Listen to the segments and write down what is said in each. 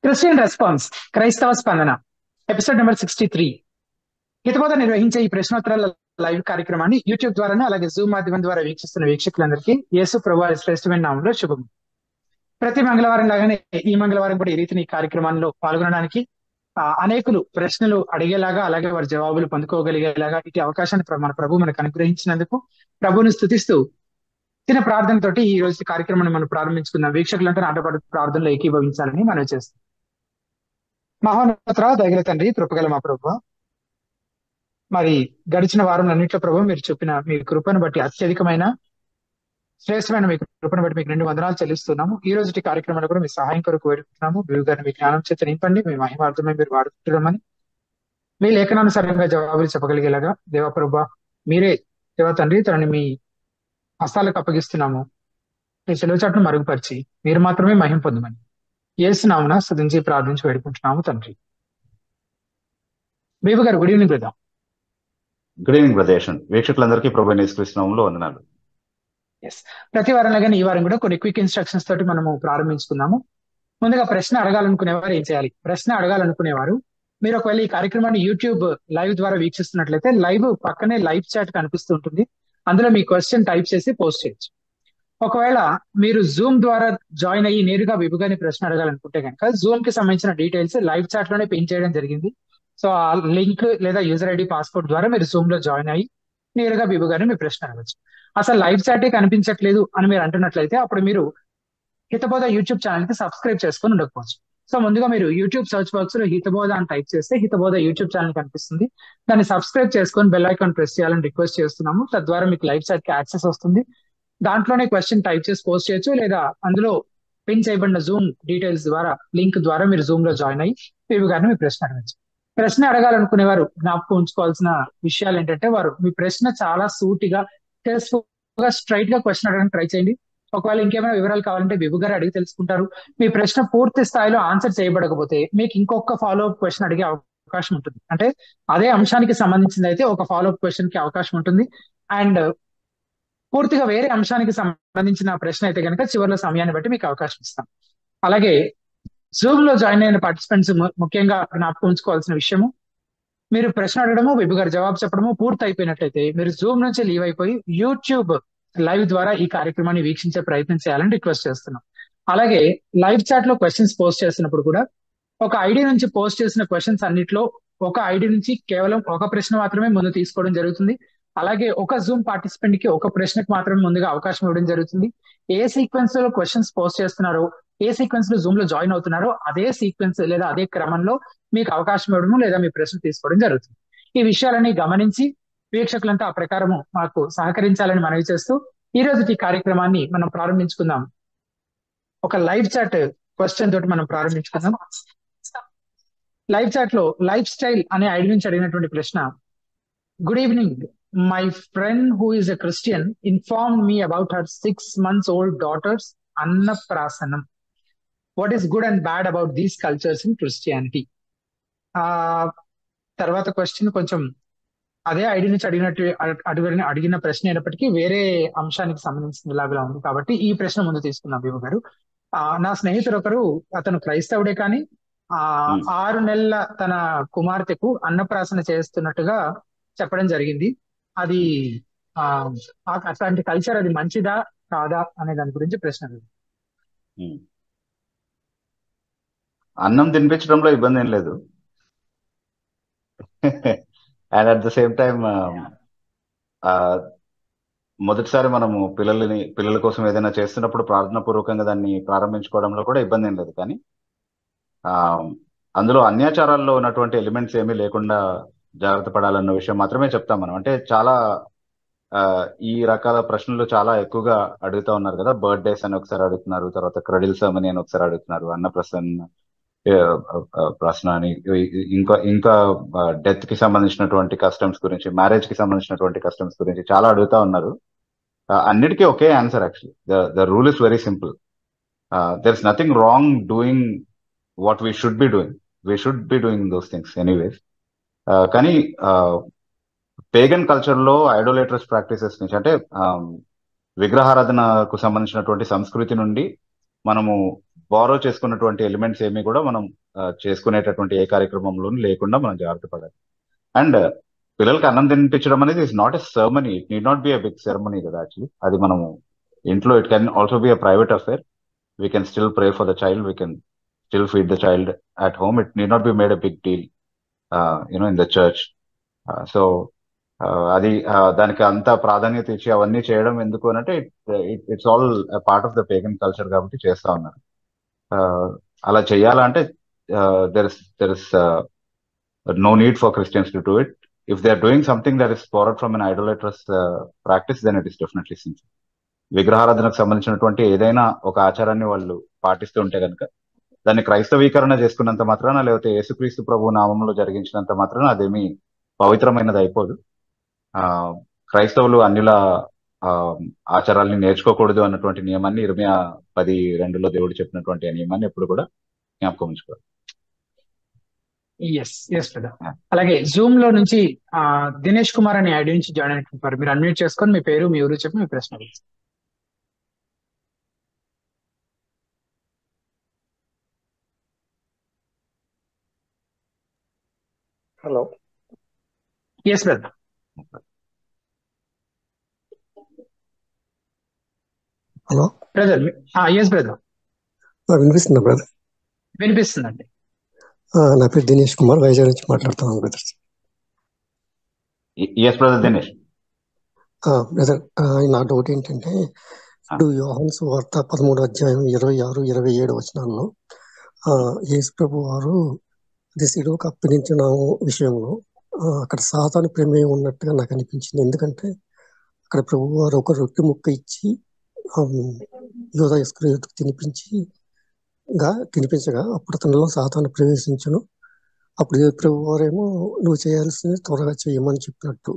Christian response క్రైస్తవ స్పందన episode number 63. హితబోధ నిర్వహించే ఈ ప్రశ్నోత్తరాల లైవ్ కార్యక్రమాన్ని యూట్యూబ్ ద్వారానే అలాగే జూమ్ మాధ్యమం ద్వారా వీక్షిస్తున్న వీక్షకులందరికీ యేసు ప్రభువారి శ్రేష్టమైన నామంలో శుభం. ప్రతి మంగళవారం లాగానే ఈ మంగళవారం కూడా ఈ రీతిని ఈ కార్యక్రమాల్లో పాల్గొనడానికి అనేకులు ప్రశ్నలు అడిగేలాగా అలాగే వారి జవాబులు పొందుకోగలిగేలాగా ఇటు అవకాశాన్ని మన ప్రభు మనకు అనుగ్రహించినందుకు ప్రభువుని స్తుతిస్తూ చిన్న ప్రార్థనతోటి ఈ రోజు కార్యక్రమాన్ని మనం ప్రారంభించుకున్నాం. వీక్షకులంతా నాటపాటు ప్రార్థనలో ఏకీభవించాలని మనం చేస్తాం. మహోన్నత దయగల తండ్రి, కృపగల మా ప్రభు, మరి గడిచిన వారం అన్నింటిలో ప్రభు మీరు చూపిన మీ కృపను బట్టి అత్యధికమైన శ్రేష్టమైన మీ కృపను బట్టి మీకు 2 వందనాలు చెల్లిస్తున్నాము. ఈ రోజు కార్యక్రమంలో కూడా మీ సహాయం కొరకు వేడుకుంటున్నాము. గురువు గారిని మీ జ్ఞానం చేత నింపండి, మీ మహిమార్థమే మీరు వాడుకుంటున్నామని మీ లేఖనానుసారంగా జవాబులు చెప్పగలిగేలాగా దేవా ప్రభు మీరే దేవా తండ్రి తనని మీ హస్తాలకు అప్పగిస్తున్నాము. మీ సెలవు చాటును మరుగుపరిచి మీరు మాత్రమే మహిమ పొందమని యేసునామమున స్తుతించి ప్రార్థించి వేడుకుంటున్నాము తండ్రి. బేబు గారు, good evening brother. Good evening brother. వీక్షకులందరికీ ప్రభువైన యేసుక్రీస్తు నామములో వందనాలు. ప్రతి వారం లాగానే ఈ వారం కూడా కొన్ని క్విక్ ఇన్స్ట్రక్షన్స్ తోటి మనము ప్రారంభించుకున్నాము. ముందుగా ప్రశ్న అడగాలనుకునేవారు ఏం చేయాలి? ప్రశ్న అడగాలనుకునేవారు మీరు ఒకవేళ ఈ కార్యక్రమాన్ని యూట్యూబ్ లైవ్ ద్వారా వీక్షిస్తున్నట్లయితే లైవ్ పక్కనే లైవ్ చాట్ కనిపిస్తూ ఉంటుంది. అందులో మీ క్వశ్చన్ టైప్ చేసి పోస్ట్ చేయొచ్చు. ఒకవేళ మీరు జూమ్ ద్వారా జాయిన్ అయ్యి నేరుగా విభుగాని ప్రశ్న అడగాలనుకుంటే కనుక జూమ్ కి సంబంధించిన డీటెయిల్స్ లైవ్ చాట్ లోనే పిన్ చేయడం జరిగింది. సో ఆ లింక్ లేదా యూజర్ ఐడి పాస్వర్డ్ ద్వారా మీరు జూమ్ లో జాయిన్ అయ్యి నేరుగా విభుగాని మీ ప్రశ్న అడగచ్చు. అసలు లైవ్ చాటే కనిపించట్లేదు అని మీరు అంటున్నట్లయితే అప్పుడు మీరు హితబోధ యూట్యూబ్ ఛానల్ కి సబ్స్క్రైబ్ చేసుకొని ఉండకపోవచ్చు. సో ముందుగా మీరు యూట్యూబ్ సర్చ్ బాక్స్ లో హితబోధ అని టైప్ చేస్తే హితబోధ యూట్యూబ్ ఛానల్ కనిపిస్తుంది. దాన్ని సబ్స్క్రైబ్ చేసుకొని బెల్ ఐకాన్ ప్రెస్ చేయాలని రిక్వెస్ట్ చేస్తున్నాము. తద్వారా మీకు లైవ్ చాట్ కి యాక్సెస్ వస్తుంది. దాంట్లోనే క్వశ్చన్ టైప్ చేసి పోస్ట్ చేయొచ్చు, లేదా అందులో పిన్ చేయబడిన జూమ్ డీటెయిల్స్ ద్వారా లింక్ ద్వారా మీరు జూమ్ లో జాయిన్ అయ్యి పివి గారిని మీ ప్రశ్న అడగచ్చు. ప్రశ్న అడగాలనుకునే వారు జ్ఞాపకం ఉంచుకోవాల్సిన విషయాలు ఏంటంటే వారు మీ ప్రశ్న చాలా సూటిగా గా స్ట్రైట్ గా క్వశ్చన్ అడగడానికి ట్రై చేయండి. ఒకవేళ ఇంకేమైనా వివరాలు కావాలంటే విభు గారు అడిగి తెలుసుకుంటారు. మీ ప్రశ్న పూర్తి స్థాయిలో ఆన్సర్ చేయబడకపోతే మీకు ఇంకొక ఫాలో అప్ క్వశ్చన్ అడిగే అవకాశం ఉంటుంది. అంటే అదే అంశానికి సంబంధించింది అయితే ఒక ఫాలో అప్ క్వశ్చన్ కి అవకాశం ఉంటుంది. అండ్ పూర్తిగా వేరే అంశానికి సంబంధించిన ప్రశ్న అయితే కనుక చివరిలో సమయాన్ని బట్టి మీకు అవకాశం ఇస్తాం. అలాగే జూమ్ లో జాయిన్ అయిన పార్టిసిపెంట్స్ ముఖ్యంగా జ్ఞాపకం ఉంచుకోవాల్సిన విషయము, మీరు ప్రశ్న అడగడము విభు గారు జవాబు చెప్పడము పూర్తి అయిపోయినట్లయితే మీరు జూమ్ నుంచి లీవ్ అయిపోయి యూట్యూబ్ లైవ్ ద్వారా ఈ కార్యక్రమాన్ని వీక్షించే ప్రయత్నం చేయాలని రిక్వెస్ట్ చేస్తున్నాం. అలాగే లైవ్ చాట్ లో క్వశ్చన్స్ పోస్ట్ చేస్తున్నప్పుడు కూడా ఒక ఐడి నుంచి పోస్ట్ చేసిన క్వశ్చన్స్ అన్నిట్లో ఒక ఐడి నుంచి కేవలం ఒక ప్రశ్న మాత్రమే ముందు తీసుకోవడం జరుగుతుంది. అలాగే ఒక జూమ్ పార్టిసిపెంట్ కి ఒక ప్రశ్నకు మాత్రమే ముందుగా అవకాశం ఇవ్వడం జరుగుతుంది. ఏ సీక్వెన్స్ లో క్వశ్చన్స్ పోస్ట్ చేస్తున్నారో, ఏ సీక్వెన్స్ లో జూమ్ లో జాయిన్ అవుతున్నారో అదే సీక్వెన్స్ లేదా అదే క్రమంలో మీకు అవకాశం ఇవ్వడము లేదా మీ ప్రశ్న తీసుకోవడం జరుగుతుంది. ఈ విషయాలని గమనించి వీక్షకులంతా ఆ ప్రకారము మాకు సహకరించాలని మనవి చేస్తూ ఈ రోజు ఈ కార్యక్రమాన్ని మనం ప్రారంభించుకుందాం. ఒక లైవ్ చాట్ క్వశ్చన్ తోటి మనం ప్రారంభించుకుందాం. లైవ్ చాట్ లో లైఫ్ స్టైల్ అనే ఐడి నుంచి అడిగినటువంటి ప్రశ్న, good evening, my friend who is a Christian inform me about her 6 months old daughter's annaprasanam. What is good and bad about these cultures in Christianity? తర్వాత question కొంచెం అదే ID నుంచి అడిగిన ప్రశ్న అయినప్పటికీ వేరే అంశానికి సంబంధించిన లాగా ఉంది కాబట్టి ఈ ప్రశ్న ముందు తీసుకున్నాం విభు గారు. నా స్నేహితుడు ఒకరు, అతను క్రైస్తవుడే కానీ 6 నెలల తన కుమార్తెకు అన్నప్రాసన చేస్తున్నట్టుగా చెప్పడం జరిగింది. అది అట్లాంటి కల్చర్ అది మంచిదా కాదా అనే దాని గురించి ప్రశ్న. అన్నం తినిపించడంలో ఇబ్బంది ఏం లేదు. And at the same time మొదటిసారి మనము పిల్లల కోసం ఏదైనా చేస్తున్నప్పుడు ప్రార్థన పూర్వకంగా దాన్ని ప్రారంభించుకోవడంలో కూడా ఇబ్బంది ఏం లేదు. కానీ అందులో అన్యాచారాల్లో ఉన్నటువంటి ఎలిమెంట్స్ ఏమీ లేకుండా జాగ్రత్త పడాలన్న విషయం మాత్రమే చెప్తాం మనం. అంటే చాలా ఈ రకాల ప్రశ్నలు చాలా ఎక్కువగా అడుగుతా ఉన్నారు కదా. బర్త్డేస్ అని ఒకసారి అడుగుతున్నారు, తర్వాత క్రెడిల్ సెర్మనీ అని ఒకసారి అడుగుతున్నారు, ప్రశ్న అని, ఇంకా డెత్ కి సంబంధించినటువంటి కస్టమ్స్ గురించి, మ్యారేజ్ కి సంబంధించినటువంటి కస్టమ్స్ గురించి చాలా అడుగుతా ఉన్నారు. అన్నిటికీ ఒకే answer. Actually the rule is very simple. There is nothing wrong doing what we should be doing. We should be doing those things anyways. కానీ పేగన్ కల్చర్ లో ఐడోలేటరస్ ప్రాక్టీసెస్ నుంచి, అంటే విగ్రహారాధనకు సంబంధించినటువంటి సంస్కృతి నుండి మనము బారో చేసుకున్నటువంటి ఎలిమెంట్స్ ఏమి కూడా మనం చేసుకునేటటువంటి ఏ కార్యక్రమంలోనూ లేకుండా మనం జాగ్రత్త పడాలి. అండ్ పిల్లలకి అన్నం తినిపించడం అనేది is not a ceremony, it need not be a big ceremony కదా యాక్చువల్లీ. అది మనము ఇంట్లో it can also be a private affair. We can still pray for the child, we can still feed the child at home. It need not be made a big deal in the church. So అది దానికి అంత ప్రాధాన్యత ఇచ్చి అవన్నీ చేయడం ఎందుకు అని అంటే it's all part of the pagan culture కాబట్టి చేస్తా ఉన్నారు. అలా చేయాలంటే there is no need for Christians to do it. If they are doing something that is borrowed from an idolatrous practice, then it is definitely sinful. విగ్రహారాధనకు సంబంధించినటువంటి ఏదైనా ఒక ఆచారాన్ని వాళ్ళు పాటిస్తూ ఉంటే కనుక దాన్ని క్రైస్తవీకరణ చేసుకున్నంత మాత్రాన, లేకపోతే యేసుక్రీస్తు ప్రభు నామంలో జరిగించినంత మాత్రాన అదేమి పవిత్రమైనది అయిపోదు. క్రైస్తవులు అన్నిల ఆచారాల్ని నేర్చుకోకూడదు అన్నటువంటి నియమాన్ని ఇర్మియా 10:2 దేవుడు చెప్పినటువంటి ఆ నియమాన్ని ఎప్పుడు కూడా జ్ఞాపకం ఉంచుకోవాలి. Yes brother. అలాగే జూమ్ లో నుంచి దినేష్ కుమార్ అనే ఐడి నుంచి జాయిన్ అయినట్టు మీరు అన్మ్యూట్ చేసుకొని మీ పేరు మీ ఊరు చెప్పి మీ ప్రశ్న అడగండి. Hello. Yes brother. Hello brother. Yes brother, వినిపిస్తుందా బ్రదర్? వినిపిస్తుందండి. నా పేరు దినేష్ కుమార్, వైజాగ్ నుంచి మాట్లాడుతున్నాను brother. Yes brother Dinesh. Brother, నా డౌట్ ఏంటంటే ఇప్పుడు యోహాను సువార్త 13:26, 27 యేసు ప్రభు వారు అది శిలువకు అప్పగించిన విషయంలో అక్కడ సాతాను ప్రమేయం ఉన్నట్టుగా నాకు అనిపించింది. ఎందుకంటే అక్కడ ప్రభు వారు ఒక రొట్టె ముక్క ఇచ్చి యోధా ఇస్కరియోతుకు తినిపించగా అప్పుడు తనలో సాతాను ప్రవేశించను. అప్పుడు ప్రభు వారేమో నువ్వు చేయాల్సింది త్వరగా చేయమని చెప్పినట్టు.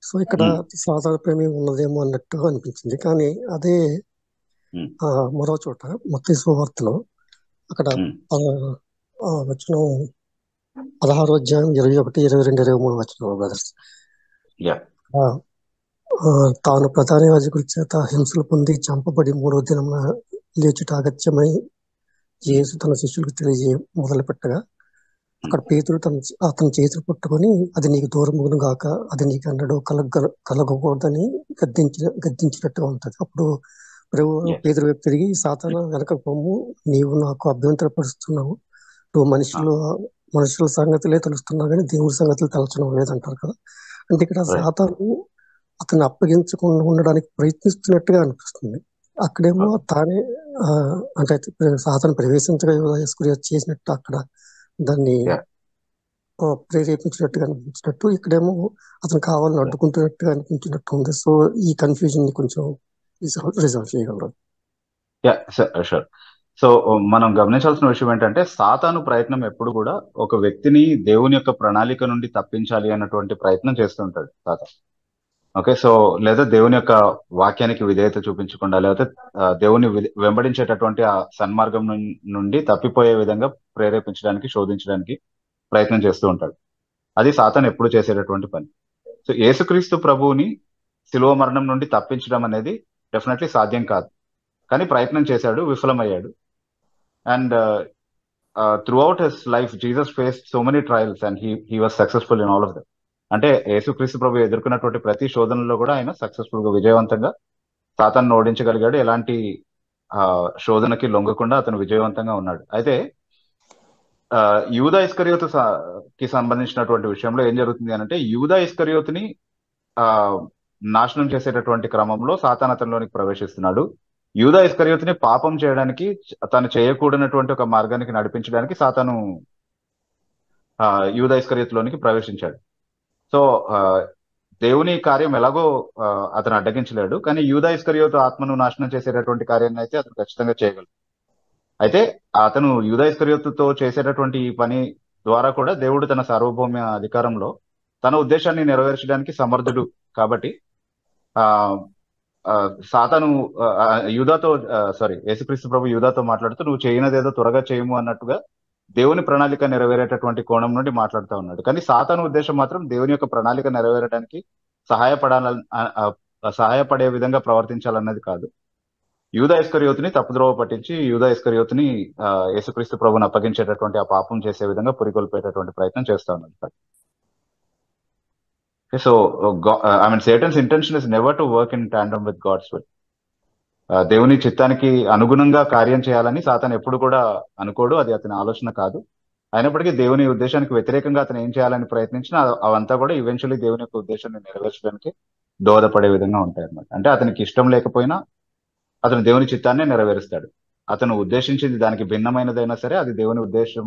సో ఇక్కడ సాధారణ ప్రమేయం ఉన్నదేమో అన్నట్టుగా అనిపించింది. కానీ అదే మరో చోట మత్తయి సువార్తలో అక్కడ వచనం 16:21-22-23 బ్రదర్స్, తాను ప్రధాన యాజకుల చేత హింసలు పొంది చంపబడి 3వ దినమున లేచుట అగత్యమై యేసు తన శిష్యులకు మొదలు పెట్టగా అక్కడ పేతురు అతని చేతులు పట్టుకొని అది నీకు దూరమును గాక, అది నీకు అన్నడు కలగకూడదని గద్దించినట్టుగా ఉంటది. అప్పుడు పేతురు వైపు తిరిగి సాతాను వెనక పొమ్ము, నీవు నాకు అభ్యంతరపరుస్తున్నావు, నువ్వు మనుషుల సంగతులే తెలుస్తున్నావు కానీ దేవుడి సంగతులు తలచడం లేదంటారు కదా. అంటే ఇక్కడ సాతాను అతన్ని అప్పగించకుండా ఉండడానికి ప్రయత్నిస్తున్నట్టుగా అనిపిస్తుంది. అక్కడేమో తానే అంటే సాతాను ప్రవేశించగా చేసినట్టు అక్కడ దాన్ని ప్రేరేపించినట్టుగా అనిపించినట్టు, ఇక్కడేమో అతను కావాలని అడ్డుకుంటున్నట్టుగా అనిపించినట్టు ఉంది. సో ఈ కన్ఫ్యూజన్ ని కొంచెం రిజాల్వ్ చేయగలరు? సో మనం గమనించాల్సిన విషయం ఏంటంటే సాతాను ప్రయత్నం ఎప్పుడు కూడా ఒక వ్యక్తిని దేవుని యొక్క ప్రణాళిక నుండి తప్పించాలి అన్నటువంటి ప్రయత్నం చేస్తుంటాడు సాతాను. ఓకే, సో లేదా దేవుని యొక్క వాక్యానికి విధేయత చూపించకుండా, లేకపోతే దేవుని వెంబడించేటటువంటి ఆ సన్మార్గం నుండి తప్పిపోయే విధంగా ప్రేరేపించడానికి, శోధించడానికి ప్రయత్నం చేస్తూ ఉంటాడు. అది సాతాను ఎప్పుడు చేసేటటువంటి పని. సో యేసుక్రీస్తు ప్రభువుని శిలువ మరణం నుండి తప్పించడం అనేది డెఫినెట్లీ సాధ్యం కాదు, కానీ ప్రయత్నం చేశాడు, విఫలమయ్యాడు. And throughout his life Jesus faced so many trials and he was successful in all of them. అంటే యేసుక్రీస్తు ప్రభు ఎదుర్కొన్నటువంటి ప్రతి శోధనలో కూడా ఆయన సక్సెస్ఫుల్ గా, విజయవంతంగా సాతాను ఓడించగలిగాడు. ఎలాంటి శోధనకి లొంగకుండా అతను విజయవంతంగా ఉన్నాడు. అయితే యూదా ఇస్కరియోతు కి సంబంధించినటువంటి విషయంలో ఏం జరుగుతుంది అంటే, యూదా ఇస్కరియోతుని నాశనం చేసేటటువంటి క్రమంలో సాతాను అతనిలోనికి ప్రవేశిస్తున్నాడు. యూదా ఇస్కరియోతుని పాపం చేయడానికి, తను చేయకూడనటువంటి ఒక మార్గానికి నడిపించడానికి సాతాను యూదా ఇస్కరియోతులోనికి ప్రవేశించాడు. సో దేవుని కార్యం ఎలాగో అతను అడ్డగించలేడు, కానీ యూదా ఇస్కరియోతు ఆత్మను నాశనం చేసేటటువంటి కార్యాన్ని అయితే అతను ఖచ్చితంగా చేయగలడు. అయితే అతను యూదా ఇస్కరియోతుతో చేసేటటువంటి ఈ పని ద్వారా కూడా దేవుడు తన సార్వభౌమ అధికారంలో తన ఉద్దేశాన్ని నెరవేర్చడానికి సమర్థుడు. కాబట్టి సాతాను యేసుక్రీస్తు ప్రభు యూదాతో మాట్లాడుతూ నువ్వు చేయనదేదో త్వరగా చేయము అన్నట్టుగా దేవుని ప్రణాళిక నెరవేరేటటువంటి కోణం నుండి మాట్లాడుతూ ఉన్నాడు. కానీ సాతాను ఉద్దేశం మాత్రం దేవుని యొక్క ప్రణాళిక నెరవేరడానికి సహాయపడే విధంగా ప్రవర్తించాలన్నది కాదు. యూదా ఇస్కరియోతుని తప్పుద్రోవ పట్టించి యూదా ఇస్కరియోతుని యేసుక్రీస్తు ప్రభుని అప్పగించేటటువంటి ఆ పాపం చేసే విధంగా పురికొల్పేటటువంటి ప్రయత్నం చేస్తా ఉన్నాడు. So I mean Satan's intention is never to work in tandem with God's will. దేవుని చిత్తానికి అనుగుణంగా కార్యం చేయాలని సాతాను ఎప్పుడు కూడా అనుకోడు, అది అతని ఆలోచన కాదు. అయినప్పటికీ దేవుని ఉద్దేశానికి వ్యతిరేకంగా అతను ఏం చేయాలని ప్రయత్నించినా అవంతా కూడా ఈవెన్చువల్లీ దేవుని యొక్క ఉద్దేశాన్ని నెరవేర్చడానికి దోహదపడే విధంగా ఉంటాయి అన్నమాట. అంటే అతనికి ఇష్టం లేకపోయినా అతను దేవుని చిత్తాన్ని నెరవేరుస్తాడు. అతను ఉద్దేశించింది దానికి భిన్నమైనదైనా సరే అది దేవుని ఉద్దేశం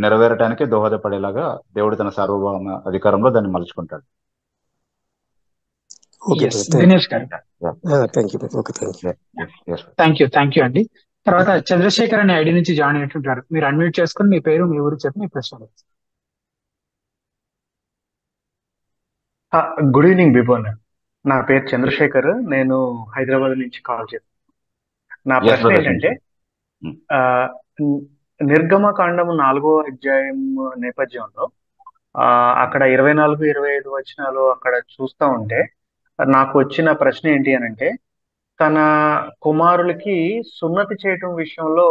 నెరవేరటానికే దోహదపడేలాగా దేవుడు తన సార్వభౌమ అధికారంలో దాన్ని మలుచుకుంటాడు. దినేష్ గారు థ్యాంక్ యూ అండి. తర్వాత చంద్రశేఖర్ అనే ఐడి నుంచి జాయిన్ అయినట్టుంటారు. మీరు అన్మ్యూట్ చేసుకుని మీ పేరు, మీ ఊరు చెప్పి మీ ప్రశ్న. గుడ్ ఈవినింగ్ బిబోన్. నా పేరు చంద్రశేఖర్, నేను హైదరాబాద్ నుంచి కాల్ చేస్తాను. నా ప్రశ్న ఏంటంటే, నిర్గమకాండము 4వ అధ్యాయం నేపథ్యంలో అక్కడ 24, 25 వచనాలు అక్కడ చూస్తూ ఉంటే నాకు వచ్చిన ప్రశ్న ఏంటి అని అంటే, తన కుమారులకి సున్నతి చేయటం విషయంలో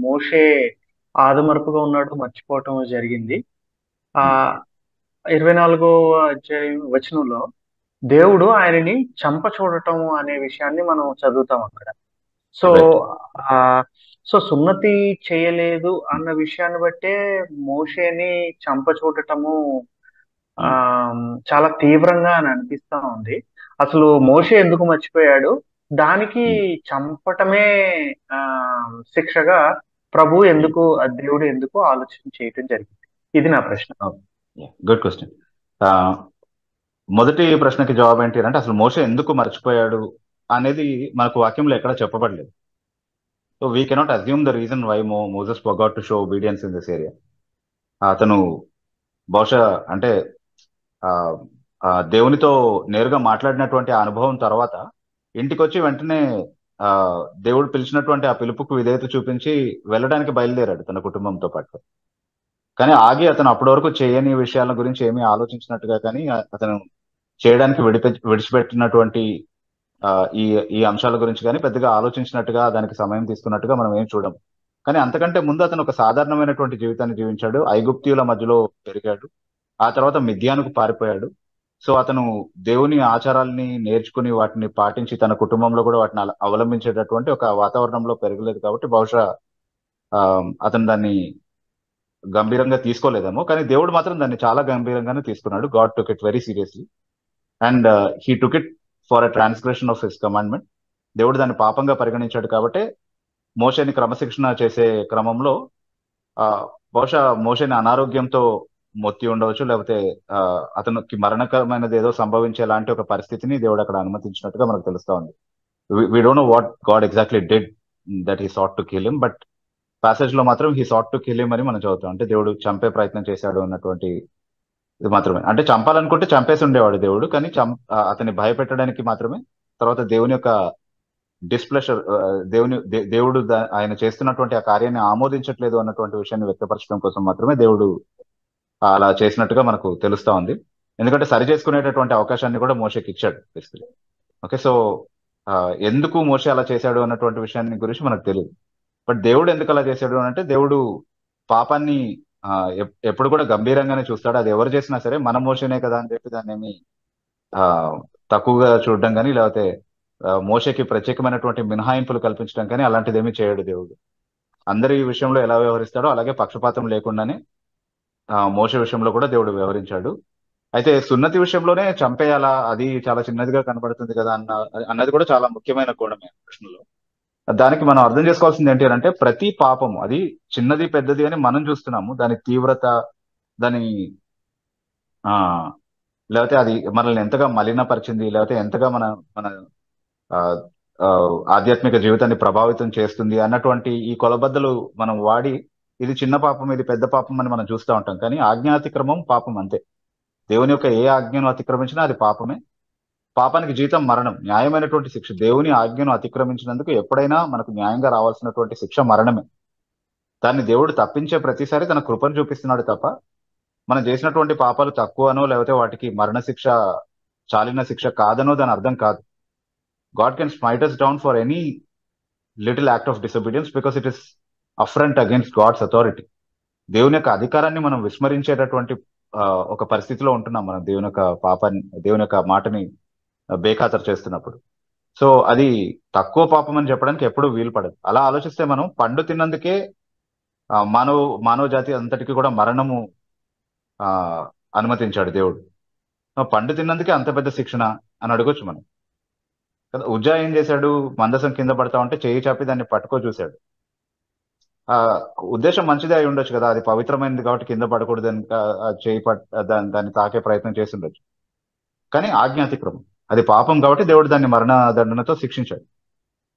మోషే ఆదమర్పుగా ఉన్నాడు, మర్చిపోవటం జరిగింది. 24వ అధ్యాయం వచనంలో దేవుడు ఆయనని చంప చూడటం అనే విషయాన్ని మనం చదువుతాం అక్కడ. సో సున్నతి చేయలేదు అన్న విషయాన్ని బట్టే మోషేని చంప చూడటము చాలా తీవ్రంగా అని అనిపిస్తా ఉంది. అసలు మోషే ఎందుకు మర్చిపోయాడు, దానికి చంపటమే శిక్షగా దేవుడు ఎందుకు ఆలోచన చేయటం జరిగింది? ఇది నా ప్రశ్న. Good question. మొదటి ప్రశ్నకి జవాబు ఏంటి అంటే, అసలు మోషే ఎందుకు మర్చిపోయాడు అనేది మనకు వాక్యంలో ఎక్కడ చెప్పబడలేదు. So we cannot assume the reason why Moses forgot to show obedience in this area. అతను బహుశా అంటే దేవునితో నేరుగా మాట్లాడినటువంటి ఆ అనుభవం తర్వాత ఇంటికి వచ్చి వెంటనే దేవుడు పిలిచినటువంటి ఆ పిలుపుకు విధేయత చూపించి వెళ్ళడానికి బయలుదేరాడు తన కుటుంబంతో పాటు. కానీ ఆగి అతను అప్పటి వరకు చేయని విషయాల గురించి ఏమీ ఆలోచించినట్టుగా కానీ అతను చేయడానికి విడిచిపెట్టినటువంటి ఈ అంశాల గురించి కానీ పెద్దగా ఆలోచించినట్టుగా దానికి సమయం తీసుకున్నట్టుగా మనం ఏం చూడం. కానీ అంతకంటే ముందు అతను ఒక సాధారణమైనటువంటి జీవితాన్ని జీవించాడు. ఐగుప్తీయుల మధ్యలో పెరిగాడు, ఆ తర్వాత మిద్యానుకు పారిపోయాడు. సో అతను దేవుని ఆచారాలని నేర్చుకుని వాటిని పాటించి తన కుటుంబంలో కూడా వాటిని అవలంబించేటటువంటి ఒక వాతావరణంలో పెరగలేదు. కాబట్టి బహుశా అతను దాన్ని గంభీరంగా తీసుకోలేదేమో, కానీ దేవుడు మాత్రం దాన్ని చాలా గంభీరంగానే తీసుకున్నాడు. God took it very seriously and he took it for a transgression of his commandment. దేవుడు దాన్ని పాపంగా పరిగణించాడు. కాబట్టి మోషేని క్రమశిక్షణ చేసే క్రమంలో బహుశా మోషేని అనారోగ్యంతో మొత్తి ఉండవచ్చు, లేకపోతే అతనికి మరణకరమైనది ఏదో సంభవించే లాంటి ఒక పరిస్థితిని దేవుడు అక్కడ అనుమతించినట్టుగా మనకు తెలుస్తా ఉంది. We don't know what God exactly did that he sought to kill him, but passage లో మాత్రం he sought to kill him అని మనం చదువుతాం. అంటే దేవుడు చంపే ప్రయత్నం చేశాడు అన్నటువంటి ఇది మాత్రమే. అంటే చంపాలనుకుంటే చంపేసి ఉండేవాడు దేవుడు, కానీ అతన్ని భయపెట్టడానికి మాత్రమే, తర్వాత దేవుని యొక్క డిస్ప్లెషర్, దేవుడు ఆయన చేస్తున్నటువంటి ఆ కార్యాన్ని ఆమోదించట్లేదు అన్నటువంటి విషయాన్ని వ్యక్తపరచడం కోసం మాత్రమే దేవుడు అలా చేసినట్టుగా మనకు తెలుస్తా ఉంది. ఎందుకంటే సరి చేసుకునేటటువంటి అవకాశాన్ని కూడా మోషేకి ఇచ్చాడు బేసికలీ. ఓకే, సో ఎందుకు మోషే అలా చేశాడు అన్నటువంటి విషయాన్ని గురించి మనకు తెలియదు. బట్ దేవుడు ఎందుకు అలా చేశాడు అంటే, దేవుడు పాపాన్ని ఎప్పుడు కూడా గంభీరంగానే చూస్తాడు. అది ఎవరు చేసినా సరే మన మోషేనే కదా అని చెప్పి దాన్ని ఏమి తక్కువగా చూడడం కానీ, లేకపోతే మోషేకి ప్రత్యేకమైనటువంటి మినహాయింపులు కల్పించడం కానీ అలాంటిది ఏమీ చేయడు దేవుడు. అందరి విషయంలో ఎలా వ్యవహరిస్తాడో అలాగే పక్షపాతం లేకుండానే మోషే విషయంలో కూడా దేవుడు వ్యవహరించాడు. అయితే సున్నతి విషయంలోనే చంపేయాలా, అది చాలా చిన్నదిగా కనబడుతుంది కదా అన్నది కూడా చాలా ముఖ్యమైన కోణమే ప్రశ్నలో. దానికి మనం అర్థం చేసుకోవాల్సింది ఏంటి అంటే, ప్రతి పాపము అది చిన్నది పెద్దది అని మనం చూస్తున్నాము, దాని తీవ్రత, దాని లేకపోతే అది మనల్ని ఎంతగా మలినపరిచింది, లేకపోతే ఎంతగా మన ఆధ్యాత్మిక జీవితాన్ని ప్రభావితం చేస్తుంది అన్నటువంటి ఈ కొలబద్దలు మనం వాడి ఇది చిన్న పాపం, ఇది పెద్ద పాపం అని మనం చూస్తూ ఉంటాం. కానీ ఆజ్ఞాతిక్రమం పాపం అంతే. దేవుని యొక్క ఏ ఆజ్ఞను అతిక్రమించినా అది పాపమే. పాపానికి జీతం మరణం, న్యాయమైనటువంటి శిక్ష. దేవుని ఆజ్ఞను అతిక్రమించినందుకు ఎప్పుడైనా మనకు న్యాయంగా రావాల్సినటువంటి శిక్ష మరణమే. దాన్ని దేవుడు తప్పించే ప్రతిసారి తన కృపను చూపిస్తున్నాడు తప్ప మనం చేసినటువంటి పాపాలు తక్కువనో లేకపోతే వాటికి మరణ శిక్ష చాలిన శిక్ష కాదనో దాని అర్థం కాదు. God can smite us down for any little act of disobedience because it is affront against God's authority. దేవుని యొక్క అధికారాన్ని మనం విస్మరించేటటువంటి ఒక పరిస్థితిలో ఉంటున్నాం మనం, దేవుని యొక్క పాపాన్ని, దేవుని యొక్క మాటని బేఖాతరు చేస్తున్నప్పుడు. సో అది తక్కువ పాపం అని చెప్పడానికి ఎప్పుడూ వీలు పడదు. అలా ఆలోచిస్తే మనం పండు తిన్నందుకే మానవ జాతి అంతటికి కూడా మరణము ఆ అనుమతించాడు దేవుడు. పండు తిన్నందుకే అంత పెద్ద శిక్షణ అని అడగొచ్చు మనం కదా. ఉజ్జా ఏం చేశాడు? మందసం కింద పడతా ఉంటే చేయి చాపి దాన్ని పట్టుకో చూశాడు. ఆ ఉద్దేశం మంచిదే అయి ఉండొచ్చు కదా, అది పవిత్రమైనది కాబట్టి కింద పడకూడదు అని చేయి దాన్ని తాకే ప్రయత్నం చేసి ఉండొచ్చు. కానీ ఆజ్ఞాతిక్రమం, అది పాపం కాబట్టి దేవుడు దాన్ని మరణ దండనతో శిక్షించాడు.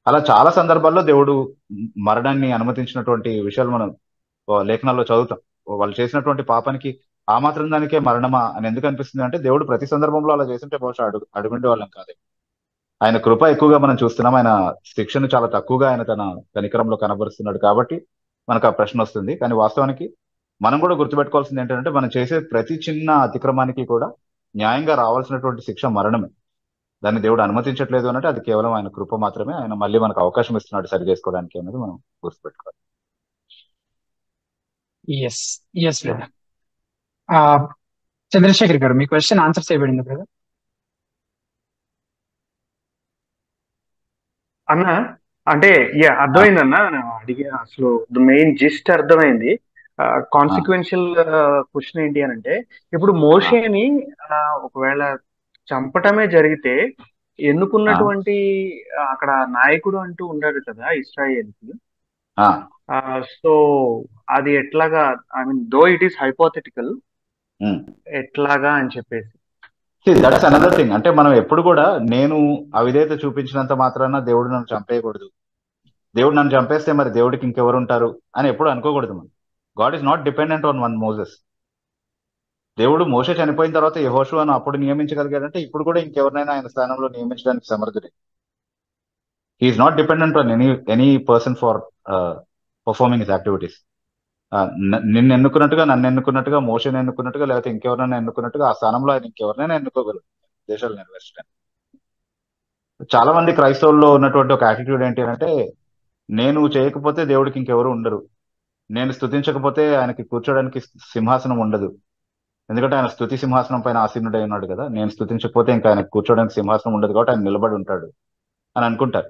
అలా చాలా సందర్భాల్లో దేవుడు మరణాన్ని అనుమతించినటువంటి విషయాలు మనం లేఖనాల్లో చదువుతాం. వాళ్ళు చేసినటువంటి పాపానికి ఆ మాత్రం దానికే మరణమా అని ఎందుకు అనిపిస్తుంది అంటే, దేవుడు ప్రతి సందర్భంలో అలా చేస్తుంటే బహుశా అడుగుండే వాళ్ళం కాదు. ఆయన కృప ఎక్కువగా మనం చూస్తున్నాం, ఆయన శిక్షను చాలా తక్కువగా ఆయన తన కనికరంలో కనబరుస్తున్నాడు కాబట్టి మనకు ఆ ప్రశ్న వస్తుంది. కానీ వాస్తవానికి మనం కూడా గుర్తుపెట్టుకోవాల్సింది ఏంటంటే, మనం చేసే ప్రతి చిన్న అతిక్రమానికి కూడా న్యాయంగా రావాల్సినటువంటి శిక్ష మరణమే. దాన్ని దేవుడు అనుమతించట్లేదు అంటే అది కేవలం ఆయన కృప మాత్రమే. ఆయన మళ్ళీ మనకు అవకాశం ఇస్తున్నాడు సరి చేసుకోవడానికి అనేది మనం గుర్తుపెట్టుకోవాలి. Yes yes brother. చంద్రశేఖర్ గారు, మీ క్వశ్చన్ ఆన్సర్ చేయబడింది బ్రదర్. అన్న అంటే అర్థమైంది అన్న, అడిగే అసలు మెయిన్ జిస్ట్ అర్థమైంది. కాన్సిక్వెన్షియల్ క్వశ్చన్ ఏంటి అని అంటే, ఇప్పుడు మోషేని ఒకవేళ చంపటమే జరిగితే ఎన్నుకున్నటువంటి అక్కడ నాయకుడు అంటూ ఉన్నాడు కదా ఇస్రాయేల్కి. సో అది ఎట్లాగా, I mean though it is hypothetical, ఎట్లాగా అని చెప్పేసి దట్స్ అనదర్ థింగ్. అంటే మనం ఎప్పుడు కూడా నేను అవిధేయత చూపించినంత మాత్రాన దేవుడు నన్ను చంపేయకూడదు, దేవుడు నన్ను చంపేస్తే మరి దేవుడికి ఇంకెవరు ఉంటారు అని ఎప్పుడు అనుకోకూడదు మనం. God is not dependent on one Moses. దేవుడు మోషే చనిపోయిన తర్వాత యెహోషువను అప్పుడు నియమించగలిగాడంటే ఇప్పుడు కూడా ఇంకెవరినైనా ఆయన స్థానంలో నియమించడానికి సమర్థుడే. He is not dependent on any person for performing his activities. నిన్ను ఎన్నుకున్నట్టుగా, నన్ను ఎన్నుకున్నట్టుగా, మోషేని ఎన్నుకున్నట్టుగా, లేకపోతే ఇంకెవరైనా ఎన్నుకున్నట్టుగా ఆ స్థానంలో ఆయన ఇంకెవరినైనా ఎన్నుకోగలరు దేశాలు నెరవేర్చడానికి. చాలా మంది క్రైస్తవుల్లో ఉన్నటువంటి ఒక యాటిట్యూడ్ ఏంటి అంటే, నేను చేయకపోతే దేవుడికి ఇంకెవరు ఉండరు, నేను స్తుతించకపోతే ఆయనకి కూర్చోడానికి సింహాసనం ఉండదు, ఎందుకంటే ఆయన స్తుతి సింహాసనం పైన ఆసీనుడై ఉన్నాడు కదా, నేను స్తుతించకపోతే ఇంకా ఆయన కూర్చోడానికి సింహాసనం ఉండదు కాబట్టి ఆయన నిలబడి ఉంటాడు అని అనుకుంటారు.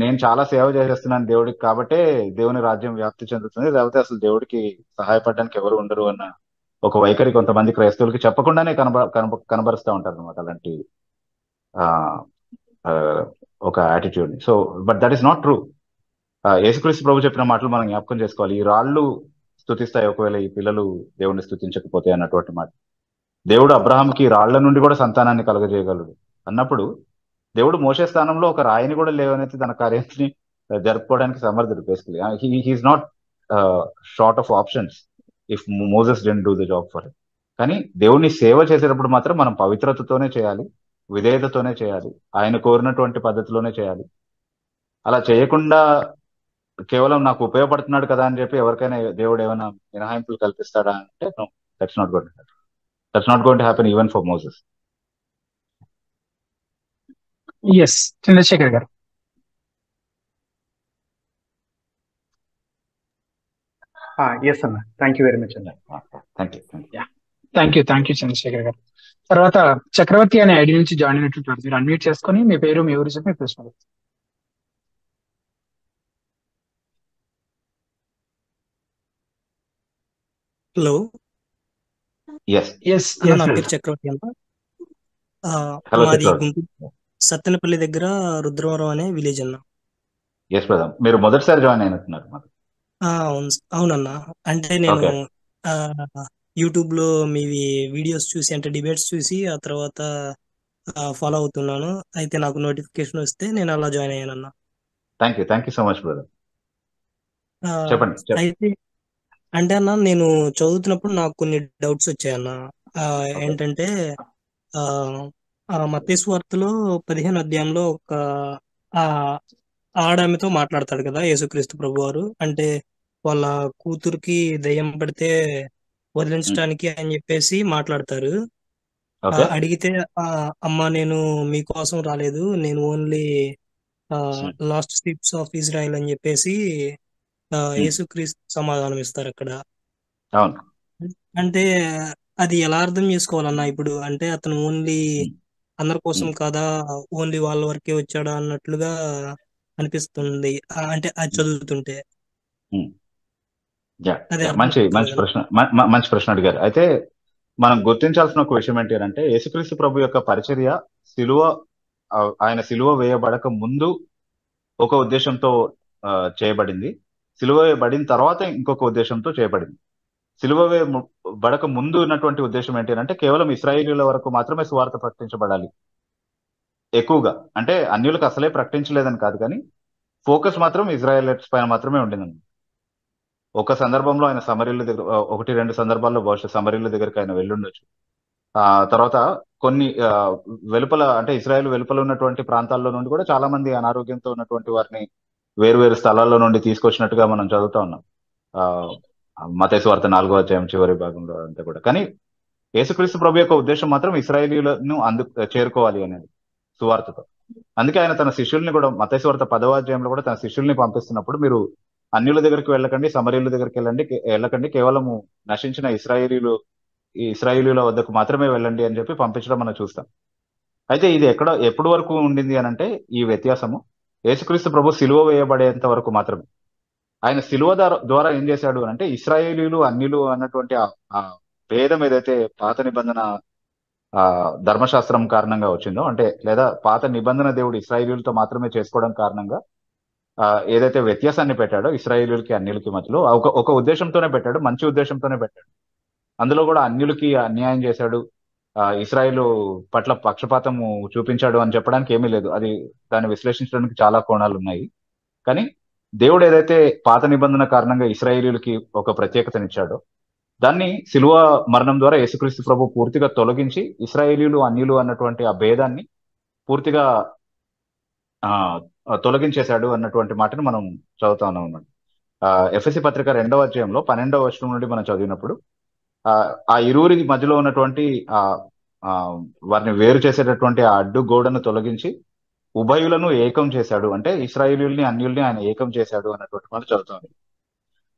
నేను చాలా సేవ చేసేస్తున్నాను దేవుడికి కాబట్టే దేవుని రాజ్యం వ్యాప్తి చెందుతుంది, లేకపోతే అసలు దేవుడికి సహాయపడడానికి ఎవరు ఉండరు అన్న ఒక వైఖరి కొంతమంది క్రైస్తవులకి చెప్పకుండానే కనబరుస్తూ ఉంటారు అనమాట అలాంటి ఒక యాటిట్యూడ్ ని. So but that is not true. యేసుక్రీస్తు ప్రభు చెప్పిన మాటలు మనం జ్ఞాపకం చేసుకోవాలి. ఈ రాళ్ళు స్తుతిస్తాయి ఒకవేళ ఈ పిల్లలు దేవుడిని స్తుతించకపోతే అన్నటువంటి మాట. దేవుడు అబ్రహాంకి రాళ్ల నుండి కూడా సంతానాన్ని కలగజేయగలడు అన్నప్పుడు దేవుడు మోసే స్థానంలో ఒక రాయిని కూడా లేవనైతే తన కార్యాన్ని జరుపుకోవడానికి సమర్థుడు. Basically he's not short of options if Moses didn't do the job for it. కానీ దేవుని సేవ చేసేటప్పుడు మాత్రం మనం పవిత్రతతోనే చేయాలి, విధేయతతోనే చేయాలి, ఆయన కోరినటువంటి పద్ధతిలోనే చేయాలి. అలా చేయకుండా కేవలం నాకు ఉపయోగపడుతున్నాడు కదా అని చెప్పి ఎవరికైనా దేవుడు ఏమైనా మినహాయింపులు కల్పిస్తాడా అంటే no, that's not going to happen even for Moses. Yes Chandrashekar garu. Yes అన్న, థ్యాంక్ యూ వెరీ మచ్ అన్న. Thank you Chandrashekar garu. తర్వాత చక్రవర్తి అనే ఐడి నుంచి జాయిన్ అయినటువంటి మీరు అన్మ్యూట్ చేసుకొని మీ పేరు, మీ ఊరు చెప్పి ప్రశ్న. హలో, నా పేరు చక్రవర్తి అన్న. మాది గుంటూరు సత్తెనపల్లి దగ్గర రుద్రవరం అనే విలేజ్ అన్న. మీరు మొదటిసారి జాయిన్ అయినట్టున్నారు. అవునన్నా. అంటే నేను యూట్యూబ్ లో మీ వీడియోస్ చూసి, అంటే డిబేట్స్ చూసి ఆ తర్వాత ఫాలో అవుతున్నాను. అయితే నాకు నోటిఫికేషన్ వస్తే నేను అలా జాయిన్ అయ్యానన్నా. Thank you so much brother. చెప్పండి. అయితే అంటే అన్న, నేను చదువుతున్నప్పుడు నాకు కొన్ని డౌట్స్ వచ్చాయన్న. ఏంటంటే మత్తయి సువార్తలో 15వ అధ్యాయంలో ఒక ఆడామెతో మాట్లాడతాడు కదా యేసుక్రీస్తు ప్రభువారు. అంటే వాళ్ళ కూతురికి దయ్యం పడితే వదిలించడానికి అని చెప్పేసి మాట్లాడతారు. ఓకే. అడిగితే అమ్మ నేను మీకోసం రాలేదు, నేను only last strips of Israel అని చెప్పేసి యేసుక్రీస్తు సమాధానం ఇస్తారు అక్కడ. అవును. అంటే అది ఎలా అర్థం చేసుకోవాలన్నా ఇప్పుడు? అంటే అతను ఓన్లీ అందరి కోసం కాదా, ఓన్లీ వాళ్ళ వరకే వచ్చాడా అన్నట్లుగా అనిపిస్తుంది అంటే అది చదువుతుంటే. అది అర్థం మంచి మంచి కాలేదు. ప్రశ్న మంచి ప్రశ్న అడిగారు. అయితే మనం గుర్తించాల్సిన ఒక విషయం ఏంటి అంటే యేసుక్రీస్తు ప్రభు యొక్క పరిచర్య సిలువ ఆయన సిలువ వేయబడక ముందు ఒక ఉద్దేశంతో చేయబడింది. సిలువ వేయబడిన తర్వాత ఇంకొక ఉద్దేశంతో చేయబడింది. సిలువ బడక ముందు ఉన్నటువంటి ఉద్దేశం ఏంటి అంటే కేవలం ఇశ్రాయేలీయుల వరకు మాత్రమే సువార్త ప్రకటించబడాలి. ఎక్కువగా అంటే అన్యులకు అసలే ప్రకటించలేదని కాదు, కానీ ఫోకస్ మాత్రం ఇజ్రాయేలైట్స్ పైన మాత్రమే ఉండిందండి. ఒక సందర్భంలో ఆయన సమరీల దగ్గర, 1-2 సందర్భాల్లో బహుశా సమరీల దగ్గరికి ఆయన వెళ్ళుండొచ్చు. తర్వాత కొన్ని వెలుపల అంటే ఇజ్రాయెల్ వెలుపల ఉన్నటువంటి ప్రాంతాల్లో నుండి కూడా చాలా మంది అనారోగ్యంతో ఉన్నటువంటి వారిని వేరు స్థలాల్లో నుండి తీసుకొచ్చినట్టుగా మనం చదువుతా ఉన్నాం. మత్తయి సువార్త 4వ అధ్యాయం చివరి భాగంలో అంతా కూడా. కానీ యేసుక్రీస్తు ప్రభు యొక్క ఉద్దేశం మాత్రం ఇశ్రాయేలీయులను చేరుకోవాలి అనేది సువార్తతో. అందుకే ఆయన తన శిష్యుల్ని కూడా మత్తయి సువార్త 10వ అధ్యాయంలో కూడా తన శిష్యుల్ని పంపిస్తున్నప్పుడు మీరు అన్యుల దగ్గరికి వెళ్ళకండి, సమరీయుల దగ్గరికి వెళ్ళకండి, కేవలము నశించిన ఇశ్రాయేలీయుల వద్దకు మాత్రమే వెళ్ళండి అని చెప్పి పంపించడం మనం చూస్తాం. అయితే ఇది ఎప్పుడు వరకు ఉండింది అని అంటే ఈ వ్యత్యాసము యేసుక్రీస్తు ప్రభు సిలువ వేయబడేంత వరకు మాత్రమే. ఆయన సిలువ ద్వారా ఏం చేశాడు అంటే ఇశ్రాయేలీయులు అన్యులు అన్నటువంటి ఆ భేదం ఏదైతే పాత నిబంధన ధర్మశాస్త్రం కారణంగా వచ్చిందో, అంటే లేదా పాత నిబంధన దేవుడు ఇశ్రాయేలీయులతో మాత్రమే చేసుకోవడం కారణంగా ఏదైతే వ్యత్యాసాన్ని పెట్టాడో ఇశ్రాయేలీయులకి అన్యులకి మధ్యలో ఒక ఉద్దేశంతోనే పెట్టాడు, మంచి ఉద్దేశంతోనే పెట్టాడు. అందులో కూడా అన్యులకి అన్యాయం చేశాడు, ఇశ్రాయేలు పట్ల పక్షపాతము చూపించాడు అని చెప్పడానికి ఏమీ లేదు. అది దాన్ని విశ్లేషించడానికి చాలా కోణాలు ఉన్నాయి. కానీ దేవుడు ఏదైతే పాత నిబంధన కారణంగా ఇశ్రాయేలీయులకి ఒక ప్రత్యేకతనిచ్చాడో దాన్ని సిలువ మరణం ద్వారా యేసుక్రీస్తు ప్రభు పూర్తిగా తొలగించి ఇశ్రాయేలీయులు అన్యులు అన్నటువంటి ఆ భేదాన్ని పూర్తిగా తొలగించేశాడు అన్నటువంటి మాటను మనం చదువుతా ఉన్నాం అన్నమాట. ఎఫెసీ పత్రిక 2వ అధ్యాయంలో 12వ వచనం నుండి మనం చదివినప్పుడు ఆ ఇరువురి మధ్యలో ఉన్నటువంటి వారిని వేరు చేసేటటువంటి ఆ అడ్డు గోడను తొలగించి ఉభయులను ఏకం చేశాడు, అంటే ఇశ్రాయేలీయుల్ని అన్యుల్ని ఆయన ఏకం చేశాడు అన్నటువంటి మాట చదువుతాం.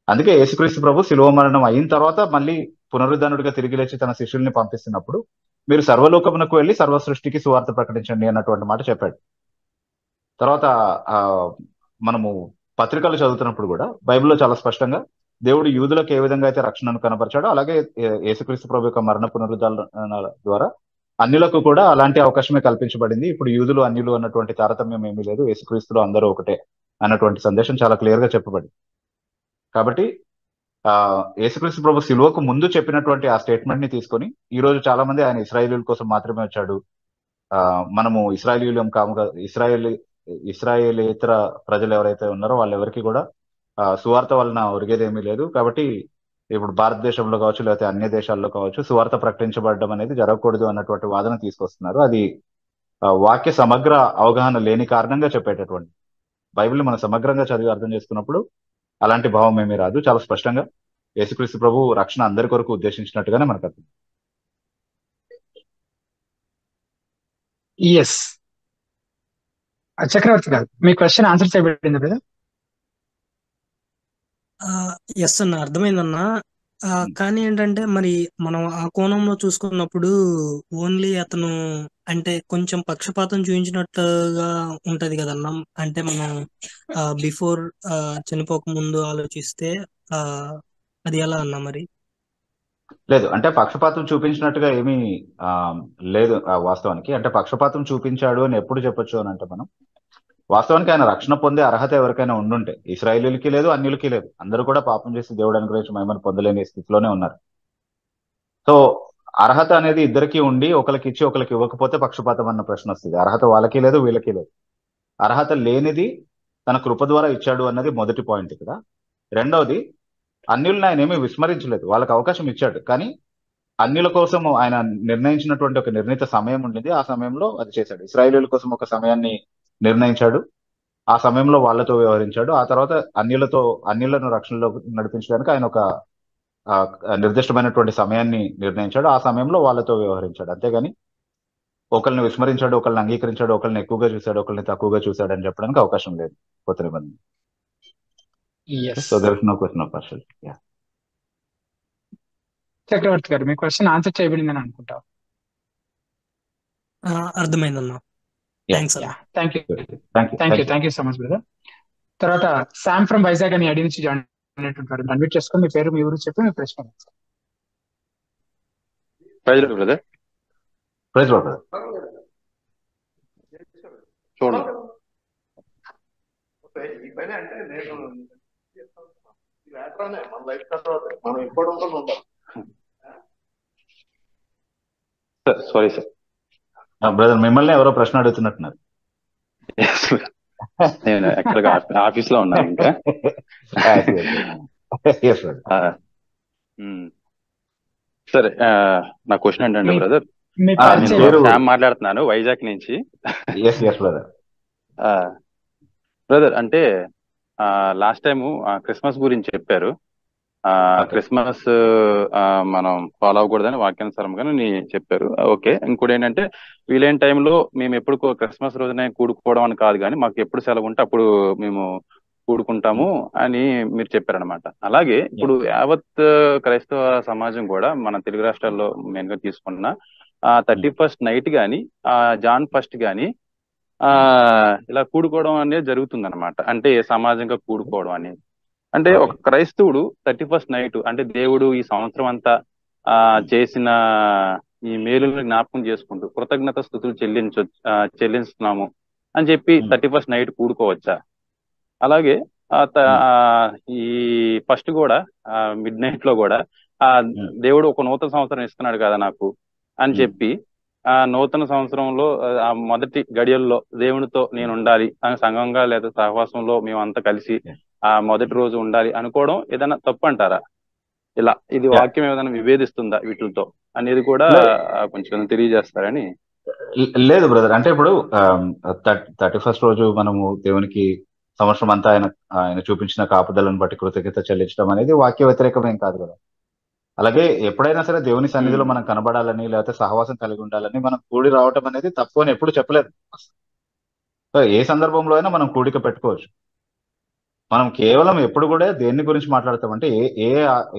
అందుకే యేసుక్రీస్తు ప్రభు శిలువ మరణం అయిన తర్వాత మళ్ళీ పునరుద్ధరణుడిగా తిరిగి లేచి తన శిష్యుల్ని పంపిస్తున్నప్పుడు మీరు సర్వలోకమునకు వెళ్ళి సర్వ సృష్టికి సువార్త ప్రకటించండి అన్నటువంటి మాట చెప్పాడు. తర్వాత మనము పత్రికలు చదువుతున్నప్పుడు కూడా బైబిల్లో చాలా స్పష్టంగా దేవుడు యూదులకు ఏ విధంగా అయితే రక్షణను కనపరిచాడో అలాగే యేసుక్రీస్తు ప్రభు యొక్క మరణ పునరుద్ధరణ ద్వారా అన్యులకు కూడా అలాంటి అవకాశమే కల్పించబడింది. ఇప్పుడు యూదులు అన్యులు అన్నటువంటి తారతమ్యం ఏమీ లేదు, యేసుక్రీస్తులో అందరూ ఒకటే అన్నటువంటి సందేశం చాలా క్లియర్ గా చెప్పబడింది. కాబట్టి యేసుక్రీస్తు ప్రభు సిలువకు ముందు చెప్పినటువంటి ఆ స్టేట్మెంట్ ని తీసుకొని ఈ రోజు చాలా మంది ఆయన ఇశ్రాయేలీయుల కోసం మాత్రమే వచ్చాడు, మనము ఇశ్రాయేలీయులం కాము, ఇశ్రాయేలేతర ప్రజలు ఎవరైతే ఉన్నారో వాళ్ళెవరికి కూడా సువార్త వలన ఒరిగేదేమీ లేదు, కాబట్టి ఇప్పుడు భారతదేశంలో కావచ్చు లేకపోతే అన్య దేశాల్లో కావచ్చు సువార్త ప్రకటించబడడం అనేది జరగకూడదు అన్నటువంటి వాదన తీసుకొస్తున్నారు. అది వాక్య సమగ్ర అవగాహన లేని కారణంగా చెప్పేటటువంటి. బైబిల్ని మనం సమగ్రంగా చదివి అర్థం చేసుకున్నప్పుడు అలాంటి భావం ఏమీ రాదు. చాలా స్పష్టంగా యేసుక్రీస్తు ప్రభు రక్షణ అందరి కొరకు ఉద్దేశించినట్టుగానే మనకు అర్థం. ఎస్, చక్రవర్తి గారు మీ క్వశ్చన్ ఆన్సర్ చేయబడింది కదా? ఎస్ అన్న, అర్థమైందన్నా. కానీ ఏంటంటే మరి మనం ఆ కోణంలో చూసుకున్నప్పుడు ఓన్లీ అతను అంటే కొంచెం పక్షపాతం చూపించినట్టుగా ఉంటది కదన్నా. అంటే మనం బిఫోర్ చనిపోక ముందు ఆలోచిస్తే అది ఎలా అన్నా మరి? లేదు, అంటే పక్షపాతం చూపించినట్టుగా ఏమీ లేదు వాస్తవానికి. అంటే పక్షపాతం చూపించాడు అని ఎప్పుడు చెప్పొచ్చు అని అంటే మనం వాస్తవానికి ఆయన రక్షణ పొందే అర్హత ఎవరికైనా ఉండుంటే ఇశ్రాయేలీయులకి లేదు, అన్యులకి లేదు, అందరూ కూడా పాపం చేసి దేవుడు అనుగ్రహించి మహిమను పొందలేని స్థితిలోనే ఉన్నారు. సో అర్హత అనేది ఇద్దరికి ఉండి ఒకరికి ఇచ్చి ఒకరికి ఇవ్వకపోతే పక్షపాతం అన్న ప్రశ్న వస్తుంది. అర్హత వాళ్ళకి లేదు, వీళ్ళకి లేదు. అర్హత లేనిది తన కృప ద్వారా ఇచ్చాడు అన్నది మొదటి పాయింట్ ఇక్కడ. రెండవది, అన్యులను ఆయన ఏమీ విస్మరించలేదు, వాళ్ళకి అవకాశం ఇచ్చాడు. కానీ అన్యుల కోసం ఆయన నిర్ణయించినటువంటి ఒక నిర్ణీత సమయం ఉండేది, ఆ సమయంలో అది చేశాడు. ఇశ్రాయేలీయుల కోసం ఒక సమయాన్ని నిర్ణయించాడు, ఆ సమయంలో వాళ్ళతో వ్యవహరించాడు. ఆ తర్వాత అన్యులను రక్షణలో నడిపించడానికి ఆయన ఒక నిర్దిష్టమైనటువంటి సమయాన్ని నిర్ణయించాడు, ఆ సమయంలో వాళ్ళతో వ్యవహరించాడు. అంతేగాని ఒకరిని విస్మరించాడు, ఒకరిని అంగీకరించాడు, ఒకరిని ఎక్కువగా చూశాడు, ఒకరిని తక్కువగా చూశాడు అని చెప్పడానికి అవకాశం లేదు కొత్త నిబంధన. Yes so there is no question of partiality. Chakravarthi గారు, మీ క్వశ్చన్ ఆన్సర్ చేయబడిందని అనుకుంటా. అర్థమైందన్నా. థ్యాంక్స్ అన్న. Thank you thank you. Thank you so much brother. తర్వాత శామ్ ఫ్రమ్ వైజాగ్ అని ఐడి నుంచి జాయిన్ అయినటువంటి అన్మ్యూట్ చేసుకొని మీ పేరు, మీ ఊరు చెప్పి మీ ప్రశ్న అడగండి. Brother praise Lord brother. చూడండి. Sorry sir. బ్రదర్ మిమ్మల్ని ఎవరో ప్రశ్న అడుగుతున్నట్టున్నారు. నేను యాక్చువల్గా ఆఫీస్ లో ఉన్నాను ఇంకా. సరే, నా క్వశ్చన్ ఏంటంటే బ్రదర్, నేను శ్యామ్ మాట్లాడుతున్నాను వైజాగ్ నుంచి. బ్రదర్ అంటే లాస్ట్ టైం క్రిస్మస్ గురించి చెప్పారు. క్రిస్మస్ మనం ఫాలో అవ్వకూడదని వాక్యానుసారంగా చెప్పారు. ఓకే. ఇంకోటి ఏంటంటే వీలైన టైంలో మేము ఎప్పుడు క్రిస్మస్ రోజునే కూడుకోవడం అని కాదు, కానీ మాకు ఎప్పుడు సెలవు ఉంటే అప్పుడు మేము కూడుకుంటాము అని మీరు చెప్పారనమాట. అలాగే ఇప్పుడు యావత్ క్రైస్తవ సమాజం కూడా మన తెలుగు రాష్ట్రాల్లో మెయిన్ గా తీసుకున్న 31st నైట్ గాని జాన్ 1st గాని ఇలా కూడుకోవడం అనేది జరుగుతుంది అనమాట. అంటే సమాజంగా కూడుకోవడం అనేది, అంటే ఒక క్రైస్తవుడు 31st నైట్ అంటే దేవుడు ఈ సంవత్సరం అంతా చేసిన ఈ మేలుని జ్ఞాపకం చేసుకుంటూ కృతజ్ఞత స్తుతులు చెల్లిస్తున్నాము అని చెప్పి 31st నైట్ కూడుకోవచ్చా? అలాగే ఈ ఫస్ట్ కూడా మిడ్ నైట్ లో కూడా దేవుడు ఒక నూతన సంవత్సరం ఇస్తున్నాడు కదా నాకు అని చెప్పి నూతన సంవత్సరంలో ఆ మొదటి గడియల్లో దేవునితో నేను ఉండాలి అని సంఘంగా లేదా సహవాసంలో మేమంతా కలిసి ఆ మొదటి రోజు ఉండాలి అనుకోవడం ఏదైనా తప్పు అంటారా? ఇలా ఇది వాక్యం ఏదైనా విభేదిస్తుందా వీటితో అనేది కూడా కొంచెం తెలియజేస్తారని. లేదు బ్రదర్, అంటే ఇప్పుడు 31st రోజు మనము దేవునికి సంవత్సరం అంతా ఆయన చూపించిన కాపుదలను బట్టి కృతజ్ఞత చెల్లించడం అనేది వాక్య వ్యతిరేకమేం కాదు కదా. అలాగే ఎప్పుడైనా సరే దేవుని సన్నిధిలో మనం కనబడాలని లేకపోతే సహవాసం కలిగి ఉండాలని మనం కూడి రావటం అనేది తప్పు అని ఎప్పుడు చెప్పలేదు. ఏ సందర్భంలో అయినా మనం కూడిక పెట్టుకోవచ్చు. మనం కేవలం ఎప్పుడు కూడా దేన్ని గురించి మాట్లాడతామంటే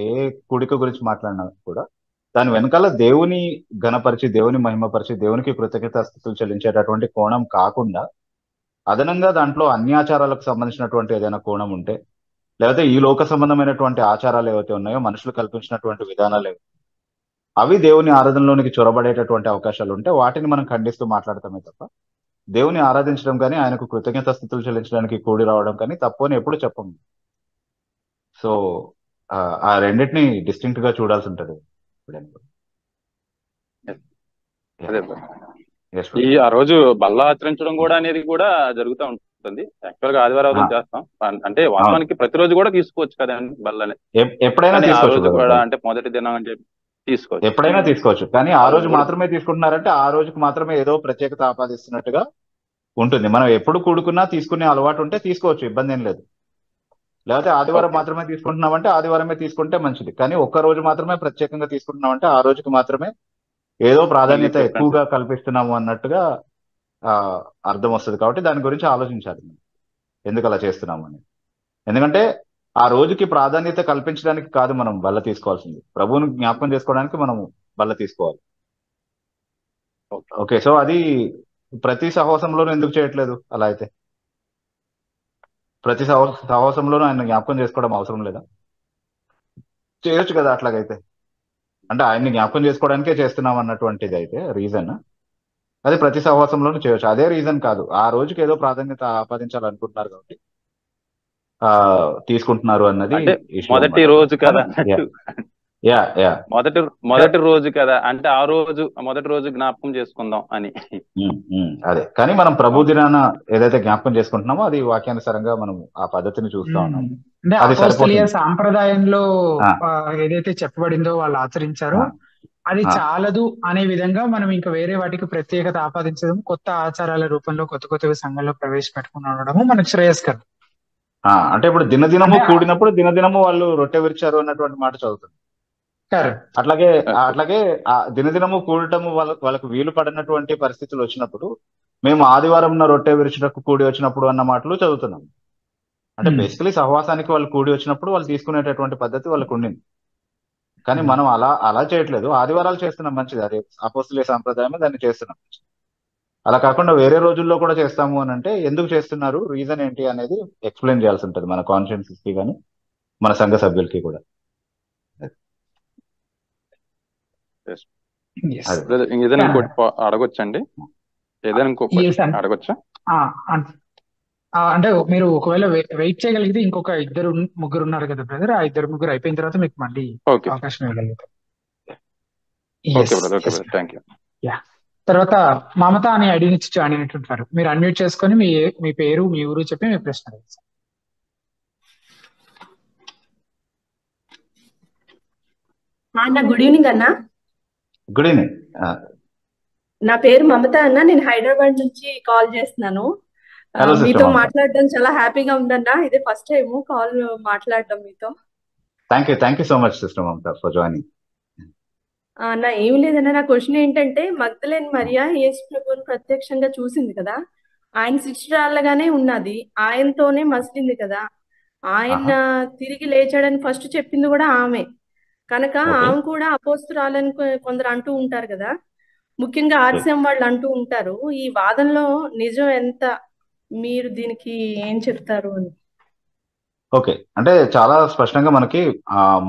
ఏ కూడిక గురించి మాట్లాడినా కూడా దాని వెనకాల దేవుని ఘనపరిచి, దేవుని మహిమపరిచి, దేవునికి కృతజ్ఞత స్తుతులు చెల్లించేటటువంటి కోణం కాకుండా అదనంగా దాంట్లో అన్యాచారాలకు సంబంధించినటువంటి ఏదైనా కోణం ఉంటే, లేకపోతే ఈ లోక సంబంధమైనటువంటి ఆచారాలు ఏవైతే ఉన్నాయో, మనుషులు కల్పించినటువంటి విధానాలు అవి దేవుని ఆరాధనలోనికి చొరబడేటటువంటి అవకాశాలు ఉంటే వాటిని మనం ఖండిస్తూ మాట్లాడతామే తప్ప దేవుని ఆరాధించడం కానీ ఆయనకు కృతజ్ఞత స్తుతులు చెల్లించడానికి కూడి రావడం కానీ తప్పు అని ఎప్పుడు చెప్పము. సో ఆ రెండింటిని డిస్టింక్ట్ గా చూడాల్సి ఉంటది. ఈ ఆ రోజు బల్ల ఆచరించడం కూడా అనేది కూడా జరుగుతూ ఉంటుంది. యాక్చువల్ గా ఆదివారం చేస్తాం, అంటే వాస్తవానికి ప్రతిరోజు కూడా తీసుకోవచ్చు కదండి బల్లని. ఎప్పుడైనా కూడా అంటే మొదటి దినం అని చెప్పి తీసుకోవచ్చు, ఎప్పుడైనా తీసుకోవచ్చు. కానీ ఆ రోజు మాత్రమే తీసుకుంటున్నారంటే ఆ రోజుకి మాత్రమే ఏదో ప్రత్యేకత ఆపాదిస్తున్నట్టుగా ఉంటుంది. మనం ఎప్పుడు కూడుకున్నా తీసుకునే అలవాటు ఉంటే తీసుకోవచ్చు, ఇబ్బంది ఏం లేదు. లేకపోతే ఆదివారం మాత్రమే తీసుకుంటున్నామంటే ఆదివారమే తీసుకుంటే మంచిది. కానీ ఒక్క రోజు మాత్రమే ప్రత్యేకంగా తీసుకుంటున్నామంటే ఆ రోజుకి మాత్రమే ఏదో ప్రాధాన్యత ఎక్కువగా కల్పిస్తున్నాము అన్నట్టుగా అర్థం వస్తుంది. కాబట్టి దాని గురించి ఆలోచించాలి ఎందుకు అలా చేస్తున్నాము అని. ఎందుకంటే ఆ రోజుకి ప్రాధాన్యత కల్పించడానికి కాదు మనం బల్ల తీసుకోవాల్సింది, ప్రభువుని జ్ఞాపకం చేసుకోవడానికి మనం బల్ల తీసుకోవాలి. ఓకే, సో అది ప్రతి సహవాసంలోనూ ఎందుకు చేయట్లేదు? అలా అయితే ప్రతి సహవాసంలోనూ ఆయన జ్ఞాపకం చేసుకోవడం అవసరం లేదా? చేయొచ్చు కదా అట్లాగైతే. అంటే ఆయన్ని జ్ఞాపకం చేసుకోవడానికే చేస్తున్నాం అన్నటువంటిది అయితే రీజన్, అది ప్రతి సహవాసంలోనూ చేయొచ్చు. అదే రీజన్ కాదు, ఆ రోజుకి ఏదో ప్రాధాన్యత ఆపాదించాలనుకుంటున్నారు కాబట్టి తీసుకుంటున్నారు అన్నది. మొదటి రోజు కదా, మొదటి రోజు కదా అంటే ఆ రోజు మొదటి రోజు జ్ఞాపకం చేసుకుందాం అని. అదే, కానీ మనం ప్రభు దినాన ఏదైతే జ్ఞాపకం చేసుకుంటున్నామో అది వాక్యానుసారంగా మనం ఆ పద్ధతిని చూస్తా ఉన్నాం. అంటే అపోస్తలీయ సాంప్రదాయంలో ఏదైతే చెప్పబడిందో వాళ్ళు ఆచరించారో అది చాలదు అనే విధంగా మనం ఇంకా వేరే వాటికి ప్రత్యేకత ఆపాదించడం, కొత్త ఆచారాల రూపంలో కొత్త కొత్తవి సంఘంలో ప్రవేశపెట్టుకుని మనకు శ్రేయస్కరం. అంటే ఇప్పుడు దినదినము కూడినప్పుడు దినదినము వాళ్ళు రొట్టె విరిచారు అన్నటువంటి మాట చదువుతుంది. కరెక్ట్. అట్లాగే అట్లాగే దినదినము కూడటము వాళ్ళకు వీలు పడినటువంటి పరిస్థితులు వచ్చినప్పుడు మేము ఆదివారం రొట్టె విరుచుటకు కూడి వచ్చినప్పుడు అన్న మాటలు చదువుతున్నాం. అంటే బేసికలీ సహవాసానికి వాళ్ళు కూడి వచ్చినప్పుడు వాళ్ళు తీసుకునేటటువంటి పద్ధతి వాళ్ళకు ఉండింది. కానీ మనం అలా చేయట్లేదు. ఆదివారాలు చేస్తున్నాం, మంచిది, అది అపోస్తుల సాంప్రదాయమే, దాన్ని చేస్తున్నాం. అలా కాకుండా వేరే రోజుల్లో కూడా చేస్తాము అని అంటే ఎందుకు చేస్తున్నారు, రీజన్ ఏంటి అనేది ఎక్స్ప్లెయిన్ చేయాల్సి ఉంటుంది మన కాన్షియన్స్ కి కానీ మన సంఘ సభ్యులకి కూడా. ఏదైనా ఇంకోటి అడగొచ్చండి? ఏదైనా ఇంకొక అడగొచ్చా? అంటే మీరు ఒకవేళ వెయిట్ చేయగలిగితే ఇంకొక ఇద్దరు ముగ్గురు ఉన్నారు కదా బ్రదర్, ఆ ఇద్దరు ముగ్గురు అయిపోయిన తర్వాత మీకు మళ్ళీ అవకాశం ఇవ్వగలుగుతాం. తర్వాత మమత అనే ఐడి నుంచి జాయిన్ అయినట్టుంటారు. మీరు అన్మ్యూట్ చేసుకొని మీ పేరు, మీ ఊరు చెప్పి మీ ప్రశ్న అడగండి. అన్న గుడ్ ఈవినింగ్ అన్న. Good evening. నా పేరు మమత అన్న, నేను హైదరాబాద్ నుంచి కాల్ చేస్తున్నాను. మీతో మాట్లాడడం చాలా హ్యాపీగా ఉందన్న. ఇదే ఫస్ట్ టైం కాల్ మాట్లాడడం మీతో. Thank you so much sister Mamata for joining. అన్న ఏమి లేదన్న, నా క్వశ్చన్ ఏంటంటే, మగ్దలేని మరియా యేసు ప్రభువుని ప్రత్యక్షంగా చూసింది కదా, ఆయన శిష్యురాళ్ళగానే ఉన్నది, ఆయనతోనే మసిలింది కదా, ఆయన తిరిగి లేచాడని ఫస్ట్ చెప్పింది కూడా ఆమె కనుక ఆమె కూడా అపోస్తురాలని కొందరు అంటూ ఉంటారు కదా, ముఖ్యంగా ఆర్సిఎం వాళ్ళు అంటూ ఉంటారు. ఈ వాదనలో నిజం ఎంత, మీరు దీనికి ఏం చెప్తారు అని? ఓకే, అంటే చాలా స్పష్టంగా మనకి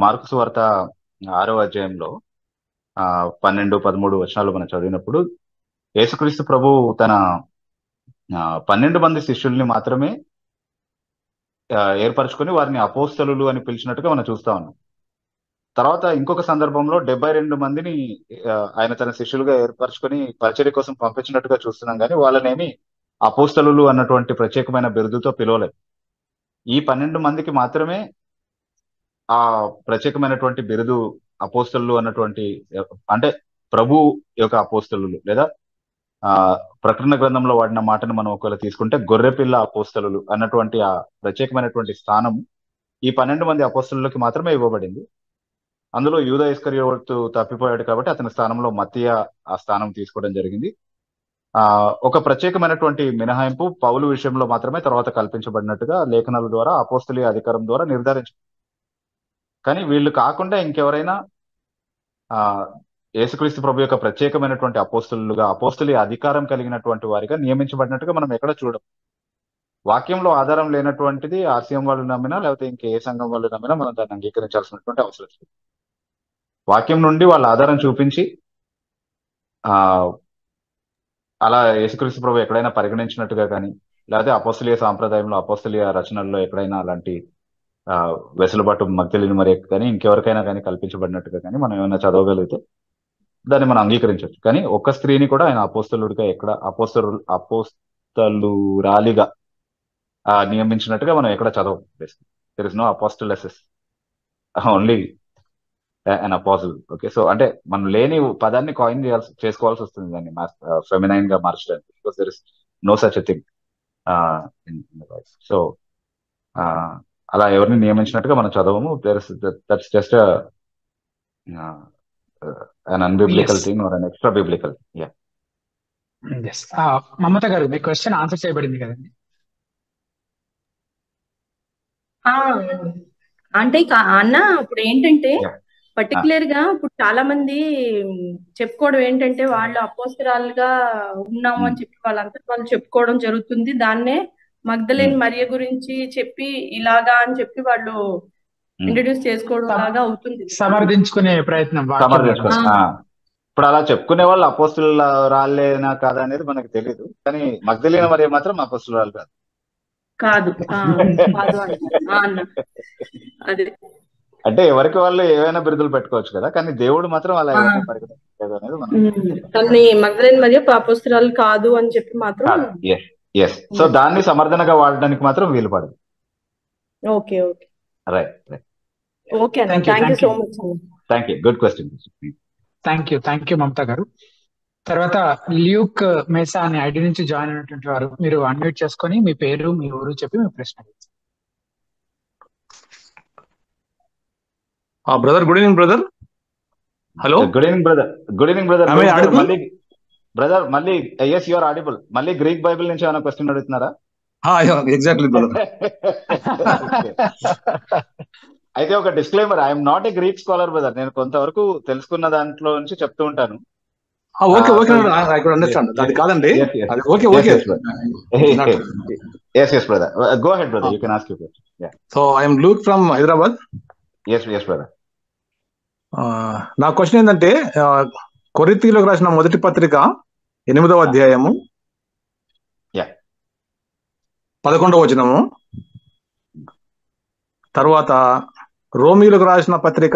మార్కు సువార్త 6వ అధ్యాయంలో 12-13 వచనాలు మనం చదివినప్పుడు యేసుక్రీస్తు ప్రభు తన 12 మంది శిష్యుల్ని మాత్రమే ఏర్పరచుకొని వారిని అపోస్తలులు అని పిలిచినట్టుగా మనం చూస్తా ఉన్నాం. తర్వాత ఇంకొక సందర్భంలో 72 మందిని ఆయన తన శిష్యులుగా ఏర్పరచుకొని పరిచర్య కోసం పంపించినట్టుగా చూస్తున్నాం, కానీ వాళ్ళనేమి అపోస్తలులు అన్నటువంటి ప్రత్యేకమైన బిరుదుతో పిలవలేదు. ఈ 12 మందికి మాత్రమే ఆ ప్రత్యేకమైనటువంటి బిరుదు అపోస్తలులు అన్నటువంటి, అంటే ప్రభు యొక్క అపోస్తలులు, లేదా ప్రకటన గ్రంథంలో వాడిన మాటను మనం ఒకవేళ తీసుకుంటే గొర్రెపిల్ల అపోస్తలులు అన్నటువంటి ఆ ప్రత్యేకమైనటువంటి స్థానం ఈ 12 మంది అపోస్తలులకి మాత్రమే ఇవ్వబడింది. అందులో యూదా ఇస్కరియోతు తప్పిపోయాడు కాబట్టి అతని స్థానంలో మత్తీయ ఆ స్థానం తీసుకోవడం జరిగింది. ఒక ప్రత్యేకమైనటువంటి మినహాయింపు పౌలు విషయంలో మాత్రమే తర్వాత కల్పించబడినట్టుగా లేఖనాల ద్వారా అపోస్తలీయ అధికారం ద్వారా నిర్ధారించారు. కానీ వీళ్ళు కాకుండా ఇంకెవరైనా యేసుక్రీస్తు ప్రభు యొక్క ప్రత్యేకమైనటువంటి అపోస్తలులుగా, అపోస్తలీయ అధికారం కలిగినటువంటి వారిగా నియమించబడినట్టుగా మనం ఎక్కడ చూడం. వాక్యంలో ఆధారం లేనటువంటిది ఆర్సీఎం వాళ్ళు నమ్మినా లేకపోతే ఇంకే సంఘం వాళ్ళు నమ్మినా మనం దాన్ని అంగీకరించాల్సినటువంటి అవసరం లేదు. వాక్యం నుండి వాళ్ళ ఆధారం చూపించి అలా యేసుక్రీస్తు ప్రభు ఎక్కడైనా పరిగణించినట్టుగా కానీ, లేకపోతే అపోస్తలీయ సాంప్రదాయంలో అపోస్తలీయ రచనల్లో ఎక్కడైనా అలాంటి వెసులుబాటు మగ్దలేని మరి కానీ ఇంకెవరికైనా కానీ కల్పించబడినట్టుగా కానీ మనం ఏమైనా చదవగలిగితే దాన్ని మనం అంగీకరించవచ్చు. కానీ ఒక్క స్త్రీని కూడా ఆయన అపోస్తలుడిగా ఎక్కడ అపోస్తలురాలిగా నియమించినట్టుగా మనం ఎక్కడ చదవం. There is no apostlesses, only an apostle. Okay, so అంటే మనం లేని పదాన్ని కాయిన్ చేసుకోవాల్సి వస్తుంది దాన్ని ఫెమినైన్ గా మార్చడానికి, because there is no such a thing in the Bible. So అలా ఎవరిని నియమించినట్టుగా మనం చదవము. That's just an unbiblical thing or an extra biblical. Yeah. Yes. Mamata గారు, మీ క్వశ్చన్ ఆన్సర్ చేయబడింది కదండి? అంటే అన్న ఇప్పుడు ఏంటంటే పర్టికులర్ గా ఇప్పుడు చాలా మంది చెప్పుకోవడం ఏంటంటే వాళ్ళు అపోస్తరాలుగా ఉన్నాము అని చెప్పి వాళ్ళంతా వాళ్ళు చెప్పుకోవడం జరుగుతుంది. దాన్నే మగ్దలేని మరియ గురించి చెప్పి ఇలాగా అని చెప్పి వాళ్ళు ఇంట్రడ్యూస్ చేసుకోవడం లాగా అవుతుంది, సమర్థించుకునే ప్రయత్నం. ఇప్పుడు అలా చెప్పుకునే వాళ్ళు అపోస్తులు రాలేనా కాదా అనేది మనకు తెలియదు, కానీ మగ్దలేని మరియ మాత్రం అపోస్తులు కాదు. అదే అంటే ఎవరికి వాళ్ళు ఏవైనా బిరుదులు పెట్టుకోవచ్చు కదా, కానీ దేవుడు మాత్రం అలా పరిగణించలేదు అనేది మనం మగ్దలేని మరియ అపోస్తురాలు కాదు అని చెప్పి మాత్రం. సో దాన్ని సమర్థనగా వాడడానికి మాత్రం వీలు పడదు. Okay okay right right okay అన్న, thank you so much. Thank you, good question. Thank you Mamata గారు. తర్వాత ల్యూక్ మేసా అనే ఐడి నుంచి జాయిన్ అయినటువంటి వారు, మీరు అన్మ్యూట్ చేసుకొని మీ పేరు, మీ ఊరు చెప్పి మీ ప్రశ్న. Brother good evening brother. Hello, good evening brother. Good evening brother. Am I audible? మళ్ళీ ఎస్ యూఆర్ ఆడిబుల్. మళ్ళీ గ్రీక్ బైబిల్ నుంచి ఏమైనా క్వశ్చన్ అడుగుతున్నారా? Exactly brother. అయితే ఒక disclaimer, I'm not a Greek scholar brother. నేను కొంతవరకు తెలుసుకున్న దాంట్లో నుంచి చెప్తూ ఉంటాను. Okay okay, I could understand. అది కాదండి, అది okay okay. Yes brother, go ahead brother, you can ask you question. So I'm Luke from Hyderabad. Yes brother. నా క్వశ్చన్ ఏంటంటే, కొరింథీయులకు రాసిన మొదటి పత్రిక 8వ అధ్యాయము 11వ వచనము, తర్వాత రోమీయులకు రాసిన పత్రిక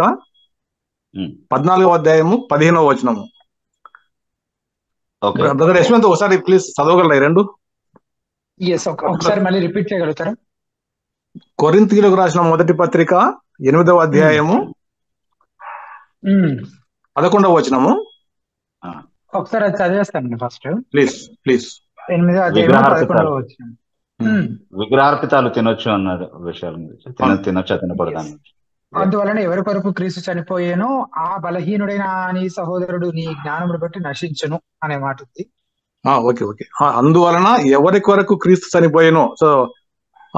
14వ అధ్యాయము 15వ వచనము. బ్రదర్ యశ్వంత్, ఒకసారి ప్లీజ్ చదవగలరా ఈ రెండు? ఒకసారి మళ్ళీ రిపీట్ చేయగలుగుతారా? కొరింథీయులకు రాసిన మొదటి పత్రిక 8వ అధ్యాయము 11వ వచనము. ఒకసారి అది చదివేస్తాను ఫస్ట్, ప్లీజ్ ప్లీజ్. 8వ అధ్యాయం 11వ వచనం. విగ్రహార్పితాలు తినొచ్చు అన్నాడు విషయాల గురించి, తినొచ్చు తినకూడదు. అందువలన ఎవరి కొరకు క్రీస్తు చనిపోయేనో ఆ బలహీనుడైన నీ సహోదరుడు నీ జ్ఞానమును బట్టి నశించును అనే మాట ఉంది. Okay okay. అందువలన ఎవరి కొరకు క్రీస్తు చనిపోయేనో, సో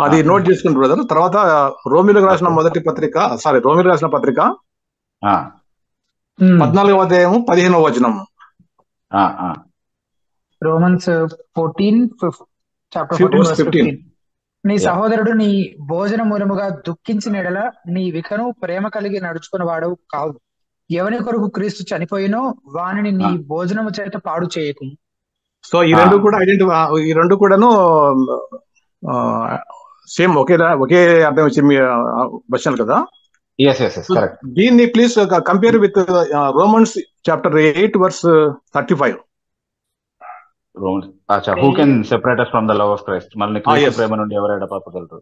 అది నోట్ చేసుకుని బ్రదర్. తర్వాత రోమీయులకు రాసిన మొదటి పత్రిక, రోమీయులకు రాసిన పత్రిక 14వ అధ్యాయము 15వ వచనము. రోమన్స్ 14:15 నీ సహోదరుడు నీ భోజన మూలముగా దుఃఖించిన ఎడల నీ వికను ప్రేమ కలిగి నడుచుకున్న వాడు కావు. ఎవరి కొరకు క్రీస్తు చనిపోయినో వానిని నీ భోజనము చేత పాడు చేయకు. సో ఈ రెండు కూడా ఈ రెండు కూడాను సేమ్ ఒకే అర్థం వచ్చి మీ క్వశ్చన్ కదా? దీన్ని please compare with Romans chapter 8 verse 35. Who can separate us from the love of Christ? మనల్ని క్రీస్తు ప్రేమ నుండి ఎవరు ఎడపాపగలరు?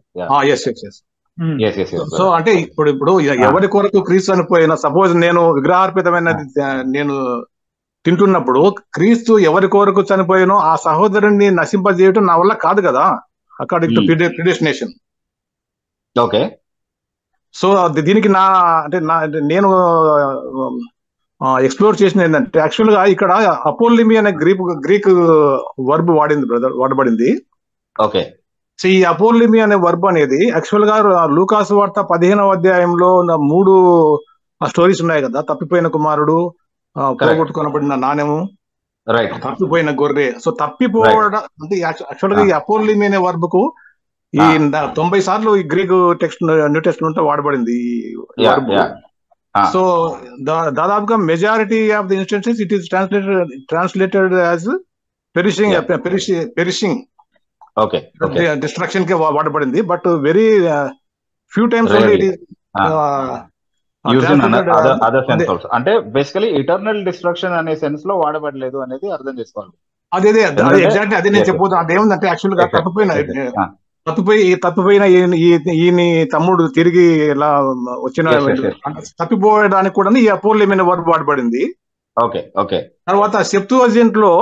సో అంటే ఇప్పుడు ఎవరి కొరకు క్రీస్తు చనిపోయినా, సపోజ్ నేను విగ్రహార్పితమైనది నేను తింటున్నప్పుడు క్రీస్తు ఎవరి కొరకు చనిపోయినో ఆ సహోదరుని నశింపజేయటం నా వల్ల కాదు కదా, అకార్డింగ్ టు ప్రిడిస్టినేషన్. ఓకే. సో దీనికి నేను ఎక్స్ప్లోర్ చేసిన ఏంటంటే, యాక్చువల్ గా ఇక్కడ అపోలిమి అనే గ్రీక్ వర్బ్ వాడబడింది. ఓకే. సో ఈ అపోలిమి అనే వర్బ్ అనేది యాక్చువల్ గా లూకాసు వార్త 15వ అధ్యాయంలో 3 స్టోరీస్ ఉన్నాయి కదా, తప్పిపోయిన కుమారుడు, పోగొట్టుకొనబడిన నాణ్యము, తప్పిపోయిన గొర్రె. సో తప్పిపోవడం అంటే యాక్చువల్ గా ఈ అపోలిమి అనే వర్బ్ కు ఈ 90 సార్లు ఈ గ్రీక్ టెక్స్ట్ న్యూ టెస్ట్మెంట్ వాడబడింది ఈ వర్బ్. సో దాదాపుగా majority of the instances it is translated as perishing, destruction కి వాడబడింది. బట్ వెరీ ఫ్యూ టైమ్స్ అంటే బేసికలీ ఇటర్నల్ డిస్ట్రక్షన్ అనే సెన్స్ లో వాడబడలేదు అనేది అర్థం చేసుకోవాలి. అదే ఎగ్జాక్ట్లీ అదే నేను చెప్పబోతున్నా. అదేముందంటే యాక్చువల్ గా తప్పిపోయిన ఈయన తమ్ముడు తిరిగి ఇలా వచ్చిన తప్పిపోయడానికి కూడా ఈ అపోలిమైన వర్బ్ వాడబడింది. తర్వాత సెప్తువజింట్ లో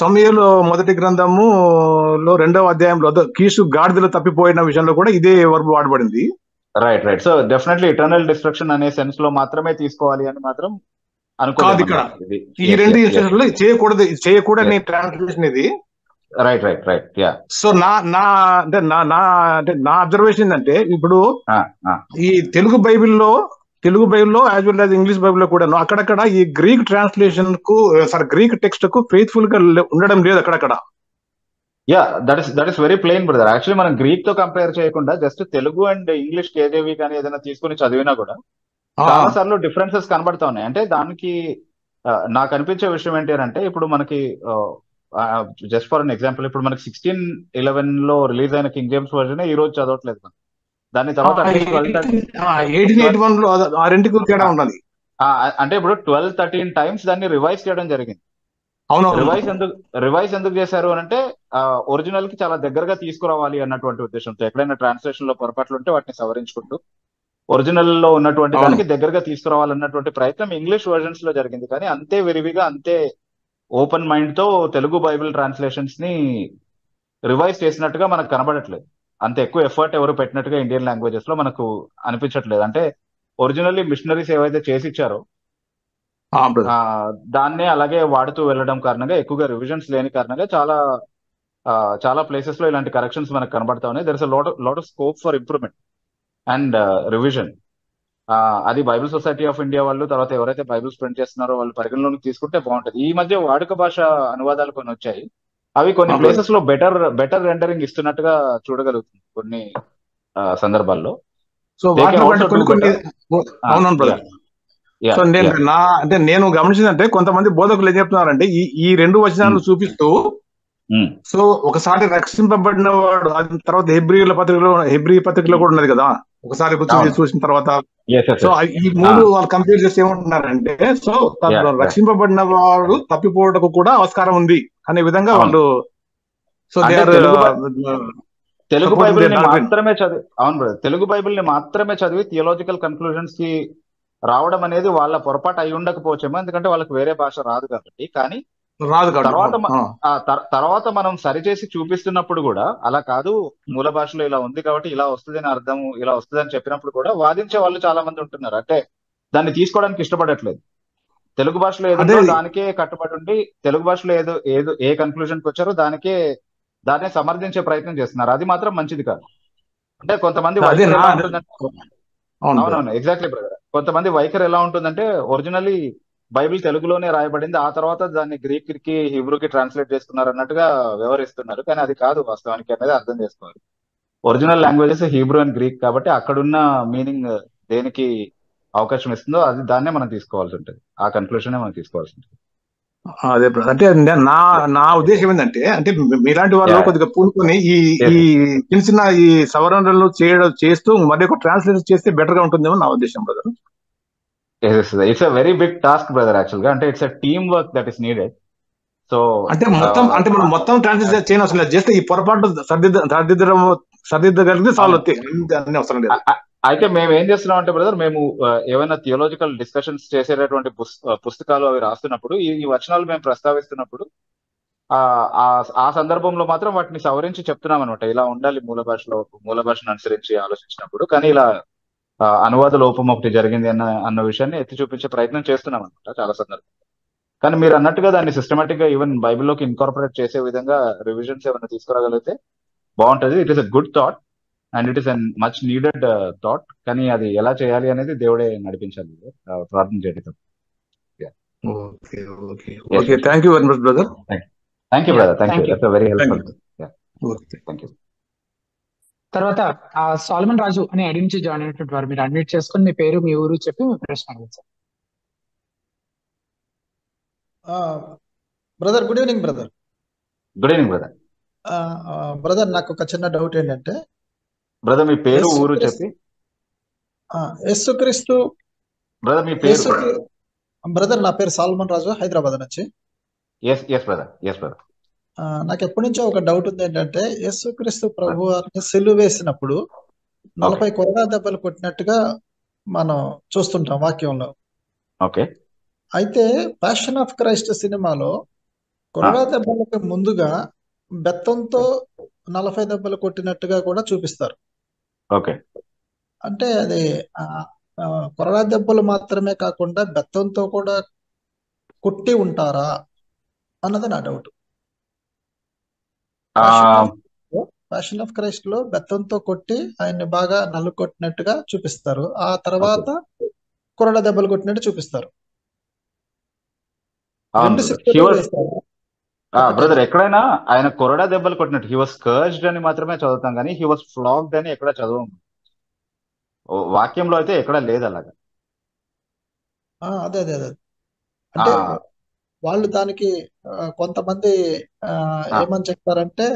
సమూయేలు మొదటి గ్రంథములో 2వ అధ్యాయంలో కీషు గాడిదలో తప్పిపోయిన విషయంలో కూడా ఇదే వర్బ్ వాడబడింది. Right. So definitely eternal destruction అనే సెన్స్ లో మాత్రమే తీసుకోవాలి అని మాత్రం అనుకోదు ఇక్కడ. ఈ రెండు ఇన్స్టెన్స్లో చేయకూడని ట్రాన్స్లేషన్ ఇది. రైట్. సో నా అబ్జర్వేషన్ ఏంటంటే, ఇప్పుడు ఈ తెలుగు బైబిల్లో యాజ్ వెల్ యాజ్ ఇంగ్లీష్ బైబిల్లో కూడా అక్కడక్కడ ఈ గ్రీక్ ట్రాన్స్లేషన్ కు గ్రీక్ టెక్స్ట్ కు ఫెయిత్ఫుల్ గా ఉండడం లేదు అక్కడక్కడ. That is very plain brother. Actually మనం గ్రీక్ తో కంపేర్ చేయకుండా just Telugu and English KJV కానీ ఏదైనా తీసుకుని చదివినా కూడా చాలా సార్లు డిఫరెన్సెస్ కనబడతా ఉన్నాయి. అంటే దానికి నాకు అనిపించే విషయం ఏంటి అంటే, ఇప్పుడు మనకి జస్ట్ ఫర్ అన్ ఎగ్జాంపుల్, ఇప్పుడు మనకి 1611 లో రిలీజ్ అయిన కింగ్ జేమ్స్ వర్జన్ ఈ రోజు చదవట్లేదు మనం. దాని తర్వాత అంటే ఇప్పుడు 12-13 టైమ్స్ దాన్ని రివైజ్ చేయడం జరిగింది. రివైజ్ ఎందుకు చేశారు అని అంటే, ఒరిజినల్ కి చాలా దగ్గరగా తీసుకురావాలి అన్నటువంటి ఉద్దేశంతో, ఎక్కడైనా ట్రాన్స్లేషన్ లో పొరపాట్లు ఉంటే వాటిని సవరించుకుంటూ ఒరిజినల్ లో ఉన్నటువంటి దానికి దగ్గరగా తీసుకురావాలన్నటువంటి ప్రయత్నం ఇంగ్లీష్ వర్జన్స్ లో జరిగింది. కానీ అంతే విరివిగా, అంతే ఓపెన్ మైండ్ తో తెలుగు బైబిల్ ట్రాన్స్లేషన్స్ ని రివైజ్ చేసినట్టుగా మనకు కనబడట్లేదు. అంత ఎక్కువ ఎఫర్ట్ ఎవరు పెట్టినట్టుగా ఇండియన్ లాంగ్వేజెస్ లో మనకు అనిపించట్లేదు. అంటే ఒరిజినల్లీ మిషనరీస్ ఏవైతే చేసి ఇచ్చారో బ్రదర్. దాన్నే అలాగే వాడుతూ వెళ్ళడం కారణంగా, ఎక్కువగా రివిజన్స్ లేని కారణంగా చాలా ప్లేసెస్ లో ఇలాంటి కరెక్షన్స్ మనకు కనబడతా ఉన్నాయి. There is lot of scope for improvement and revision. అది బైబిల్ సొసైటీ ఆఫ్ ఇండియా వాళ్ళు, తర్వాత ఎవరైతే బైబిల్స్ ప్రింట్ చేస్తున్నారో వాళ్ళు పరిగణలోకి తీసుకుంటే బాగుంటది. ఈ మధ్య వాడుక భాష అనువాదాలు కొన్ని వచ్చాయి. అవి కొన్ని ప్లేసెస్ లో బెటర్ రెండరింగ్ ఇస్తున్నట్టుగా చూడగలుగుతుంది కొన్ని సందర్భాల్లో. సో They can వాటిలో also కొన్ని do కొన్ని better. అవునవును బ్రదర్. Yeah, so yeah. నేను గమనించిందంటే కొంతమంది బోధకులు ఏం చెప్తున్నారంటే ఈ రెండు వచనాలు చూపిస్తూ, సో ఒకసారి రక్షింపబడిన వాడు, అది తర్వాత హెబ్రీ పత్రికలో కూడా ఉన్నది కదా, ఒకసారి చూసిన తర్వాత. Yes, yes, so yes. ఈ మూడు వాళ్ళు కంపేర్ చేసి ఏమంటున్నారంటే, సో Yeah, yeah. రక్షింపబడిన వాడు తప్పిపోవటకు కూడా ఆస్కారం ఉంది అనే విధంగా అవును. వాళ్ళు, సో దే అంటే are Telugu supporting Bible their ని doctrine. మాత్రమే చదివి, అవును బ్రదర్, తెలుగు బైబిల్ ని మాత్రమే చదివి థియోలాజికల్ కన్క్లూజన్స్ కి రావడం అనేది వాళ్ళ పొరపాటు అయి ఉండకపోవచ్చేమో, ఎందుకంటే వాళ్ళకి వేరే భాష రాదు కాబట్టి. కానీ రాదు తర్వాత కాబట్టి తర్వాత మనం సరిచేసి చూపిస్తున్నప్పుడు కూడా అలా కాదు, మూల భాషలో ఇలా ఉంది కాబట్టి ఇలా వస్తుంది అని అర్థం, ఇలా వస్తుంది అని చెప్పినప్పుడు కూడా వాదించే వాళ్ళు చాలా మంది ఉంటున్నారు. అంటే దాన్ని తీసుకోవడానికి ఇష్టపడట్లేదు. తెలుగు భాషలో ఏదో దానికే కట్టుబడి ఉండి, తెలుగు భాషలో ఏ కన్క్లూజన్కి వచ్చారో దాన్నే సమర్థించే ప్రయత్నం చేస్తున్నారు. అది మాత్రం మంచిది కాదు. అంటే కొంతమంది వైఖరి ఎలా ఉంటుందంటే, అవునవును, ఎగ్జాక్ట్లీ బ్రదర్, కొంతమంది వైఖరి ఎలా ఉంటుందంటే, ఒరిజినల్లీ బైబిల్ తెలుగులోనే రాయబడింది, ఆ తర్వాత దాన్ని గ్రీక్ కి హిబ్రూకి ట్రాన్స్లేట్ చేసుకున్నారు అన్నట్టుగా వ్యవహరిస్తున్నారు. కానీ అది కాదు వాస్తవానికి అనేది అర్థం చేసుకోవాలి. Original languages Hebrew and Greek కాబట్టి అక్కడున్న మీనింగ్ దేనికి అవకాశం ఇస్తుందో దాన్నే మనం తీసుకోవాల్సి ఉంటుంది. ఆ కన్క్లూషనే మనం తీసుకోవాల్సి ఉంటుంది. అదే బ్రదర్. అంటే నా ఉద్దేశం ఏంటంటే, అంటే మీలాంటి వాళ్ళు కొద్దిగా పూనుకొని ఈ చిన్న చిన్న ఈ సవరణలు చేస్తూ మరి ఒక ట్రాన్స్లేట్ చేస్తే బెటర్ గా ఉంటుందేమో నా ఉద్దేశం బ్రదర్. It's a very big task brother, actual గా. అంటే it's a team work that is needed. So అంటే మనం మొత్తం ట్రాన్స్లేట్ చేయని అవసరం లేదు, జస్ట్ ఈ పొరపాటు సరిదిద్దగలిగితే చాలు, అన్ని అవసరం లేదు. అయితే మేము ఏం చేస్తున్నాం అంటే బ్రదర్, మేము ఏమైనా థియోలాజికల్ డిస్కషన్స్ చేసేటటువంటి పుస్తకాలు అవి రాస్తున్నప్పుడు ఈ వచనాలు మేము ప్రస్తావిస్తున్నప్పుడు ఆ సందర్భంలో మాత్రం వాటిని సవరించి చెప్తున్నాం అనమాట. ఇలా ఉండాలి మూల భాషను అనుసరించి ఆలోచించినప్పుడు. కానీ ఇలా అనువాద లోపం ఒకటి జరిగింది అన్న విషయాన్ని ఎత్తి చూపించే ప్రయత్నం చేస్తున్నాం అనమాట చాలా సందర్భంలో. కానీ మీరు అన్నట్టుగా దాన్ని సిస్టమేటిక్ గా ఈవెన్ బైబిల్లోకి ఇన్కార్పొరేట్ చేసే విధంగా రివిజన్స్ ఏమైనా తీసుకురాగలిగితే బాగుంటది. It is a good thought and it is a much needed thought. కానీ అది ఎలా చేయాలి అనేది దేవుడే నడిపించాలి, ప్రార్థన చేయడం. Okay, thank you very much brother. Thank you brother, thank you, that's very helpful. Thank you. తర్వాత సాల్మన్ రాజు అనే ఐడి నుంచి జాయిన్ అయినటువంటి వారు, మీరు అన్మ్యూట్ చేసుకుని మీ పేరు, మీ ఊరు చెప్పి మీ ప్రశ్న అడగండి. Brother, good evening brother. Good evening brother. Brother, నాకు ఒక చిన్న డౌట్ ఏంటంటే, బ్రదర్ మీ పేరు, ఊరు చెప్పి. యేసుక్రీస్తు బ్రదర్ మీ పేరు. బ్రదర్ నా పేరు సాల్మన్ రాజు, హైదరాబాద్ నుంచి. Yes brother. నాకు ఎప్పటి నుంచో ఒక డౌట్ ఉంది. ఏంటంటే, యేసుక్రీస్తు ప్రభు సిలువ వేసినప్పుడు 40 కొరడా దెబ్బలు కొట్టినట్టుగా మనం చూస్తుంటాం వాక్యంలో. ఓకే. అయితే ప్యాషన్ ఆఫ్ క్రైస్ట్ సినిమాలో కొరడా దెబ్బలకు ముందుగా బెత్తంతో 40 దెబ్బలు కొట్టినట్టుగా కూడా చూపిస్తారు. ఓకే. అంటే అది కొరడా దెబ్బలు మాత్రమే కాకుండా బెత్తంతో కూడా కొట్టి ఉంటారా అన్నది నా డౌట్. ప్యాషన్ ఆఫ్ క్రైస్ట్ లో బెత్తంతో కొట్టి ఆయన్ని బాగా నల్లు కొట్టినట్టుగా చూపిస్తారు, ఆ తర్వాత కొరడా దెబ్బలు కొట్టినట్టు చూపిస్తారు. బ్రదర్ ఎక్కడైనా ఆయన కొరడా దెబ్బలు కొట్టినట్టు హీ వాస్ కర్జ్డ్ అని మాత్రమే చదువుతాం, కానీ హీ వాస్ ఫ్లాగ్డ్ అని ఎక్కడ చదవం. వాక్యంలో అయితే ఎక్కడ లేదు అలాగా. అదే అంటే వాళ్ళు దానికి కొంతమంది ఏమని చెప్తారంటే,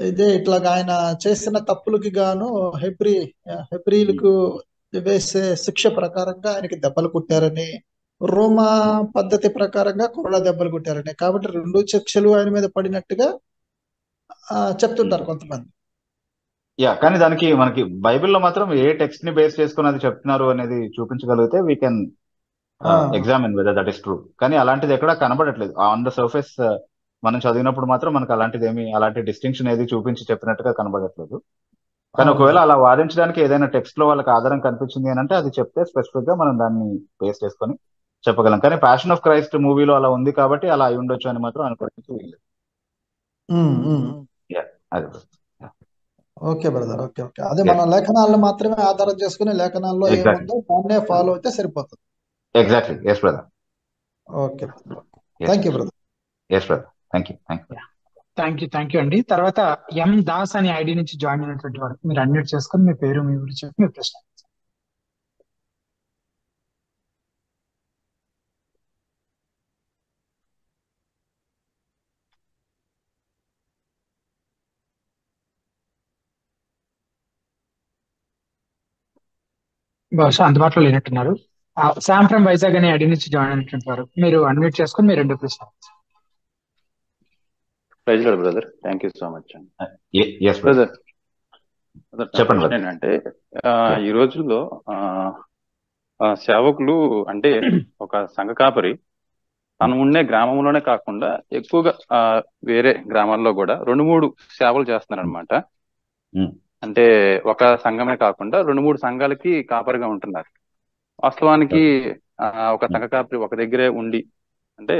ఇదే ఇట్లాగా ఆయన చేసిన తప్పులకి గాను హెబ్రీలకు వేసే శిక్ష ప్రకారంగా ఆయనకి దెబ్బలు కొట్టారని, రోమా పద్ధతి ప్రకారంగా కొరడా దెబ్బలు కొట్టారని, కాబట్టి 2 శిక్షలు ఆయన మీద పడినట్టుగా చెప్తుంటారు కొంతమంది. కానీ దానికి మనకి బైబిల్లో మాత్రం ఏ టెక్స్ట్ ని బేస్ చేసుకుని అది చెప్తున్నారు అనేది చూపించగలిగితే we can examine whether that is true. కానీ అలాంటిది ఎక్కడా కనబడట్లేదు. ఆన్ ద సర్ఫేస్ మనం చదివినప్పుడు మాత్రం మనకు అలాంటి డిస్టింక్షన్ ఏది చూపించి చెప్పినట్టుగా కనబడట్లేదు. కానీ అవును ఒకవేళ బ్రదర్. అలా వాదించడానికి ఏదైనా టెక్స్ట్ లో వాళ్ళకి ఆధారం కనిపించింది అని అంటే అది చెప్తే స్పెసిఫిక్ గా మనం దాన్ని బేస్ చేసుకొని చెప్పగలం. కానీ ప్యాషన్ ఆఫ్ క్రైస్ట్ మూవీలో అలా ఉంది కాబట్టి అలా అయి ఉండొచ్చు అని మాత్రం అనుకోవడానికి వీల్లేదు. ఉమ్, ఉమ్. Yeah, అది ఓకే బ్రదర్, ఓకే ఓకే. అదే ఎస్ మనం లేఖనాలను మాత్రమే ఆధారం చేసుకుని లేఖనాల్లో ఎగ్జాక్ట్లీ ఏముందో దాన్నే ఫాలో అయితే సరిపోతుంది. Exactly yes brother. Okay brother, yes thank you brother. Yes brother. Thank you. Thank you అండి. తర్వాత ఎం దాస్ అనే ఐడి నుంచి జాయిన్ అయినటువంటి వారు మీరు అన్మ్యూట్ చేసుకొని మీ పేరు మీ ఊరు చెప్పి మీ ప్రశ్న. బహుశా అందుబాటులో లేనట్టున్నారు. శామ్ ఫ్రమ్ వైజాగ్ అనే ఐడి నుంచి జాయిన్ అయినటువంటి వారు మీరు అన్మ్యూట్ చేసుకొని మీ రెండు ప్రశ్న. Praise Lord brother, thank you so much అండి. Yes brother. బ్రదర్ చెప్పండి క్వశ్చన్ ఏంటంటే ఈ రోజుల్లో సేవకులు అంటే ఒక సంఘ కాపరి తను ఉండే గ్రామంలోనే కాకుండా ఎక్కువగా వేరే గ్రామాల్లో కూడా 2-3 సేవలు చేస్తున్నారు అనమాట. అంటే ఒక సంఘమే కాకుండా 2-3 సంఘాలకి కాపరిగా ఉంటున్నారు. వాస్తవానికి ఒక సంఘ కాపరి ఒక దగ్గరే ఉండి అంటే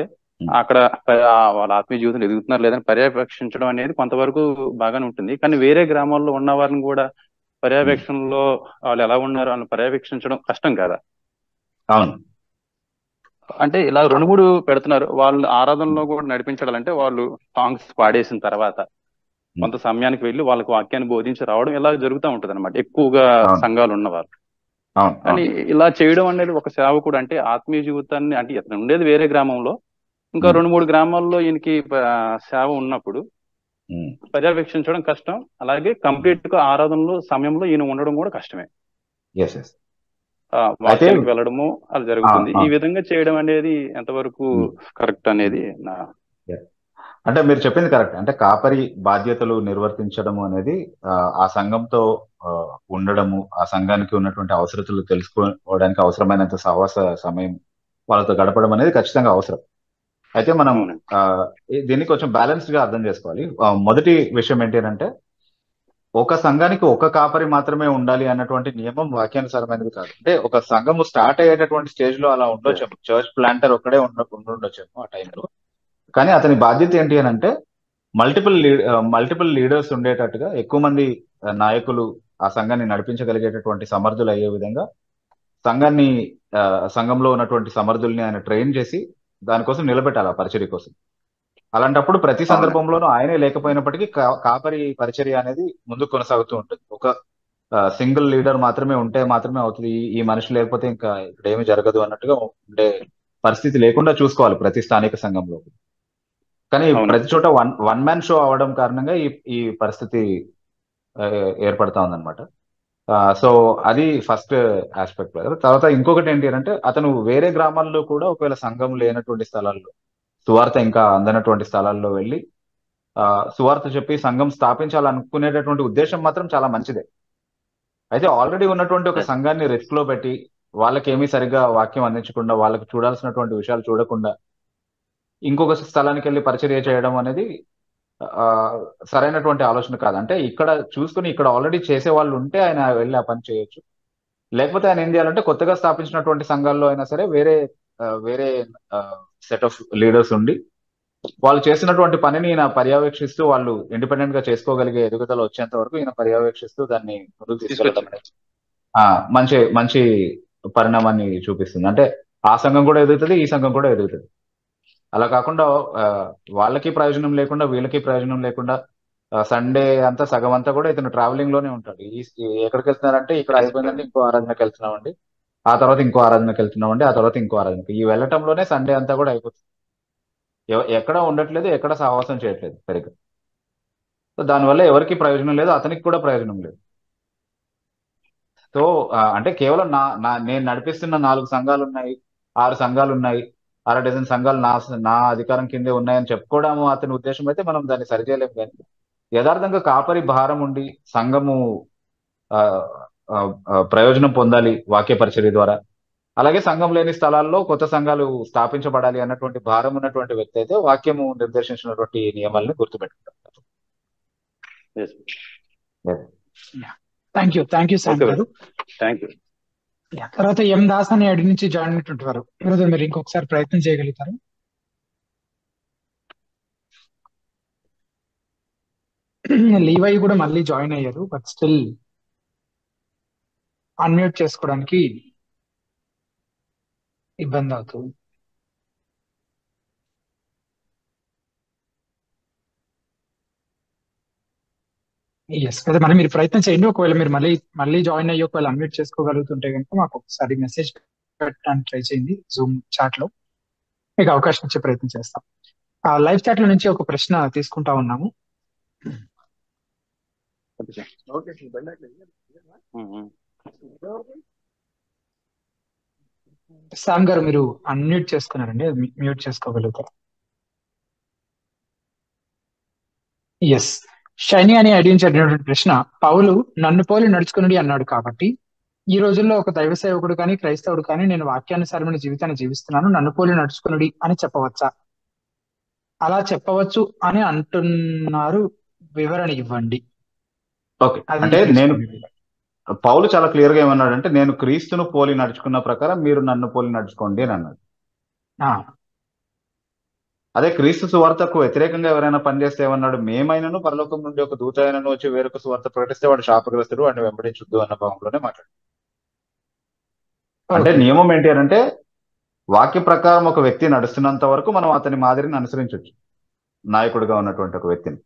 అక్కడ వాళ్ళ ఆత్మీయ జీవితం ఎదుగుతున్నారు లేదని పర్యవేక్షించడం అనేది కొంతవరకు బాగానే ఉంటుంది. కానీ వేరే గ్రామాల్లో ఉన్న వారిని కూడా పర్యవేక్షణలో వాళ్ళు ఎలా ఉన్నారు అని పర్యవేక్షించడం కష్టం కదా. అవును. అంటే ఇలా 2-3 పెడుతున్నారు. వాళ్ళు ఆరాధనలో కూడా నడిపించాలంటే వాళ్ళు సాంగ్స్ పాడేసిన తర్వాత కొంత సమయానికి వెళ్ళి వాళ్ళకి వాక్యాన్ని బోధించి రావడం ఇలా జరుగుతూ ఉంటది అనమాట ఎక్కువగా సంఘాలు ఉన్నవారు. కానీ ఇలా చేయడం అనేది ఒక సేవకుడు అంటే ఆత్మీయ జీవితాన్ని అంటే ఇతను ఉండేది వేరే గ్రామంలో ఇంకా 2-3 గ్రామాల్లో ఈయనకి సేవ ఉన్నప్పుడు పర్యవేక్షించడం కష్టం. అలాగే కంప్లీట్ గా ఆరాధనలో సమయంలో ఈయన ఉండడం కూడా కష్టమే. వాక్యానికి వెళ్ళడము అది జరుగుతుంది. ఈ విధంగా చేయడం అనేది ఎంతవరకు కరెక్ట్ అనేది నా అంటే మీరు చెప్పింది కరెక్ట్. అంటే కాపరి బాధ్యతలు నిర్వర్తించడము అనేది ఆ సంఘంతో ఉండడము, ఆ సంఘానికి ఉన్నటువంటి అవసరతలు తెలుసుకోవడానికి అవసరమైనంత సహవాస సమయం వాళ్ళతో గడపడం అనేది ఖచ్చితంగా అవసరం. అయితే మనం దీన్ని కొంచెం బ్యాలెన్స్డ్ గా అర్థం చేసుకోవాలి. మొదటి విషయం ఏంటి అంటే ఒక సంఘానికి ఒక కాపరి మాత్రమే ఉండాలి అన్నటువంటి నియమం వాక్యానుసారమైనది కాదు. అంటే ఒక సంఘము స్టార్ట్ అయ్యేటటువంటి స్టేజ్ లో అలా ఉండొచ్చేమో, చర్చ్ ప్లాంటర్ ఒక్కడే ఉండొచ్చేమో ఆ టైంలో. కానీ అతని బాధ్యత ఏంటి అని అంటే మల్టిపుల్ లీడర్స్ ఉండేటట్టుగా ఎక్కువ మంది నాయకులు ఆ సంఘాన్ని నడిపించగలిగేటటువంటి సమర్థులు అయ్యే విధంగా సంఘంలో ఉన్నటువంటి సమర్థుల్ని ఆయన ట్రైన్ చేసి దానికోసం నిలబెట్టాలి, ఆ పరిచర్య కోసం. అలాంటప్పుడు ప్రతి సందర్భంలోనూ ఆయనే లేకపోయినప్పటికీ కాపరి పరిచర్య అనేది ముందుకు కొనసాగుతూ ఉంటుంది. ఒక సింగిల్ లీడర్ మాత్రమే ఉంటే మాత్రమే అవుతుంది, ఈ మనిషి లేకపోతే ఇంకా ఇక్కడ ఏమీ జరగదు అన్నట్టుగా ఉండే పరిస్థితి లేకుండా చూసుకోవాలి ప్రతి స్థానిక సంఘంలో. కానీ ప్రతి చోట వన్ మ్యాన్ షో అవడం కారణంగా ఈ పరిస్థితి ఏర్పడతా ఉందన్నమాట. సో అది ఫస్ట్ ఆస్పెక్ట్. తర్వాత ఇంకొకటి ఏంటి అంటే అతను వేరే గ్రామాల్లో కూడా ఒకవేళ సంఘం లేనటువంటి స్థలాల్లో, సువార్త ఇంకా అందనటువంటి స్థలాల్లో వెళ్ళి సువార్త చెప్పి సంఘం స్థాపించాలనుకునేటటువంటి ఉద్దేశం మాత్రం చాలా మంచిదే. అయితే ఆల్రెడీ ఉన్నటువంటి ఒక సంఘాన్ని రిస్క్ లో పెట్టి వాళ్ళకి ఏమీ సరిగ్గా వాక్యం అందించకుండా, వాళ్ళకి చూడాల్సినటువంటి విషయాలు చూడకుండా ఇంకొక స్థలానికి వెళ్ళి పరిచర్య చేయడం అనేది సరైనటువంటి ఆలోచన కాదు. అంటే ఇక్కడ చూసుకుని ఇక్కడ ఆల్రెడీ చేసే వాళ్ళు ఉంటే ఆయన వెళ్ళి ఆ పని చేయొచ్చు. లేకపోతే ఆయన ఏం చేయాలంటే కొత్తగా స్థాపించినటువంటి సంఘాల్లో అయినా సరే వేరే సెట్ ఆఫ్ లీడర్స్ ఉండి వాళ్ళు చేసినటువంటి పనిని ఈయన పర్యవేక్షిస్తూ వాళ్ళు ఇండిపెండెంట్ గా చేసుకోగలిగే ఎదుగుదల వచ్చేంత వరకు ఈయన పర్యవేక్షిస్తూ దాన్ని ముందుకు తీసుకెళ్ళడం అనేది మంచి పరిణామాన్ని చూపిస్తుంది. అంటే ఆ సంఘం కూడా ఎదుగుతుంది, ఈ సంఘం కూడా ఎదుగుతుంది. అలా కాకుండా వాళ్ళకి ప్రయోజనం లేకుండా వీళ్ళకి ప్రయోజనం లేకుండా సండే అంతా సగం అంతా కూడా ఇతను ట్రావెలింగ్ లోనే ఉంటాడు. ఎక్కడికి వెళ్తున్నారంటే ఇక్కడ అయిపోయిందంటే ఇంకో ఆరాధనకి వెళ్తున్నామండి, ఆ తర్వాత ఇంకో ఆరాధనకి వెళ్తున్నామండి, ఆ తర్వాత ఇంకో ఆరాధనకి. ఈ వెళ్ళటంలోనే సండే అంతా కూడా అయిపోతుంది. ఎక్కడ ఉండట్లేదు, ఎక్కడ సహవాసం చేయట్లేదు సరిగ్గా. సో దానివల్ల ఎవరికి ప్రయోజనం లేదు, అతనికి కూడా ప్రయోజనం లేదు. సో అంటే కేవలం నేను నడిపిస్తున్న 4 సంఘాలు ఉన్నాయి, 6 సంఘాలు ఉన్నాయి, 6 డజన్ సంఘాలు నా అధికారం కిందే ఉన్నాయని చెప్పుకోవడము అతని ఉద్దేశం అయితే మనం దాన్ని సరిచేయలేము. కానీ యథార్థంగా కాపరి భారం ఉండి సంఘము ప్రయోజనం పొందాలి వాక్య పరిచర్య ద్వారా, అలాగే సంఘం లేని స్థలాల్లో కొత్త సంఘాలు స్థాపించబడాలి అన్నటువంటి భారం ఉన్నటువంటి వ్యక్తి అయితే వాక్యము నిర్దేశించినటువంటి నియమాలను గుర్తుపెట్టుకుంటారు. థ్యాంక్ యూ శామ్ ఓకే గారు. Thank you. తర్వాత ఎం దాస్ అనే ఐడి నుంచి జాయిన్ అయినటువంటి వారు బ్రదర్, మీరు ఇంకొకసారి ప్రయత్నం చేయగలుగుతారు? లీవై కూడా మళ్ళీ జాయిన్ అయ్యారు, బట్ స్టిల్ అన్మ్యూట్ చేసుకోవడానికి ఇబ్బంది అవుతుంది. ఎస్ కదా, మనం మీరు ప్రయత్నం చేయండి. ఒకవేళ మీరు మళ్ళీ మళ్ళీ జాయిన్ అయ్యి ఒకవేళ అన్మ్యూట్ చేసుకోగలుగుతుంటే కనుక మాకు ఒకసారి మెసేజ్ పెట్టడానికి ట్రై చేయండి జూమ్ చాట్ లో, మీకు అవకాశం ఇచ్చే ప్రయత్నం చేస్తాం. ఆ లైవ్ చాట్ లో నుంచి ఒక ప్రశ్న తీసుకుంటా ఉన్నాము. శామ్ గారు మీరు అన్మ్యూట్ చేసుకున్నారండి, అది మ్యూట్ చేసుకోగలుగుతారు? ఎస్. షైని అని అడిగినటువంటి ప్రశ్న, పౌలు నన్ను పోలి నడుచుకుని అన్నాడు కాబట్టి ఈ రోజుల్లో ఒక దైవ సేవకుడు కానీ క్రైస్తవుడు కానీ నేను వాక్యానుసారమైన జీవితాన్ని జీవిస్తున్నాను, నన్ను పోలి నడుచుకునుడి అని చెప్పవచ్చా? అలా చెప్పవచ్చు అని అంటున్నారు, వివరణ ఇవ్వండి. ఓకే, అంటే నేను పౌలు చాలా క్లియర్ గా ఏమన్నాడంటే, నేను క్రీస్తును పోలి నడుచుకున్న ప్రకారం మీరు నన్ను పోలి నడుచుకోండి అని అన్నాడు. అదే క్రీస్తు సువార్తకు వ్యతిరేకంగా ఎవరైనా పనిచేస్తే ఏమన్నాడు, మేమైనను పరలోకం నుండి ఒక దూత అయినను వచ్చి వేరొక సువార్త ప్రకటిస్తే వాడు శాపగ్రస్తుడు, వాడిని వెంబడించుద్దు అన్న భావంలోనే మాట్లాడు. అంటే నియమం ఏంటి అని అంటే, వాక్య ప్రకారం ఒక వ్యక్తి నడుస్తున్నంత వరకు మనం అతని మాదిరిని అనుసరించవచ్చు, నాయకుడిగా ఉన్నటువంటి ఒక వ్యక్తిని.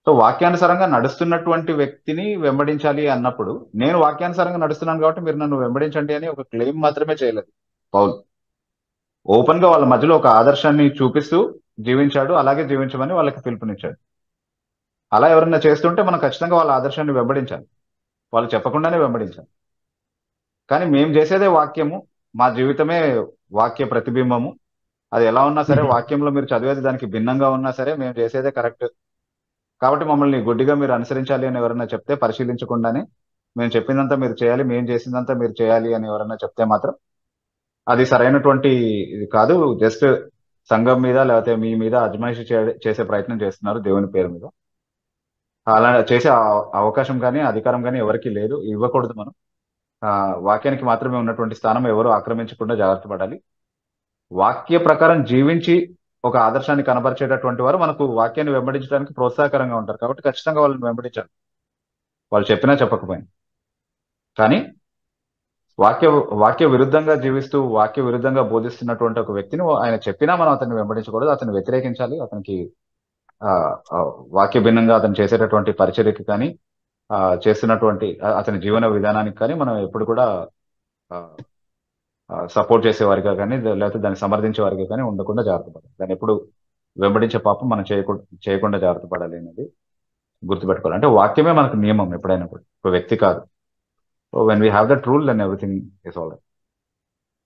సో వాక్యానుసారంగా నడుస్తున్నటువంటి వ్యక్తిని వెంబడించాలి అన్నప్పుడు, నేను వాక్యానుసారంగా నడుస్తున్నాను కాబట్టి మీరు నన్ను వెంబడించండి అని ఒక క్లెయిమ్ మాత్రమే చేయలేదు పౌలు. ఓపెన్ గా వాళ్ళ మధ్యలో ఒక ఆదర్శాన్ని చూపిస్తూ జీవించాడు, అలాగే జీవించమని వాళ్ళకి పిలుపునిచ్చాడు. అలా ఎవరైనా చేస్తుంటే మనం ఖచ్చితంగా వాళ్ళ ఆదర్శాన్ని వెంబడించాలి, వాళ్ళు చెప్పకుండానే వెంబడించాలి. కానీ మేము చేసేదే వాక్యము, మా జీవితమే వాక్య ప్రతిబింబము. అది ఎలా ఉన్నా సరే, వాక్యంలో మీరు చదివేది దానికి భిన్నంగా ఉన్నా సరే మేము చేసేదే కరెక్ట్. కాబట్టి మమ్మల్ని గుడ్డిగా మీరు అనుసరించాలి అని ఎవరైనా చెప్తే, పరిశీలించకుండానే మేము చెప్పిందంతా మీరు చేయాలి, మేము చేసిందంతా మీరు చేయాలి అని ఎవరైనా చెప్తే మాత్రం అది సరైనటువంటి ఇది కాదు. జస్ట్ సంఘం మీద లేకపోతే మీ మీద అజమాయిషి చేసే ప్రయత్నం చేస్తున్నారు దేవుని పేరు మీద. అలా చేసే అవకాశం కానీ అధికారం కానీ ఎవరికి లేదు, ఇవ్వకూడదు. మనం వాక్యానికి మాత్రమే ఉన్నటువంటి స్థానం ఎవరు ఆక్రమించకుండా జాగ్రత్త పడాలి. వాక్య ప్రకారం జీవించి ఒక ఆదర్శాన్ని కనబరిచేటటువంటి వారు మనకు వాక్యాన్ని వెంబడించడానికి ప్రోత్సాహకరంగా ఉంటారు. కాబట్టి ఖచ్చితంగా వాళ్ళని వెంబడించాలి, వాళ్ళు చెప్పినా చెప్పకపోయినా. కానీ వాక్య విరుద్ధంగా జీవిస్తూ వాక్య విరుద్ధంగా బోధిస్తున్నటువంటి ఒక వ్యక్తిని ఆయన చెప్పినా మనం అతన్ని వెంబడించకూడదు, అతన్ని వ్యతిరేకించాలి. అతనికి వాక్య భిన్నంగా అతను చేసేటటువంటి పరిచర్యకి కానీ చేస్తున్నటువంటి అతని జీవన విధానానికి కానీ మనం ఎప్పుడు కూడా సపోర్ట్ చేసేవారిగా కానీ లేకపోతే దాన్ని సమర్థించే వారిగా కానీ ఉండకుండా జాగ్రత్త పడాలి. దాన్ని ఎప్పుడు వెంబడించే పాపం మనం చేయకుండా జాగ్రత్త పడాలి అనేది గుర్తుపెట్టుకోవాలి. అంటే వాక్యమే మనకు నియమం ఎప్పుడైనా కూడా, ఒక వ్యక్తి కాదు. So when we have that rule, then everything is all right.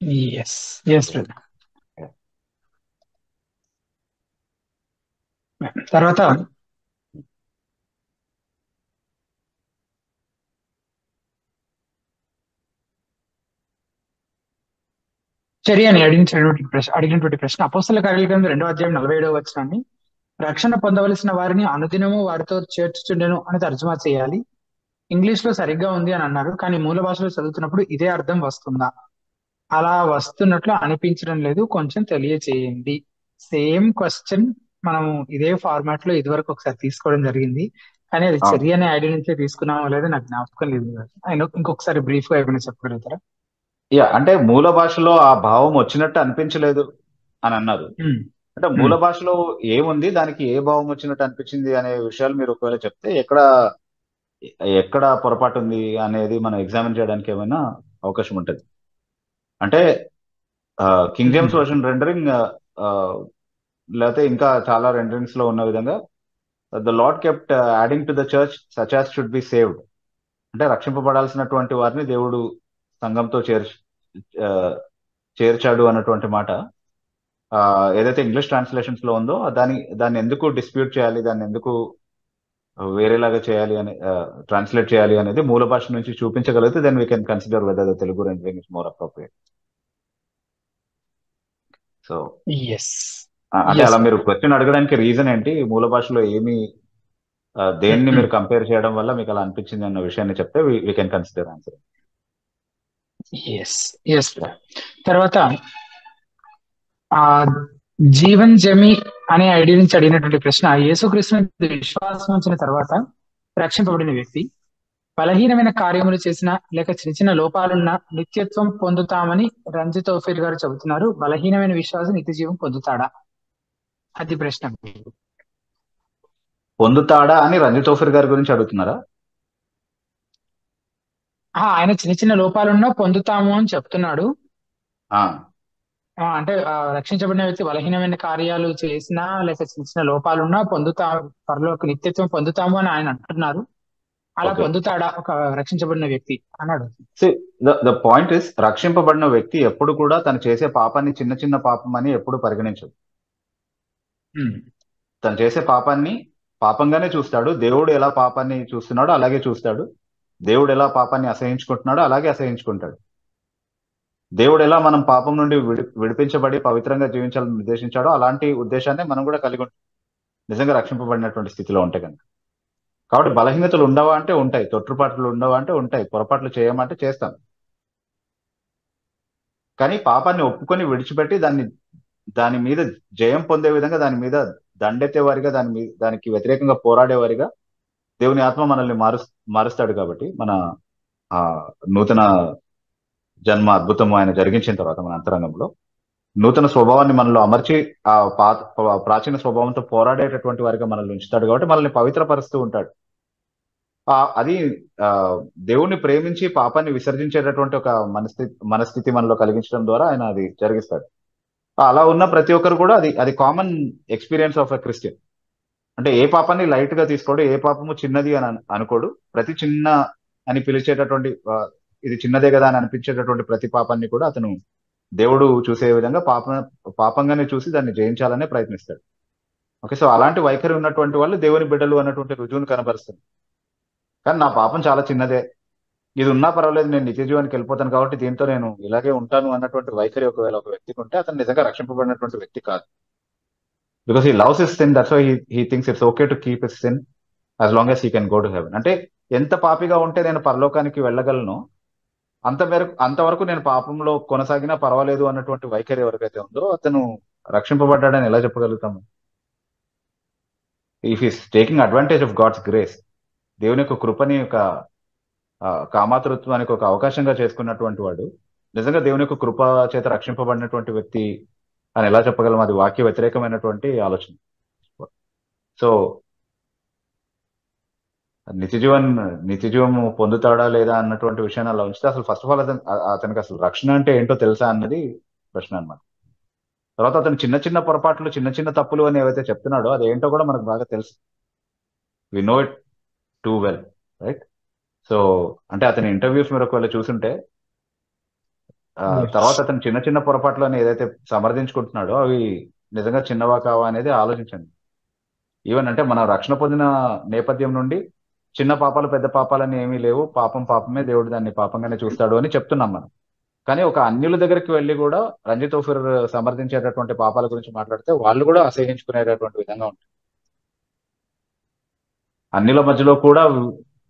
Yes, brother. తర్వాత చర్య అని అడిగినటువంటి ప్రశ్న, అపోస్తల కార్యాల గ్రంథం 2వ అధ్యాయం 47వ వచనాన్ని రక్షణ పొందవలసిన వారిని అనుదినము వారితో చేర్చుచుండెను అని తర్జుమా చేయాలి. ఇంగ్లీష్ లో సరిగ్గా ఉంది అని అన్నారు, కానీ మూల భాషలో చదువుతున్నప్పుడు ఇదే అర్థం వస్తుందా? అలా వస్తున్నట్లు అనిపించడం లేదు, కొంచెం తెలియచేయండి. సేమ్ క్వశ్చన్ మనం ఇదే ఫార్మాట్ లో ఇదివరకు ఒకసారి తీసుకోవడం జరిగింది, కానీ అది చర్య అనే ఐడి నుంచే తీసుకున్నామో లేదో నాకు జ్ఞాపకం లేదు. ఆయన ఇంకొకసారి బ్రీఫ్ గా ఏమైనా చెప్పగలుగుతారా? అంటే మూల భాషలో ఆ భావం వచ్చినట్టు అనిపించలేదు అని అన్నారు. అంటే మూల భాషలో ఏముంది, దానికి ఏ భావం వచ్చినట్టు అనిపించింది అనే విషయాలు మీరు ఒకవేళ చెప్తే ఎక్కడ పొరపాటు ఉంది అనేది మనం ఎగ్జామిన్ చేయడానికి ఏమైనా అవకాశం ఉంటుంది. అంటే కింగ్ జేమ్స్ వర్షన్ రెండరింగ్ లేకపోతే ఇంకా చాలా రెండరింగ్స్ లో ఉన్న విధంగా, the lord kept adding to the church such as should be saved. అంటే రక్షింపబడాల్సినటువంటి వారిని దేవుడు సంఘంతో చేర్చాడు అన్నటువంటి మాట ఏదైతే ఇంగ్లీష్ ట్రాన్స్లేషన్స్ లో ఉందో దాన్ని ఎందుకు డిస్ప్యూట్ చేయాలి, దాన్ని ఎందుకు వేరేలాగా చేయాలి అని ట్రాన్స్లేట్ చేయాలి అనేది మూల భాష నుంచి చూపించగలిగితే then we can consider whether the Telugu rendering is more appropriate. So అంటే అలా మీరు క్వశ్చన్ అడగడానికి రీజన్ ఏంటి, మూల భాషలో ఏమి దేన్ని మీరు కంపేర్ చేయడం వల్ల మీకు అలా అనిపించింది అన్న విషయాన్ని చెప్తే we can consider answer. Yes yes. తర్వాత ఆ జీవన్ జమి అనే ఐడి నుంచి అడిగినటువంటి ప్రశ్న, యేసుక్రీస్తు మీద విశ్వాసం ఉంచిన తర్వాత రక్షింపబడిన వ్యక్తి బలహీనమైన కార్యములు చేసిన లేక చిన్న చిన్న లోపాలున్న నిత్యత్వం పొందుతామని రంజిత్ ఓఫీర్ గారు చెబుతున్నారు. బలహీనమైన విశ్వాసం నిత్య జీవం పొందుతాడా? అది ప్రశ్న. పొందుతాడా అని రంజిత్ ఓఫీర్ గారి గురించి అడుగుతున్నారా? ఆయన చిన్న చిన్న లోపాలున్నా పొందుతాము అని చెప్తున్నాడు. అంటే రక్షించబడిన వ్యక్తి బలహీనమైన కార్యాలు చేసినా లేక చిన్న చిన్న లోపాలున్నా పరలోక నిత్యత్వం పొందుతాము అని ఆయన అంటున్నారు. అలా పొందుతాడా ఒక రక్షించబడిన వ్యక్తి అన్నాడు. ద పాయింట్ ఇస్, రక్షింపబడిన వ్యక్తి ఎప్పుడు కూడా తను చేసే పాపాన్ని చిన్న చిన్న పాపం అని ఎప్పుడు పరిగణించదు. తను చేసే పాపాన్ని పాపంగానే చూస్తాడు. దేవుడు ఎలా పాపాన్ని చూస్తున్నాడో అలాగే చూస్తాడు. దేవుడు ఎలా పాపాన్ని అసహించుకుంటున్నాడో అలాగే అసహించుకుంటాడు. దేవుడు ఎలా మనం పాపం నుండి విడిపించబడి పవిత్రంగా జీవించాలని నిర్దేశించాడో అలాంటి ఉద్దేశాన్ని మనం కూడా కలిగి ఉంటాం నిజంగా రక్షింపబడినటువంటి స్థితిలో ఉంటే కనుక. కాబట్టి బలహీనతలు ఉండవా అంటే ఉంటాయి, తొట్టుపాట్లు ఉండవా అంటే ఉంటాయి, పొరపాట్లు చేయమంటే చేస్తాం. కానీ పాపాన్ని ఒప్పుకొని విడిచిపెట్టి దాని మీద జయం పొందే విధంగా, దాని మీద దండెత్తేవారిగా, దానికి వ్యతిరేకంగా పోరాడేవారిగా దేవుని ఆత్మ మనల్ని మారుస్తాడు. కాబట్టి మన నూతన జన్మ అద్భుతము ఆయన జరిగించిన తర్వాత మన అంతరంగంలో నూతన స్వభావాన్ని మనలో అమర్చి ఆ ప్రాచీన స్వభావంతో పోరాడేటటువంటి వారిగా మనల్ని ఉంచుతాడు. కాబట్టి మనల్ని పవిత్రపరుస్తూ ఉంటాడు. అది దేవుణ్ణి ప్రేమించి పాపాన్ని విసర్జించేటటువంటి ఒక మనస్థితి మనలో కలిగించడం ద్వారా ఆయన అది జరిగిస్తాడు. అలా ఉన్న ప్రతి ఒక్కరు కూడా అది common experience of a Christian. అంటే ఏ పాపాన్ని లైట్ గా తీసుకోడు, ఏ పాపము చిన్నది అని అనుకోడు. ప్రతి చిన్న అని పిలిచేటటువంటి, ఇది చిన్నదే కదా అని అనిపించేటటువంటి ప్రతి పాపాన్ని కూడా అతను దేవుడు చూసే విధంగా పాపంగానే చూసి దాన్ని జయించాలనే ప్రయత్నిస్తాడు. ఓకే, సో అలాంటి వైఖరి ఉన్నటువంటి వాళ్ళు దేవుని బిడ్డలు అన్నటువంటి రుజువును కనబరుస్తుంది. కానీ నా పాపం చాలా చిన్నదే, ఇది ఉన్నా పర్వాలేదు, నేను నిత్య జీవానికి వెళ్ళిపోతాను కాబట్టి దీంతో నేను ఇలాగే ఉంటాను అన్నటువంటి వైఖరి ఒకవేళ ఒక వ్యక్తికి ఉంటే అతను నిజంగా రక్షింపబడినటువంటి వ్యక్తి కాదు. Because he loves his sin, that's why he thinks it's okay to keep his sin as long as he can go to heaven. అంటే ఎంత పాపిగా ఉంటే నేను పరలోకానికి వెళ్ళగలను అంతవరకు నేను పాపంలో కొనసాగినా పర్వాలేదు అన్నటువంటి వైఖరి ఎవరికైతే ఉందో అతను రక్షింపబడ్డాడని ఎలా చెప్పగలుగుతాము? If is taking advantage of God's grace, దేవుని యొక్క కృపని ఒక కామాతృత్వానికి ఒక అవకాశంగా చేసుకున్నటువంటి వాడు నిజంగా దేవుని యొక్క కృప చేత రక్షింపబడినటువంటి వ్యక్తి అని ఎలా చెప్పగలం? అది వాక్య వ్యతిరేకమైనటువంటి ఆలోచన. సో నిత్యజీవం పొందుతాడా లేదా అన్నటువంటి విషయాన్ని అలా ఉంచితే అసలు ఫస్ట్ ఆఫ్ ఆల్ అతనికి అసలు రక్షణ అంటే ఏంటో తెలుసా అన్నది ప్రశ్న అన్నమాట. తర్వాత అతను చిన్న చిన్న పొరపాట్లు, చిన్న చిన్న తప్పులు అని ఏవైతే చెప్తున్నాడో అది ఏంటో కూడా మనకు బాగా తెలుసు. We know it too well, right? So అంటే అతని ఇంటర్వ్యూస్ మీరు ఒకవేళ చూసుంటే తర్వాత అతను చిన్న చిన్న పొరపాట్లు అని ఏదైతే సమర్థించుకుంటున్నాడో అవి నిజంగా చిన్నవా కావా అనేది ఆలోచించండి. ఈవెన్ అంటే మనం రక్షణ పొందిన నేపథ్యం నుండి చిన్న పాపాలు పెద్ద పాపాలని ఏమీ లేవు, పాపం పాపమే, దేవుడు దాన్ని పాపంగానే చూస్తాడు అని చెప్తున్నాం మనం. కానీ ఒక అన్యుల దగ్గరికి వెళ్ళి కూడా రంజిత్ ఓఫీర్ సమర్థించేటటువంటి పాపాల గురించి మాట్లాడితే వాళ్ళు కూడా అసహించుకునేటటువంటి విధంగా ఉంటుంది. అన్యుల మధ్యలో కూడా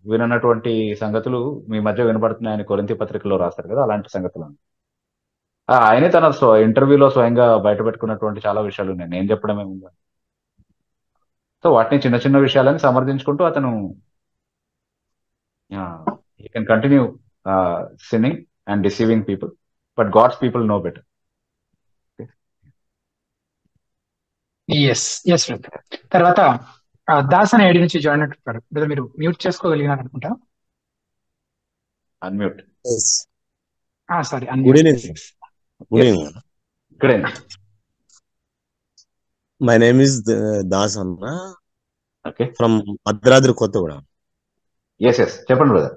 విననటువంటి సంగతులు మీ మధ్య వినబడుతున్నాయని కొరింథీ పత్రికలో రాస్తారు కదా, అలాంటి సంగతులు ఆయనే తన ఇంటర్వ్యూలో స్వయంగా బయట పెట్టుకున్నటువంటి చాలా విషయాలు ఉన్నాయి, నేను చెప్పడమే ముందు. సో వాటిని చిన్న చిన్న విషయాలని సమర్థించుకుంటూ అతను he can continue sinning and deceiving people, but God's people know better. yes తర్వాత దాస్ అనే ఐడి నుంచి జాయిన్ అవుతారు. మీరు మ్యూట్ చేసుకోగలిగినారు అనుకుంటా. Unmute. Sorry, good evening. My name is Das అన్న, ఫ్రమ్ భద్రాద్రి కొత్తగూడెం. చెప్పండి బ్రదర్.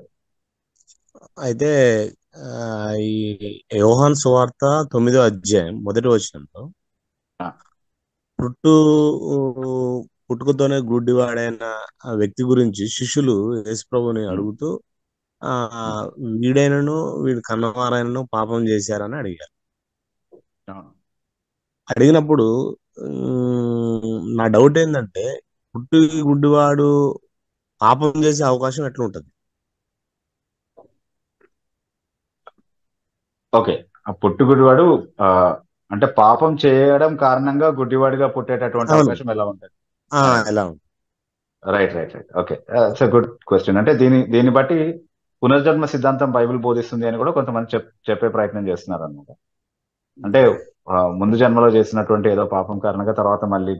అయితే ఈ యోహాను సువార్త 9వ అధ్యాయం 1వ వచనంలో పుట్టుకతోనే గుడ్డివాడైన ఆ వ్యక్తి గురించి శిష్యులు యేసుప్రభుని అడుగుతూ వీడైనను వీడు కన్నవారైనను పాపం చేశారని అడిగారు. అడిగినప్పుడు నా డౌట్ ఏంటంటే, పుట్టి గుడ్డివాడు పాపం చేసే అవకాశం ఎట్లా ఉంటది? ఓకే, ఆ పుట్టు గుడ్డివాడు అంటే పాపం చేయడం కారణంగా గుడ్డివాడిగా పుట్టేటటువంటి అవును. అవకాశం ఎలా ఉంటుంది? ఎలా ఉంది? Right right right okay, it's a good question. అంటే దీన్ని బట్టి పునర్జన్మ సిద్ధాంతం బైబిల్ బోధిస్తుంది అని కూడా కొంతమంది చెప్పే ప్రయత్నం చేస్తున్నారు అనమాట. అంటే ముందు జన్మలో చేసినటువంటి ఏదో పాపం కారణంగా తర్వాత మళ్ళీ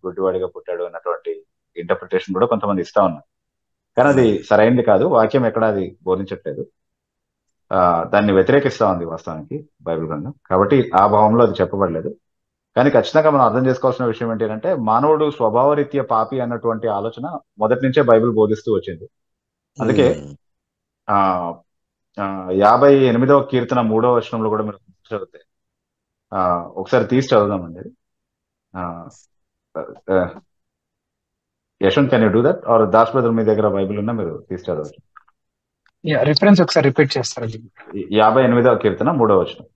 గుడ్డివాడిగా పుట్టాడు అన్నటువంటి ఇంటర్ప్రిటేషన్ కూడా కొంతమంది ఇస్తా ఉన్నారు. కానీ అది సరైనది కాదు, వాక్యం ఎక్కడ అది బోధించట్లేదు. దాన్ని వ్యతిరేకిస్తా ఉంది వాస్తవానికి బైబిల్ గ్రంథం. కాబట్టి ఆ భావంలో అది చెప్పబడలేదు. కానీ ఖచ్చితంగా మనం అర్థం చేసుకోవాల్సిన విషయం ఏంటంటే మానవుడు స్వభావరీత్యా పాపి అన్నటువంటి ఆలోచన మొదటి నుంచే బైబిల్ బోధిస్తూ వచ్చింది. అందుకే 58వ కీర్తన 3వ వచనంలో కూడా మీరు చదివితే ఒకసారి తీసి చదువుదామండి. Yashwant, can you do that? R Das brother మీ దగ్గర బైబిల్ ఉన్నా మీరు తీసి చదవచ్చు. రిఫరెన్స్ ఒకసారి రిపీట్ చేస్తారు. 58వ కీర్తన 3వ వచనం.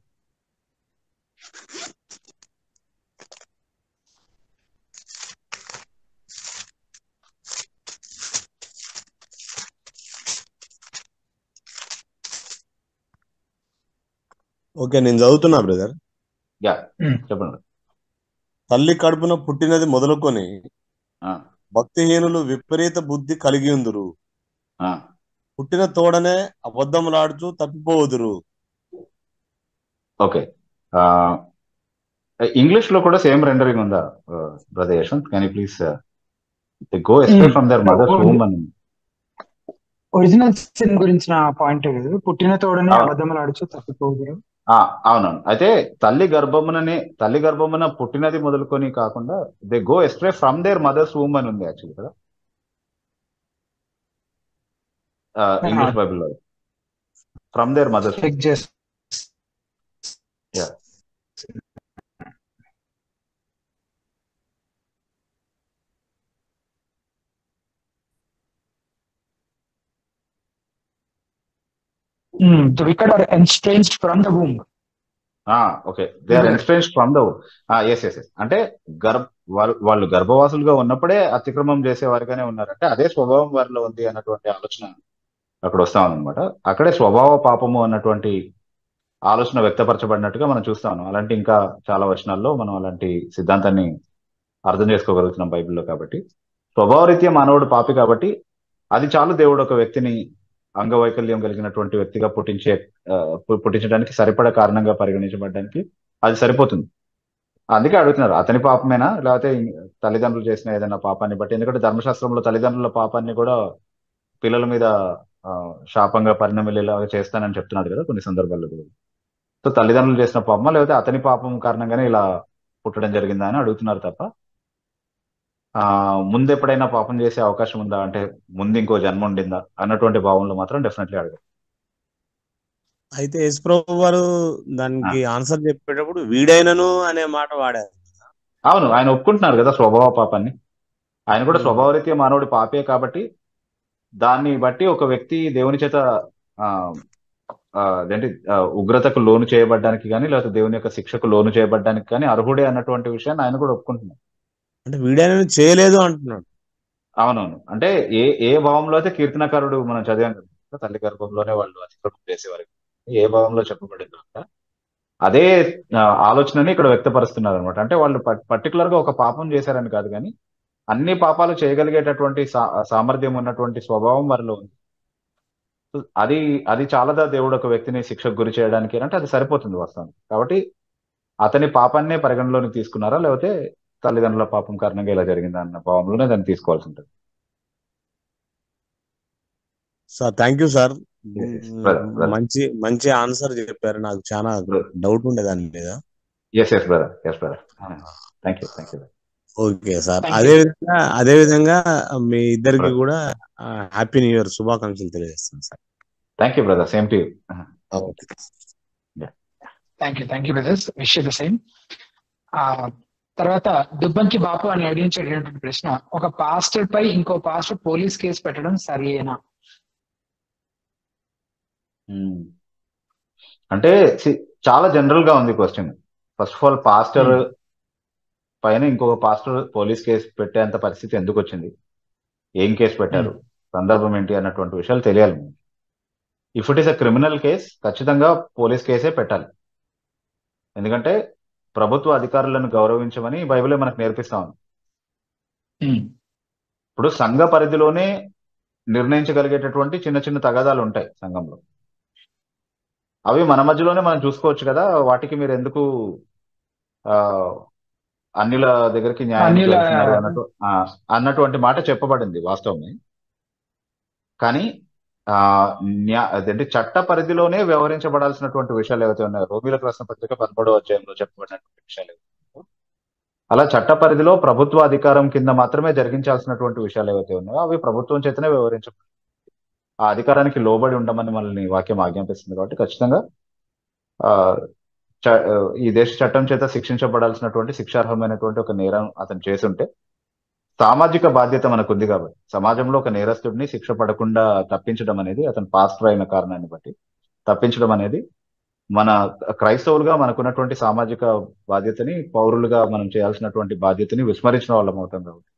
ఓకే, నేను చదువుతున్నా బ్రదర్. చెప్పండి. తల్లి కడుపున పుట్టినది మొదలుకొని భక్తిహీనులు విపరీత బుద్ధి కలిగి ఉందురు. పుట్టిన తోడనే అబద్ధములాడుచు తప్పిపోదురు. ఓకే, ఇంగ్లీష్ లో కూడా సేమ్ రెండరింగ్ ఉందా brother Yashwant? Can you please go escape from their mother's home అని. ఒరిజినల్ సిన్ గురించిన పాయింట్ పుట్టిన తోడనే అబద్ధములాడుచు తప్పిపోదురు. అవునవును. అయితే తల్లి గర్భమున పుట్టినది మొదలుకొని కాకుండా they go astray from their mother's womb అని ఉంది యాక్చువల్లీ కదా ఇంగ్లీష్ బైబిల్లో. From their mother's. The wicked are estranged from the womb. Okay, they are estranged from the womb. Yes. అంటే వాళ్ళు గర్భవాసులుగా ఉన్నప్పుడే అతిక్రమం చేసే వారిగానే ఉన్నారంటే అదే స్వభావం వారిలో ఉంది అన్నటువంటి ఆలోచన అక్కడ వస్తా ఉందన్నమాట. అక్కడే స్వభావ పాపము అన్నటువంటి ఆలోచన వ్యక్తపరచబడినట్టుగా మనం చూస్తా ఉన్నాం. అలాంటి ఇంకా చాలా వచనాల్లో మనం అలాంటి సిద్ధాంతాన్ని అర్థం చేసుకోగలుగుతున్నాం బైబిల్లో. కాబట్టి స్వభావరీత్యా మానవుడు పాపి కాబట్టి అది చాలు దేవుడు ఒక వ్యక్తిని అంగవైకల్యం కలిగినటువంటి వ్యక్తిగా పుట్టించడానికి సరిపడ కారణంగా పరిగణించబడడానికి అది సరిపోతుంది. అందుకే అడుగుతున్నారు అతని పాపమేనా లేకపోతే తల్లిదండ్రులు చేసిన ఏదైనా పాపాన్ని బట్టి. ఎందుకంటే ధర్మశాస్త్రంలో తల్లిదండ్రుల పాపాన్ని కూడా పిల్లల మీద శాపంగా పరిణమిల్లేలాగా చేస్తానని చెప్తున్నాడు కదా కొన్ని సందర్భాల్లో. సో తల్లిదండ్రులు చేసిన పాపమా లేకపోతే అతని పాపం కారణంగానే ఇలా పుట్టడం జరిగిందా అని అడుగుతున్నారు తప్ప ముందు ఎప్పుడైనా పాపం చేసే అవకాశం ఉందా అంటే ముందు ఇంకో జన్మ ఉండిందా అన్నటువంటి భావంలో మాత్రం డెఫినెట్లీ అడగదు. అయితే యేసుప్రభు వారు దానికి ఆన్సర్ చెప్పేటప్పుడు వీడైనను అనే మాట వాడారు. అవును, ఆయన ఒప్పుకుంటున్నారు కదా స్వభావ పాపాన్ని. ఆయన కూడా స్వభావరీత్యా మానవుడి పాపే కాబట్టి దాన్ని బట్టి ఒక వ్యక్తి దేవుని చేత అదేంటి ఉగ్రతకు లోను చేయబడ్డానికి కానీ లేకపోతే దేవుని యొక్క శిక్షకు లోను చేయబడ్డానికి కానీ అర్హుడే అన్నటువంటి విషయాన్ని ఆయన కూడా ఒప్పుకుంటున్నారు. అంటే వీడైనా చేయలేదు అంటున్నాడు. అవునవును. అంటే ఏ భావంలో అయితే కీర్తనకారుడు మనం చదివాం కదా తల్లి గర్భంలోనే వాళ్ళు అతిక్రమం చేసేవారు ఏ భావంలో చెప్పబడింది అదే ఆలోచనని ఇక్కడ వ్యక్తపరుస్తున్నారు అనమాట. అంటే వాళ్ళు పర్టికులర్ గా ఒక పాపం చేశారని కాదు కానీ అన్ని పాపాలు చేయగలిగేటటువంటి సామర్థ్యం ఉన్నటువంటి స్వభావం వారిలో ఉంది. అది చాలాదా దేవుడు ఒక వ్యక్తిని శిక్షకు గురి చేయడానికి అంటే అది సరిపోతుంది వాస్తవానికి. కాబట్టి అతని పాపాన్నే పరిగణలోకి తీసుకున్నారా లేకపోతే తల్లిదండ్రుల పాపం కారణంగా ఇలా జరిగిందా అన్న భావంలోనే దాన్ని తీసుకోవాల్సి ఉంటుంది. సార్ థ్యాంక్ యూ సార్, మంచి ఆన్సర్ చెప్పారు. నాకు చాలా డౌట్ ఉండే దాని మీద. ఓకే సార్, అదే విధంగా మీ ఇద్దరికి కూడా హ్యాపీ న్యూ ఇయర్ శుభాకాంక్షలు తెలియజేస్తాను sir. Thank you brother, same to you. Thank you brothers, wish you the same. తర్వాత దుబ్బంకి బాపు అని అడిగించేటటువంటి ప్రశ్న, ఒక పాస్టర్ పై ఇంకో పాస్టర్ పోలీస్ కేసు పెట్టడం సరియేనా? అంటే చాలా జనరల్ గా ఉంది question. First of all pastor పైన ఇంకొక పాస్టర్ పోలీస్ కేసు పెట్టేంత పరిస్థితి ఎందుకు వచ్చింది, ఏం కేసు పెట్టారు, సందర్భం ఏంటి అన్నటువంటి విషయాలు తెలియాలి. If it is a criminal case ఖచ్చితంగా పోలీస్ కేసే పెట్టాలి. ఎందుకంటే ప్రభుత్వ అధికారులను గౌరవించమని బైబిలే మనకు నేర్పిస్తా ఉంది. ఇప్పుడు సంఘ పరిధిలోనే నిర్ణయించగలిగేటటువంటి చిన్న చిన్న తగాదాలు ఉంటాయి సంఘంలో. అవి మన మధ్యలోనే మనం చూసుకోవచ్చు కదా, వాటికి మీరు ఎందుకు ఆ అన్యుల దగ్గరికి న్యాయానికి వెళ్తున్నారు అన్నటువంటి మాట చెప్పబడింది వాస్తవమే. కానీ అదేంటి చట్ట పరిధిలోనే వ్యవహరించబడాల్సినటువంటి విషయాలు ఏవైతే ఉన్నాయో, రోమిలకు రాసిన పత్రిక 11వ అధ్యాయంలో చెప్పబడినటువంటి విషయాలు ఏవైతే అలా చట్ట పరిధిలో ప్రభుత్వ అధికారం కింద మాత్రమే జరిగించాల్సినటువంటి విషయాలు ఏవైతే ఉన్నాయో అవి ప్రభుత్వం చేతనే వ్యవహరించబడాలి. ఆ అధికారానికి లోబడి ఉండమని మనల్ని వాక్యం ఆజ్ఞాపిస్తుంది. కాబట్టి ఖచ్చితంగా ఈ దేశ చట్టం చేత శిక్షించబడాల్సినటువంటి శిక్షార్హమైనటువంటి ఒక నేరం అతను చేసుంటే సామాజిక బాధ్యత మనకుంది కాబట్టి సమాజంలో ఒక నేరస్తుడిని శిక్ష పడకుండా తప్పించడం అనేది, అతను పాస్టర్ అయిన కారణాన్ని బట్టి తప్పించడం అనేది మన క్రైస్తవులుగా మనకున్నటువంటి సామాజిక బాధ్యతని, పౌరులుగా మనం చేయాల్సినటువంటి బాధ్యతని విస్మరించిన వాళ్ళం అవుతాం. కాబట్టి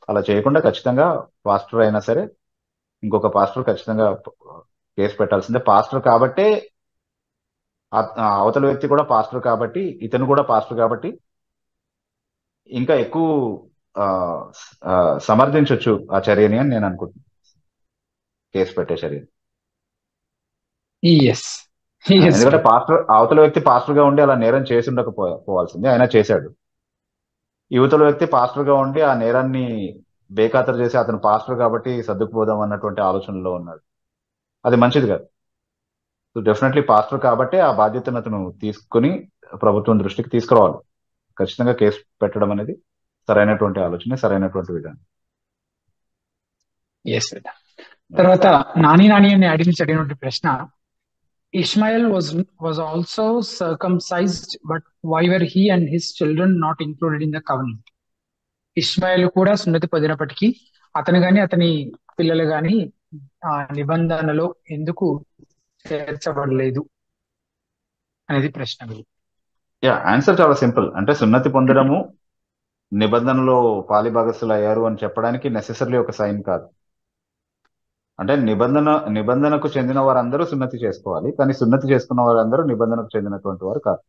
అలా చేయకుండా ఖచ్చితంగా పాస్టర్ అయినా సరే ఇంకొక పాస్టర్ ఖచ్చితంగా కేసు పెట్టాల్సిందే. పాస్టర్ కాబట్టే అవతల వ్యక్తి కూడా పాస్టర్ కాబట్టి, ఇతను కూడా పాస్టర్ కాబట్టి ఇంకా ఎక్కువ సమర్థించవచ్చు ఆ చర్యని అని నేను అనుకుంటున్నాను, కేసు పెట్టే చర్యని. ఎందుకంటే పాస్టర్ అవతల వ్యక్తి పాస్టర్ గా ఉండి అలా నేరం చేసి ఉండకపోవాల్సింది, ఆయన చేశాడు. యువతల వ్యక్తి పాస్టర్ గా ఉండి ఆ నేరాన్ని బేఖాతరు చేసి అతను పాస్టర్ కాబట్టి సర్దుకుపోదాం అన్నటువంటి ఆలోచనలో ఉన్నాడు. అది మంచిది కాదు. సో డెఫినెట్లీ పాస్టర్ కాబట్టి ఆ బాధ్యతను అతను తీసుకుని ప్రభుత్వం దృష్టికి తీసుకురావాలి. ఖచ్చితంగా కేసు పెట్టడం అనేది సరైనటువంటి ఆలోచన, సరైనటువంటి విధానం. తర్వాత నాని అని అడిగినటువంటి ప్రశ్న, Ishmael was also circumcised, but why were he and his children not included in the covenant? Ishmael కూడా సున్నతి పొందినప్పటికీ అతను గాని అతని పిల్లలు గాని ఆ నిబంధనలో ఎందుకు చేర్చబడలేదు అనేది ప్రశ్న. ఆన్సర్ చాలా సింపుల్. అంటే సున్నతి పొందడము నిబంధనలో పాలిభాగస్తులు అయ్యారు అని చెప్పడానికి నెసెసరీ ఒక సైన్ కాదు. అంటే నిబంధనకు చెందిన వారందరూ సున్నతి చేసుకోవాలి, కానీ సున్నతి చేసుకున్న వారందరూ నిబంధనకు చెందినటువంటి వారు కాదు.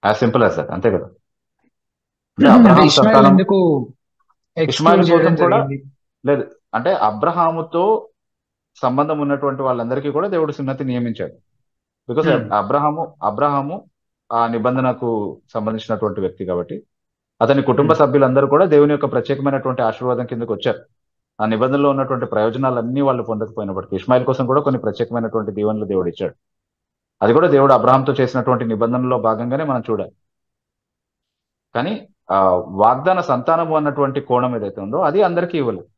యాజ్ సింపుల్ యాజ్ దట్, అంతే కదా. ఇష్మాయిల్ కోసం కూడా లేదు, అంటే అబ్రహాముతో సంబంధం ఉన్నటువంటి వాళ్ళందరికీ కూడా దేవుడు సున్నతి నియమించాడు. బికాస్ అబ్రహాము ఆ నిబంధనకు సంబంధించినటువంటి వ్యక్తి కాబట్టి అతని కుటుంబ సభ్యులందరూ కూడా దేవుని యొక్క ప్రత్యేకమైనటువంటి ఆశీర్వాదం కిందకు వచ్చారు. ఆ నిబంధనలో ఉన్నటువంటి ప్రయోజనాలన్నీ వాళ్ళు పొందకపోయినప్పటికీ ఇష్మాయిల్ కోసం కూడా కొన్ని ప్రత్యేకమైనటువంటి దీవెనలు దేవుడు ఇచ్చాడు. అది కూడా దేవుడు అబ్రహాంతో చేసినటువంటి నిబంధనలో భాగంగానే మనం చూడాలి. కానీ ఆ వాగ్దాన సంతానము అన్నటువంటి కోణం ఏదైతే ఉందో అది అందరికీ ఇవ్వలేదు.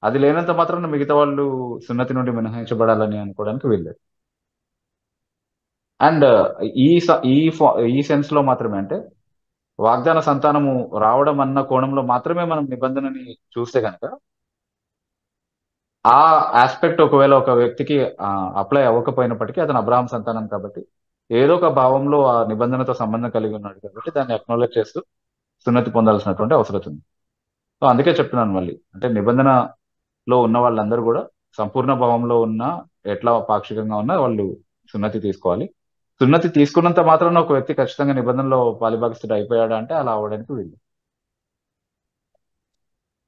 అది లేనంత మాత్రం మిగతా వాళ్ళు సున్నతి నుండి మినహాయించబడాలని అనుకోవడానికి వీల్లేదు. అండ్ ఈ సెన్స్ లో మాత్రమే, అంటే వాగ్దాన సంతానము రావడం అన్న కోణంలో మాత్రమే మనం నిబంధనని చూస్తే కనుక ఆ ఆస్పెక్ట్ ఒకవేళ ఒక వ్యక్తికి అప్లై అవ్వకపోయినప్పటికీ అతను అబ్రహాం సంతానం కాబట్టి ఏదో ఒక భావంలో ఆ నిబంధనతో సంబంధం కలిగి ఉన్నాడు కాబట్టి దాన్ని అక్నాలెడ్జ్ చేస్తూ సున్నతి పొందాల్సినటువంటి అవసరం ఉంది. సో అందుకే చెప్తున్నాను మళ్ళీ, అంటే నిబంధనలో ఉన్న వాళ్ళందరూ కూడా సంపూర్ణ భావంలో ఉన్న ఎట్లా పాక్షికంగా ఉన్నా వాళ్ళు సున్నతి తీసుకోవాలి. సున్నతి తీసుకున్నంత మాత్రాన ఒక వ్యక్తి ఖచ్చితంగా నిబంధనలో పాలిభాగస్తుడు అయిపోయాడా అంటే అలా అవడానికి వీళ్ళు,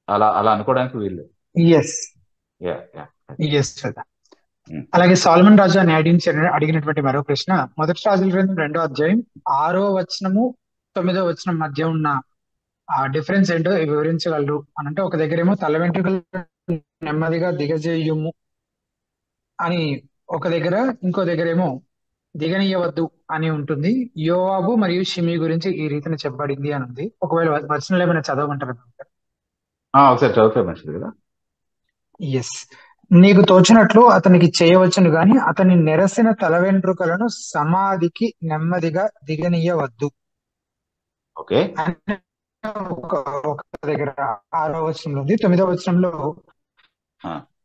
అలా అనుకోవడానికి వీళ్ళు. అలాగే సాల్మన్ రాజు అని అడిగినటువంటి మరో ప్రశ్న, మొదటి రాజుల గ్రంథం 2వ అధ్యాయం 6వ వచనము 9వ వచనం మధ్య ఉన్న ఆ డిఫరెన్స్ ఏంటో వివరించగలరు అని అంటే, ఒక దగ్గరేమో తల వెంట్రుకలు నెమ్మదిగా దిగజేయుము అని ఒక దగ్గర, ఇంకో దగ్గరేమో దిగనీయవద్దు అని ఉంటుంది. యోవాబు మరియు షిమి గురించి ఈ రీతిని చెప్పబడింది అని ఉంది. ఒకవేళ వచనాలు ఏమైనా చదవమంటారు? ఒకసారి చదివితే మంచిది కదా. ఎస్. నీకు తోచినట్లు అతనికి చేయవచ్చును గాని అతని నెరసిన తల వెంట్రుకలను సమాధికి నెమ్మదిగా దిగనీయవద్దు. ఓకే. ఒక దగ్గర 6వ వచనంలో ఉంది. 9వ వచనంలో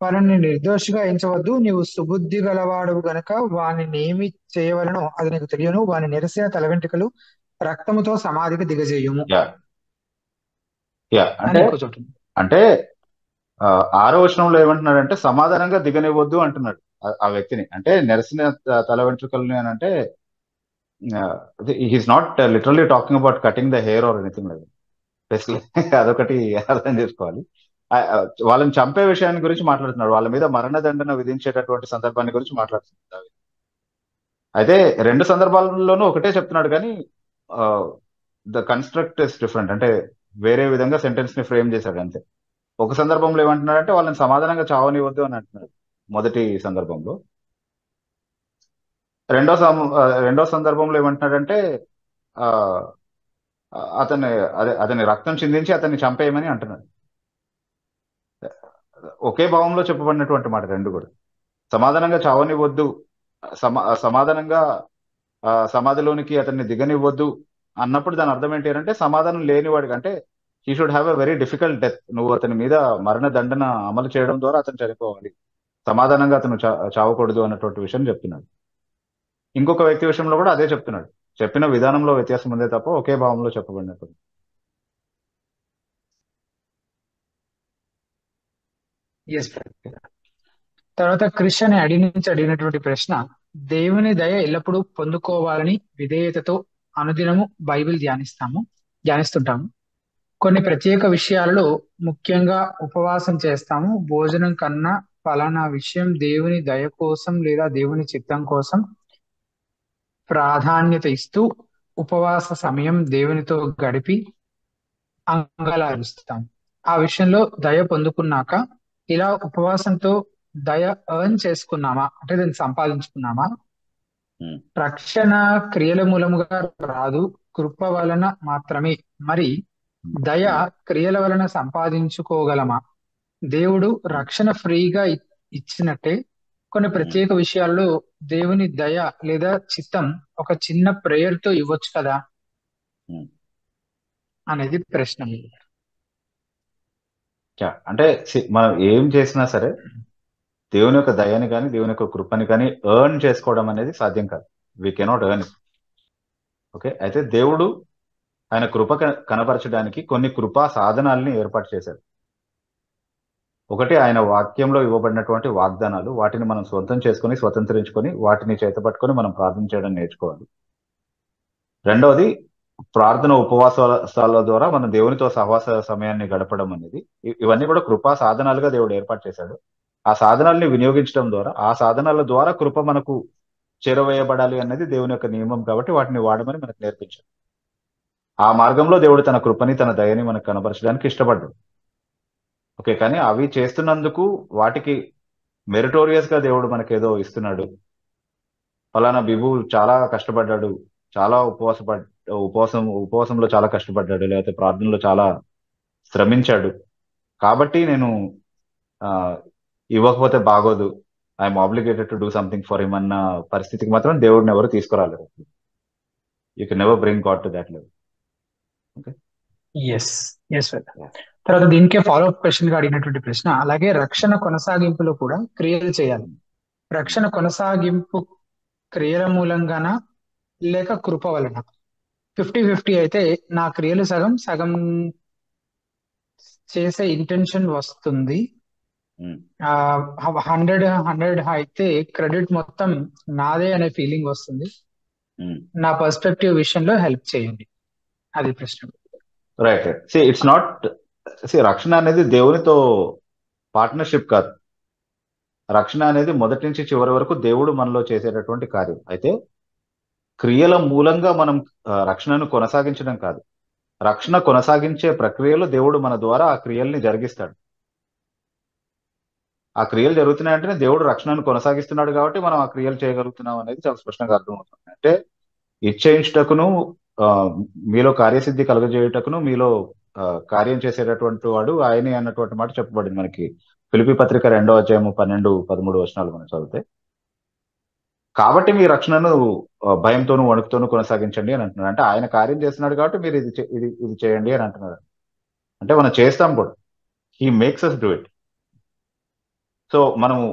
వారిని నిర్దోషిగా ఎంచవద్దు, నీవు సుబుద్ధి గలవాడు గనక వానిని ఏమి చేయవలనో అది నీకు తెలియను, వాని నెరసిన తల వెంట్రుకలు రక్తముతో సమాధికి దిగజేయుము. అంటే 6వ వచనంలో ఏమంటున్నాడంటే సమాధానంగా దిగనివ్వద్దు అంటున్నాడు ఆ వ్యక్తిని. అంటే నెరసిన తల వెంట్రుకల్ని అని అంటే he's not literally talking about cutting the hair or anything like basically. అదొకటి అర్థం చేసుకోవాలి. వాళ్ళని చంపే విషయాన్ని గురించి మాట్లాడుతున్నాడు, వాళ్ళ మీద మరణదండన విధించేటటువంటి సందర్భాన్ని గురించి మాట్లాడుతున్నాడు. అయితే 2 సందర్భాల్లోనూ ఒకటే చెప్తున్నాడు, కానీ ద కన్స్ట్రక్ట్ ఇస్ డిఫరెంట్. అంటే వేరే విధంగా సెంటెన్స్ ని ఫ్రేమ్ చేశాడు అంతే. ఒక సందర్భంలో ఏమంటున్నాడంటే వాళ్ళని సమాధానంగా చావనివ్వద్దు అని అంటున్నాడు మొదటి సందర్భంలో. రెండో సందర్భంలో ఏమంటున్నాడంటే ఆ అతని రక్తం చిందించి అతన్ని చంపేయమని అంటున్నాడు. ఒకే భావంలో చెప్పబడినటువంటి మాట రెండు కూడా. సమాధానంగా చావనివ్వద్దు, సమాధానంగా సమాధిలోనికి అతన్ని దిగనివ్వద్దు అన్నప్పుడు దాని అర్థం ఏంటి అంటే సమాధానం లేనివాడికి, అంటే he should have a very difficult death. నువ్వు అతని మీద మరణ దండన అమలు చేయడం ద్వారా అతను చనిపోవాలి, సమాధానంగా అతను చావకూడదు అన్నటువంటి విషయం చెప్తున్నాడు. ఇంకొక వ్యక్తి విషయంలో కూడా అదే చెప్తున్నాడు. చెప్పిన విధానంలో వ్యత్యాసం ఉందే తప్ప ఒకే భావంలో చెప్పబడినప్పుడు. తర్వాత క్రిష్ అని అడిగినటువంటి ప్రశ్న, దేవుని దయ ఎల్లప్పుడూ పొందుకోవాలని విధేయతతో అనుదినము బైబిల్ ధ్యానిస్తుంటాము. కొన్ని ప్రత్యేక విషయాలలో ముఖ్యంగా ఉపవాసం చేస్తాము. భోజనం కన్నా ఫలానా విషయం దేవుని దయ కోసం లేదా దేవుని చిత్తం కోసం ప్రాధాన్యత ఇస్తూ ఉపవాస సమయం దేవునితో గడిపి అంగలారుస్తాం. ఆ విషయంలో దయ పొందుకున్నాక ఇలా ఉపవాసంతో దయ ఎర్న్ చేసుకున్నామా, అంటే దాన్ని సంపాదించుకున్నామా? రక్షణ క్రియల మూలముగా రాదు, కృప వలన మాత్రమే. మరి దయ క్రియల వలన సంపాదించుకోగలమా? దేవుడు రక్షణ ఫ్రీగా ఇచ్చినట్టే కొన్ని ప్రత్యేక విషయాల్లో దేవుని దయ లేదా చిత్తం ఒక చిన్న ప్రేయర్ తో ఇవ్వచ్చు కదా అనేది ప్రశ్న. అంటే మనం ఏం చేసినా సరే దేవుని యొక్క దయని కానీ దేవుని యొక్క కృపని కానీ ఎర్న్ చేసుకోవడం అనేది సాధ్యం కాదు. We cannot earn. ఓకే, అయితే దేవుడు ఆయన కృప కనపరచడానికి కొన్ని కృపా సాధనాలని ఏర్పాటు చేశాడు. ఒకటి ఆయన వాక్యంలో ఇవ్వబడినటువంటి వాగ్దానాలు, వాటిని మనం సొంతం చేసుకుని స్వతంత్రించుకొని వాటిని చేతపట్టుకొని మనం ప్రార్థన చేయడం నేర్చుకోవాలి. రెండవది ప్రార్థన ఉపవాసాల ద్వారా మన దేవునితో సహవాస సమయాన్ని గడపడం అనేది, ఇవన్నీ కూడా కృపా సాధనాలుగా దేవుడు ఏర్పాటు చేశాడు. ఆ సాధనాలని వినియోగించడం ద్వారా, ఆ సాధనాల ద్వారా కృప మనకు చేరవేయబడాలి అన్నది దేవుని యొక్క నియమం. కాబట్టి వాటిని వాడమని మనకు నేర్పించాడు. ఆ మార్గంలో దేవుడు తన కృపని తన దయని మనకు కనబరచడానికి ఇష్టపడ్డాడు. ఓకే, కానీ అవి చేస్తున్నందుకు వాటికి మెరిటోరియస్ గా దేవుడు మనకేదో ఇస్తున్నాడు. ఫలానా బిబు చాలా కష్టపడ్డాడు, చాలా ఉపవాసంలో చాలా కష్టపడ్డాడు, లేకపోతే ప్రార్థనలో చాలా శ్రమించాడు, కాబట్టి నేను ఇవ్వకపోతే బాగోదు, I'm obligated to do something for him అన్న పరిస్థితికి మాత్రం దేవుడిని ఎవరు తీసుకురాలేరు. You can never bring God to that level. Okay, తర్వాత దీనికే ఫాలో అప్ క్వశ్చన్ గా అడిగినటువంటి ప్రశ్న, అలాగే రక్షణ కొనసాగింపులో కూడా క్రియలు చేయాలి. రక్షణ కొనసాగింపు క్రియల మూలంగానా లేక కృప వలన? 50-50 అయితే నా క్రియలు సగం చేసే ఇంటెన్షన్ వస్తుంది. 100 అయితే క్రెడిట్ మొత్తం నాదే అనే ఫీలింగ్ వస్తుంది. నా పర్స్పెక్టివ్ విషయంలో హెల్ప్ చేయండి, అది ప్రశ్న. రైట్. ఇట్స్ నాట్, రక్షణ అనేది దేవునితో పార్ట్నర్షిప్ కాదు. రక్షణ అనేది మొదటి నుంచి చివరి వరకు దేవుడు మనలో చేసేటటువంటి కార్యం. అయితే క్రియల మూలంగా మనం రక్షణను కొనసాగించడం కాదు. రక్షణ కొనసాగించే ప్రక్రియలో దేవుడు మన ద్వారా ఆ క్రియల్ని జరిగిస్తాడు. ఆ క్రియలు జరుగుతున్నాయంటేనే దేవుడు రక్షణను కొనసాగిస్తున్నాడు, కాబట్టి మనం ఆ క్రియలు చేయగలుగుతున్నాం అనేది చాలా స్పష్టంగా అర్థమవుతుంది. అంటే ఇచ్చేయించుటకును మీలో కార్యసిద్ధి కలుగజేయుటకును మీలో కార్యం చేసేటటువంటి వాడు ఆయనే అన్నటువంటి మాట చెప్పబడింది మనకి ఫిలిప్పీ పత్రిక 2వ అధ్యాయము 12-13 వచనాలు మనం చదివితే. కాబట్టి మీ రక్షణను భయంతోనూ వణుకుతోనూ కొనసాగించండి అని అంటున్నాడు. అంటే ఆయన కార్యం చేస్తున్నాడు కాబట్టి మీరు ఇది చేయండి అని అంటున్నారు. అంటే మనం చేస్తాం కూడా, he makes us do it. So మనము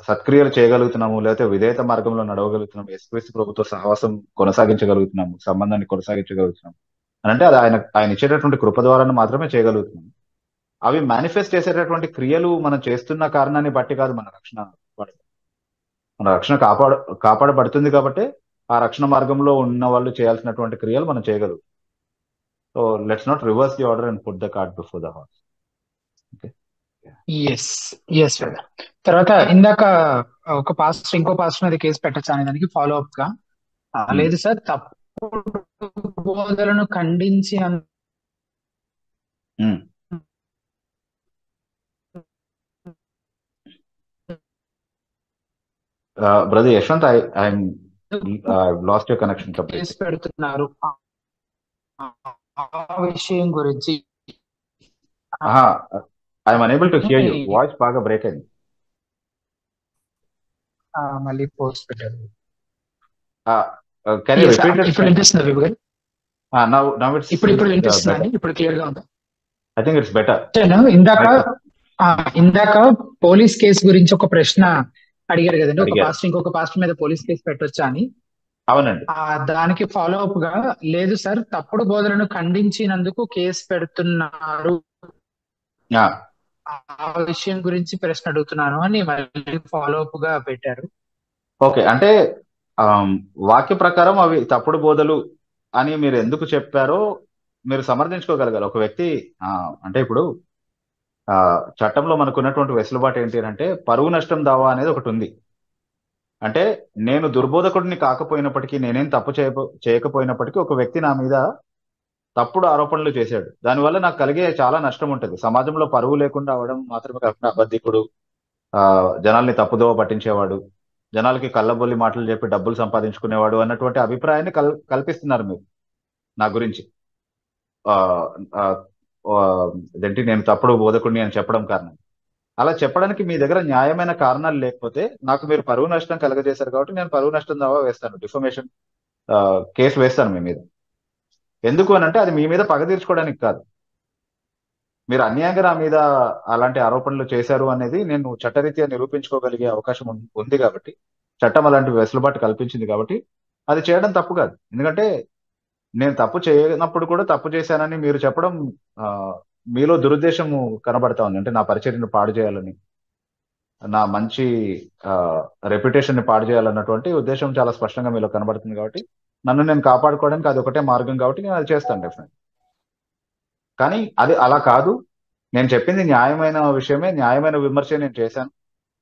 సత్క్రియలు చేయగలుగుతున్నాము, లేకపోతే విధేయత మార్గంలో నడవగలుగుతున్నాము, యేసుక్రీస్తు ప్రభుతో సహవాసం కొనసాగించగలుగుతున్నాము, సంబంధాన్ని కొనసాగించగలుగుతున్నాము అని అంటే అది ఆయన ఇచ్చేటటువంటి కృప ద్వారా మాత్రమే చేయగలుగుతున్నాము. అవి మేనిఫెస్ట్ చేసేటటువంటి క్రియలు మనం చేస్తున్న కారణాన్ని బట్టి కాదు మన రక్షణ. మన రక్షణ కాపాడబడుతుంది కాబట్టి ఆ రక్షణ మార్గంలో ఉన్న వాళ్ళు చేయాల్సినటువంటి క్రియలు మనం చేయగలుగుతాం. So let's not reverse the order and put the cart before the horse. Yes brother. తర్వాత ఇందాక ఒక పాస్టర్ ఇంకో పాస్టర్ మీద కేసు పెట్టచ్చు అనే దానికి ఫాలో అప్ గా లేదు సార్, తప్పుడు బోధలను ఖండించి brother Yashwant, I lost your connection case పెడుతున్నారు ఆ విషయం గురించి. I'm unable to hear you, voice బాగా బ్రేక్ అయింది. మళ్ళీ పోస్ట్ పెట్టారు. Can you repeat it? ఇప్పుడు వినిపిస్తుందా విభు గారు? నౌ ఇట్స్ ఇప్పుడు వినిపిస్తుందండి, ఇప్పుడు క్లియర్ గా ఉందా? I think it's better. ఇందాక పోలీస్ కేసు గురించి ఒక ప్రశ్న అడిగారు కదండి, ఒక పాస్టర్ ఇంకొక పాస్టర్ మీద పోలీస్ కేసు పెట్టొచ్చా అని. అవునండి. దానికి ఫాలో అప్ గా లేదు సార్, తప్పుడు బోధలను ఖండించినందుకు కేసు పెడుతున్నారు ఆ విషయం గురించి ప్రశ్న అడుగుతున్నాను అని మళ్ళీ ఫాలో అప్ గా పెట్టారు. ఓకే, అంటే వాక్య ప్రకారం అవి తప్పుడు బోధలు అని మీరు ఎందుకు చెప్పారో మీరు సమర్థించుకోగలగాలి. ఒక వ్యక్తి అంటే ఇప్పుడు చట్టంలో మనకు ఉన్నటువంటి వెసులుబాటు ఏంటి అంటే పరువు నష్టం దావా అనేది ఒకటి ఉంది. అంటే నేను దుర్బోధకుడిని కాకపోయినప్పటికీ, నేనేం తప్పు చేయకపోయినప్పటికీ ఒక వ్యక్తి నా మీద తప్పుడు ఆరోపణలు చేశాడు, దానివల్ల నాకు కలిగే చాలా నష్టం ఉంటుంది. సమాజంలో పరువు లేకుండా అవడం మాత్రమే కాకుండా అబద్ధికుడు, జనాల్ని తప్పుదోవ పట్టించేవాడు, జనాలకి కళ్ళబొల్లి మాటలు చెప్పి డబ్బులు సంపాదించుకునేవాడు అన్నటువంటి అభిప్రాయాన్ని కల్పిస్తున్నారు మీరు నా గురించి. ఇదేంటి నేను తప్పుడు బోధకుడిని అని చెప్పడం కారణం. అలా చెప్పడానికి మీ దగ్గర న్యాయమైన కారణాలు లేకపోతే నాకు మీరు పరువు నష్టం కలగజేశారు కాబట్టి నేను పరువు నష్టం దావా వేస్తాను, డిఫమేషన్ కేసు వేస్తాను మీ మీద. ఎందుకు అని అంటే అది మీ మీద పగ తీర్చుకోవడానికి కాదు, మీరు అన్యాయంగా నా మీద అలాంటి ఆరోపణలు చేశారు అనేది నేను చట్టరీత్యా నిరూపించుకోగలిగే అవకాశం ఉంది కాబట్టి, చట్టం అలాంటి వెసులుబాటు కల్పించింది కాబట్టి అది చేయడం తప్పు కాదు. ఎందుకంటే నేను తప్పు చేయనప్పుడు కూడా తప్పు చేశానని మీరు చెప్పడం మీలో దురుద్దేశము కనబడతా ఉంది. అంటే నా పరిచర్యను పాడు చేయాలని, నా మంచి రెప్యుటేషన్ ని పాడు చేయాలన్నటువంటి ఉద్దేశం చాలా స్పష్టంగా మీలో కనబడుతుంది. కాబట్టి నన్ను నేను కాపాడుకోవడానికి అది ఒకటే మార్గం కాబట్టి నేను అది చేస్తాను డెఫినెట్. కానీ అది అలా కాదు, నేను చెప్పింది న్యాయమైన విషయమే, న్యాయమైన విమర్శ నేను చేశాను,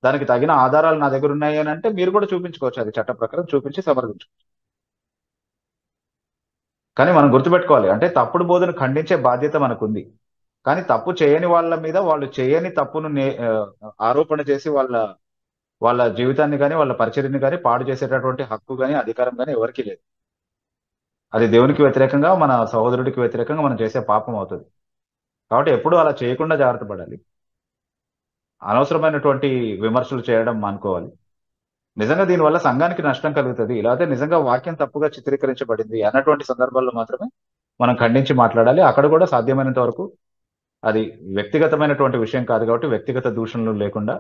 దానికి తగిన ఆధారాలు నా దగ్గర ఉన్నాయి అని అంటే మీరు కూడా చూపించుకోవచ్చు, అది చట్ట ప్రకారం చూపించి సమర్థించుకోవచ్చు. కానీ మనం గుర్తుపెట్టుకోవాలి, అంటే తప్పుడు బోధను ఖండించే బాధ్యత మనకుంది. కానీ తప్పు చేయని వాళ్ళ మీద వాళ్ళు చేయని తప్పును ఆరోపణ చేసి వాళ్ళ జీవితాన్ని కానీ వాళ్ళ పరిచర్యని కానీ పాడు చేసేటటువంటి హక్కు కానీ అధికారం కానీ ఎవరికీ లేదు. అది దేవునికి వ్యతిరేకంగా, మన సహోదరుడికి వ్యతిరేకంగా మనం చేసే పాపం అవుతుంది. కాబట్టి ఎప్పుడూ అలా చేయకుండా జాగ్రత్త పడాలి. అనవసరమైనటువంటి విమర్శలు చేయడం మానుకోవాలి. నిజంగా దీనివల్ల సంఘానికి నష్టం కలుగుతుంది, ఇలాగే నిజంగా వాక్యం తప్పుగా చిత్రీకరించబడింది అన్నటువంటి సందర్భాల్లో మాత్రమే మనం ఖండించి మాట్లాడాలి. అక్కడ కూడా సాధ్యమైనంత వరకు అది వ్యక్తిగతమైనటువంటి విషయం కాదు కాబట్టి వ్యక్తిగత దూషణలు లేకుండా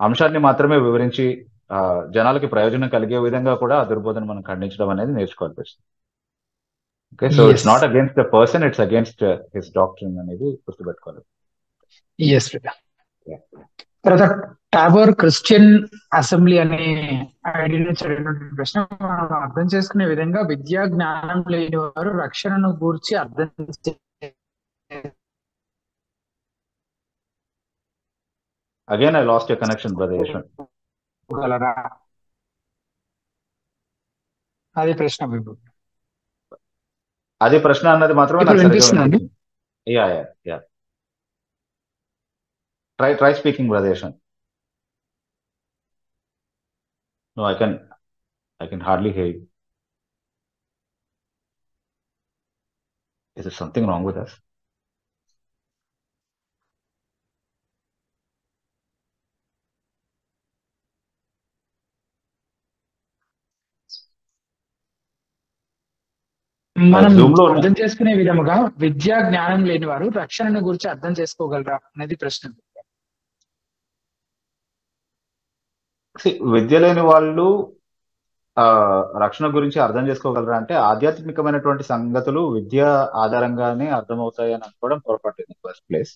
అంశాన్ని మాత్రమే వివరించి జనాలకి ప్రయోజనం కలిగే విధంగా కూడా ఆ దుర్బోధన మనం ఖండించడం అనేది నేర్చుకోవాలి. Okay, so it's not against the person, it's against his doctrine అనేది గుర్తుపెట్టుకోవాలి. తర్వాత టాబోర్ క్రిస్టియన్ అసెంబ్లీ అనే ఐడియాటువంటి ప్రశ్న మనం అర్థం చేసుకునే విధంగా విద్యా జ్ఞానం లేని వారు రక్షణను గూర్చి అర్థం again I lost your connection brother Yashwant. అదే ప్రశ్న అదే ప్రశ్న అన్నది మాత్రమే నాకు వినిపిస్తుందండి. Yeah try speaking brother Yashwant. No, I can hardly hear you. Is there something wrong with us? మనం అర్థం చేసుకునే విధముగా విద్యా జ్ఞానం లేని వారు రక్షణను గురించి అర్థం చేసుకోగలరా అనేది ప్రశ్న. విద్య లేని వాళ్ళు రక్షణ గురించి అర్థం చేసుకోగలరా అంటే ఆధ్యాత్మికమైనటువంటి సంగతులు విద్య ఆధారంగానే అర్థమవుతాయి అని అనుకోవడం పొరపాటు ఫస్ట్ ప్లేస్.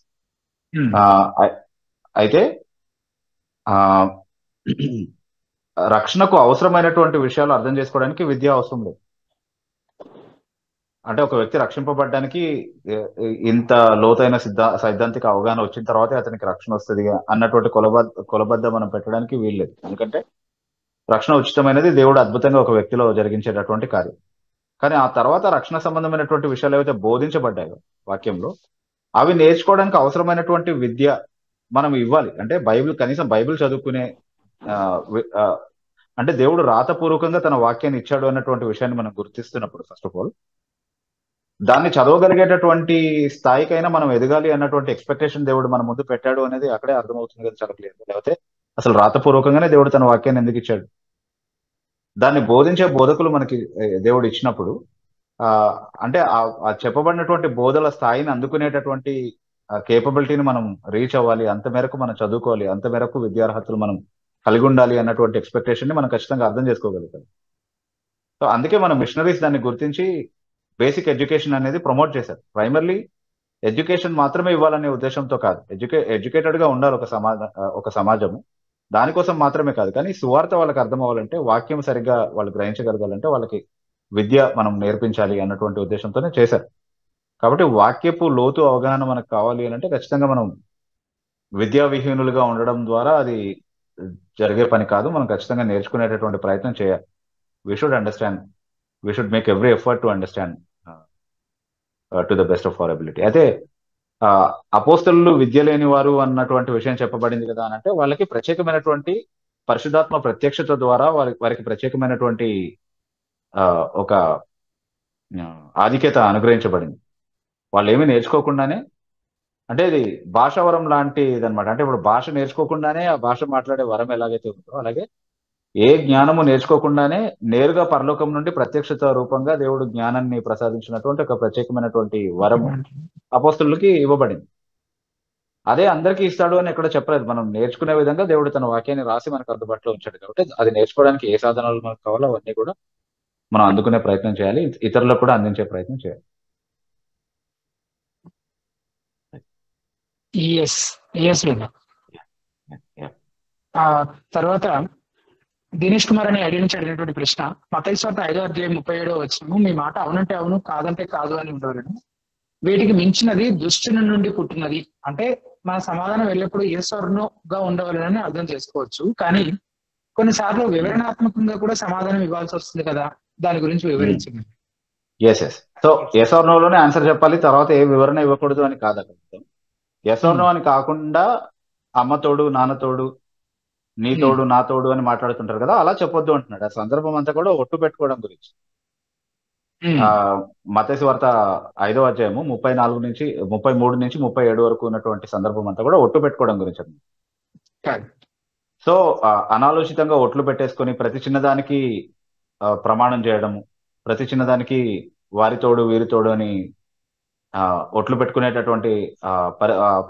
ఆ, అ- అయితే ఆ రక్షణకు అవసరమైనటువంటి విషయాలు అర్థం చేసుకోవడానికి విద్య అవసరం లేదు. అంటే ఒక వ్యక్తి రక్షింపబడడానికి ఇంత లోతైన సైద్ధాంతిక అవగాహన వచ్చిన తర్వాతే అతనికి రక్షణ వస్తుంది అన్నటువంటి కొలబద్ద మనం పెట్టడానికి వీల్లేదు. ఎందుకంటే రక్షణ ఉచితమైనది, దేవుడు అద్భుతంగా ఒక వ్యక్తిలో జరిగించేటటువంటి కార్యం. కానీ ఆ తర్వాత రక్షణ సంబంధమైనటువంటి విషయాలు ఏవైతే బోధించబడ్డాయో వాక్యంలో, అవి నేర్చుకోవడానికి అవసరమైనటువంటి విద్య మనం ఇవ్వాలి. అంటే కనీసం బైబిల్ చదువుకునే ఆ, ఆ, అంటే దేవుడు రాతపూర్వకంగా తన వాక్యాన్ని ఇచ్చాడు అన్నటువంటి విషయాన్ని మనం గుర్తిస్తున్నప్పుడు ఫస్ట్ ఆఫ్ ఆల్ దాన్ని చదవగలిగేటటువంటి స్థాయికైనా మనం ఎదగాలి అన్నటువంటి ఎక్స్పెక్టేషన్ దేవుడు మన ముందు పెట్టాడు అనేది అక్కడే అర్థమవుతుంది కదా చాలా క్లియర్. లేకపోతే అసలు రాతపూర్వకంగానే దేవుడు తన వాక్యాన్ని ఎందుకు ఇచ్చాడు? దాన్ని బోధించే బోధకులు మనకి దేవుడు ఇచ్చినప్పుడు అంటే ఆ చెప్పబడినటువంటి బోధల స్థాయిని అందుకునేటటువంటి కేపబిలిటీని మనం రీచ్ అవ్వాలి, అంత మేరకు మనం చదువుకోవాలి, అంత మేరకు విద్యార్హతలు మనం కలిగి ఉండాలి అన్నటువంటి ఎక్స్పెక్టేషన్ ని మనం ఖచ్చితంగా అర్థం చేసుకోగలుగుతాం. సో అందుకే మన మిషనరీస్ దాన్ని గుర్తించి బేసిక్ ఎడ్యుకేషన్ అనేది ప్రమోట్ చేశారు. ప్రైమర్లీ ఎడ్యుకేషన్ మాత్రమే ఇవ్వాలనే ఉద్దేశంతో కాదు, ఎడ్యుకేటెడ్ గా ఉండాలి ఒక సమాజము, దానికోసం మాత్రమే కాదు. కానీ సువార్త వాళ్ళకి అర్థం అవ్వాలంటే, వాక్యం సరిగ్గా వాళ్ళు గ్రహించగలగాలంటే వాళ్ళకి విద్య మనం నేర్పించాలి అన్నటువంటి ఉద్దేశంతోనే చేశారు. కాబట్టి వాక్యపు లోతు అవగాహన మనకు కావాలి అని అంటే ఖచ్చితంగా మనం విద్యా విహీనులుగా ఉండడం ద్వారా అది జరిగే పని కాదు. మనం ఖచ్చితంగా నేర్చుకునేటటువంటి ప్రయత్నం చేయాలి. We should understand, we should make every effort to understand to the best of our ability. అయితే అపోస్తలు విద్య లేని వారు అన్నటువంటి విషయం చెప్పబడింది కదా అని అంటే, వాళ్ళకి ప్రత్యేకమైనటువంటి పరిశుద్ధాత్మ ప్రత్యక్షత ద్వారా వారికి ప్రత్యేకమైనటువంటి ఒక ఆధిక్యత అనుగ్రహించబడింది. వాళ్ళు ఏమీ నేర్చుకోకుండానే, అంటే ఇది భాషావరం లాంటిది అనమాట. అంటే ఇప్పుడు భాష నేర్చుకోకుండానే ఆ భాష మాట్లాడే వరం ఎలాగైతే ఉందో, అలాగే ఏ జ్ఞానము నేర్చుకోకుండానే నేరుగా పరలోకం నుండి ప్రత్యక్షత రూపంగా దేవుడు జ్ఞానాన్ని ప్రసాదించినటువంటి ఒక ప్రత్యేకమైనటువంటి వరము అపోస్తలులకి ఇవ్వబడింది. అదే అందరికీ ఇస్తాడు అని ఎక్కడ చెప్పలేదు. మనం నేర్చుకునే విధంగా దేవుడు తన వాక్యాన్ని రాసి మనకు అందుబాటులో ఉంచాడు. కాబట్టి అది నేర్చుకోవడానికి ఏ సాధనాలు మనకు కావాలో అవన్నీ కూడా మనం అందుకునే ప్రయత్నం చేయాలి, ఇతరులకు కూడా అందించే ప్రయత్నం చేయాలి. తర్వాత దినేష్ కుమార్ అనే ఐడి నుంచి అడిగినటువంటి ప్రశ్న, మత్తయి సువార్త 5:37 మీ మాట అవునంటే అవును, కాదంటే కాదు అని ఉండవలను, వీటికి మించినది దుష్టుని నుండి పుట్టినది. అంటే మన సమాధానం ఎల్లప్పుడూ గా ఉండవాలని అర్థం చేసుకోవచ్చు, కానీ కొన్నిసార్లు వివరణాత్మకంగా కూడా సమాధానం ఇవ్వాల్సి వస్తుంది కదా, దాని గురించి వివరించండి. సో ఎస్ ఆర్ నోలోనే ఆన్సర్ చెప్పాలి, తర్వాత ఏ వివరణ ఇవ్వకూడదు అని కాదు. అక్కడ ఎస్ ఆర్ నో అని కాకుండా అమ్మ తోడు, నాన్న తోడు, నీ తోడు, నా తోడు అని మాట్లాడుతుంటారు కదా, అలా చెప్పొద్దు అంటున్నాడు. ఆ సందర్భం అంతా కూడా ఒట్టు పెట్టుకోవడం గురించి. మత్తయి సువార్త 5వ అధ్యాయము 33 నుంచి 37 వరకు ఉన్నటువంటి సందర్భం అంతా కూడా ఒట్టు పెట్టుకోవడం గురించి. సో అనాలోచితంగా ఒట్లు పెట్టేసుకొని ప్రతి చిన్నదానికి ప్రమాణం చేయడము, ప్రతి చిన్నదానికి వారి తోడు వీరి తోడు అని ఒట్లు పెట్టుకునేటటువంటి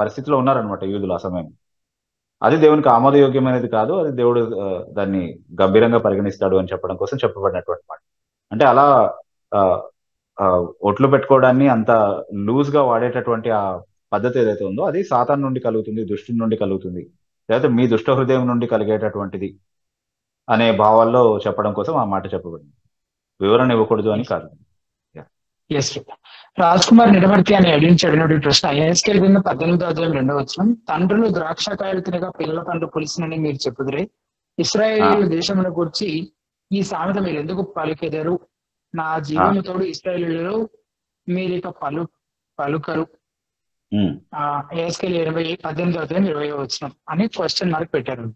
పరిస్థితిలో ఉన్నారనమాట యూదులు ఆ సమయం. అది దేవునికి ఆమోదయోగ్యమైనది కాదు, అది దేవుడు దాన్ని గంభీరంగా పరిగణిస్తాడు అని చెప్పడం కోసం చెప్పబడినటువంటి మాట. అంటే అలా ఒట్లు పెట్టుకోవడాన్ని అంత లూజ్ గా వాడేటటువంటి ఆ పద్ధతి ఏదైతే ఉందో అది సాతాను నుండి కలుగుతుంది, దుష్టుని నుండి కలుగుతుంది, లేకపోతే మీ దుష్ట హృదయం నుండి కలిగేటటువంటిది అనే భావాల్లో చెప్పడం కోసం ఆ మాట చెప్పబడింది, వివరణ ఇవ్వకూడదు అని కాదు. రాజ్ కుమార్ నిడమర్తి అని అడిగినటువంటి ప్రశ్న, ఎహెజ్కేలు కింద 18:2 తండ్రులు ద్రాక్షకాయలు తినగా పిల్లల పండ్లు పులిసినని మీరు చెప్పుదురే, ఇశ్రాయేలు దేశమును గురించి ఈ సామెత మీరు ఎందుకు పలికెదరు? నా జీవముతోడు ఇశ్రాయేలీయులలో మీరిక పలుకరు. ఎహెజ్కేలు 18:20 అని క్వశ్చన్ మార్క్ పెట్టారు.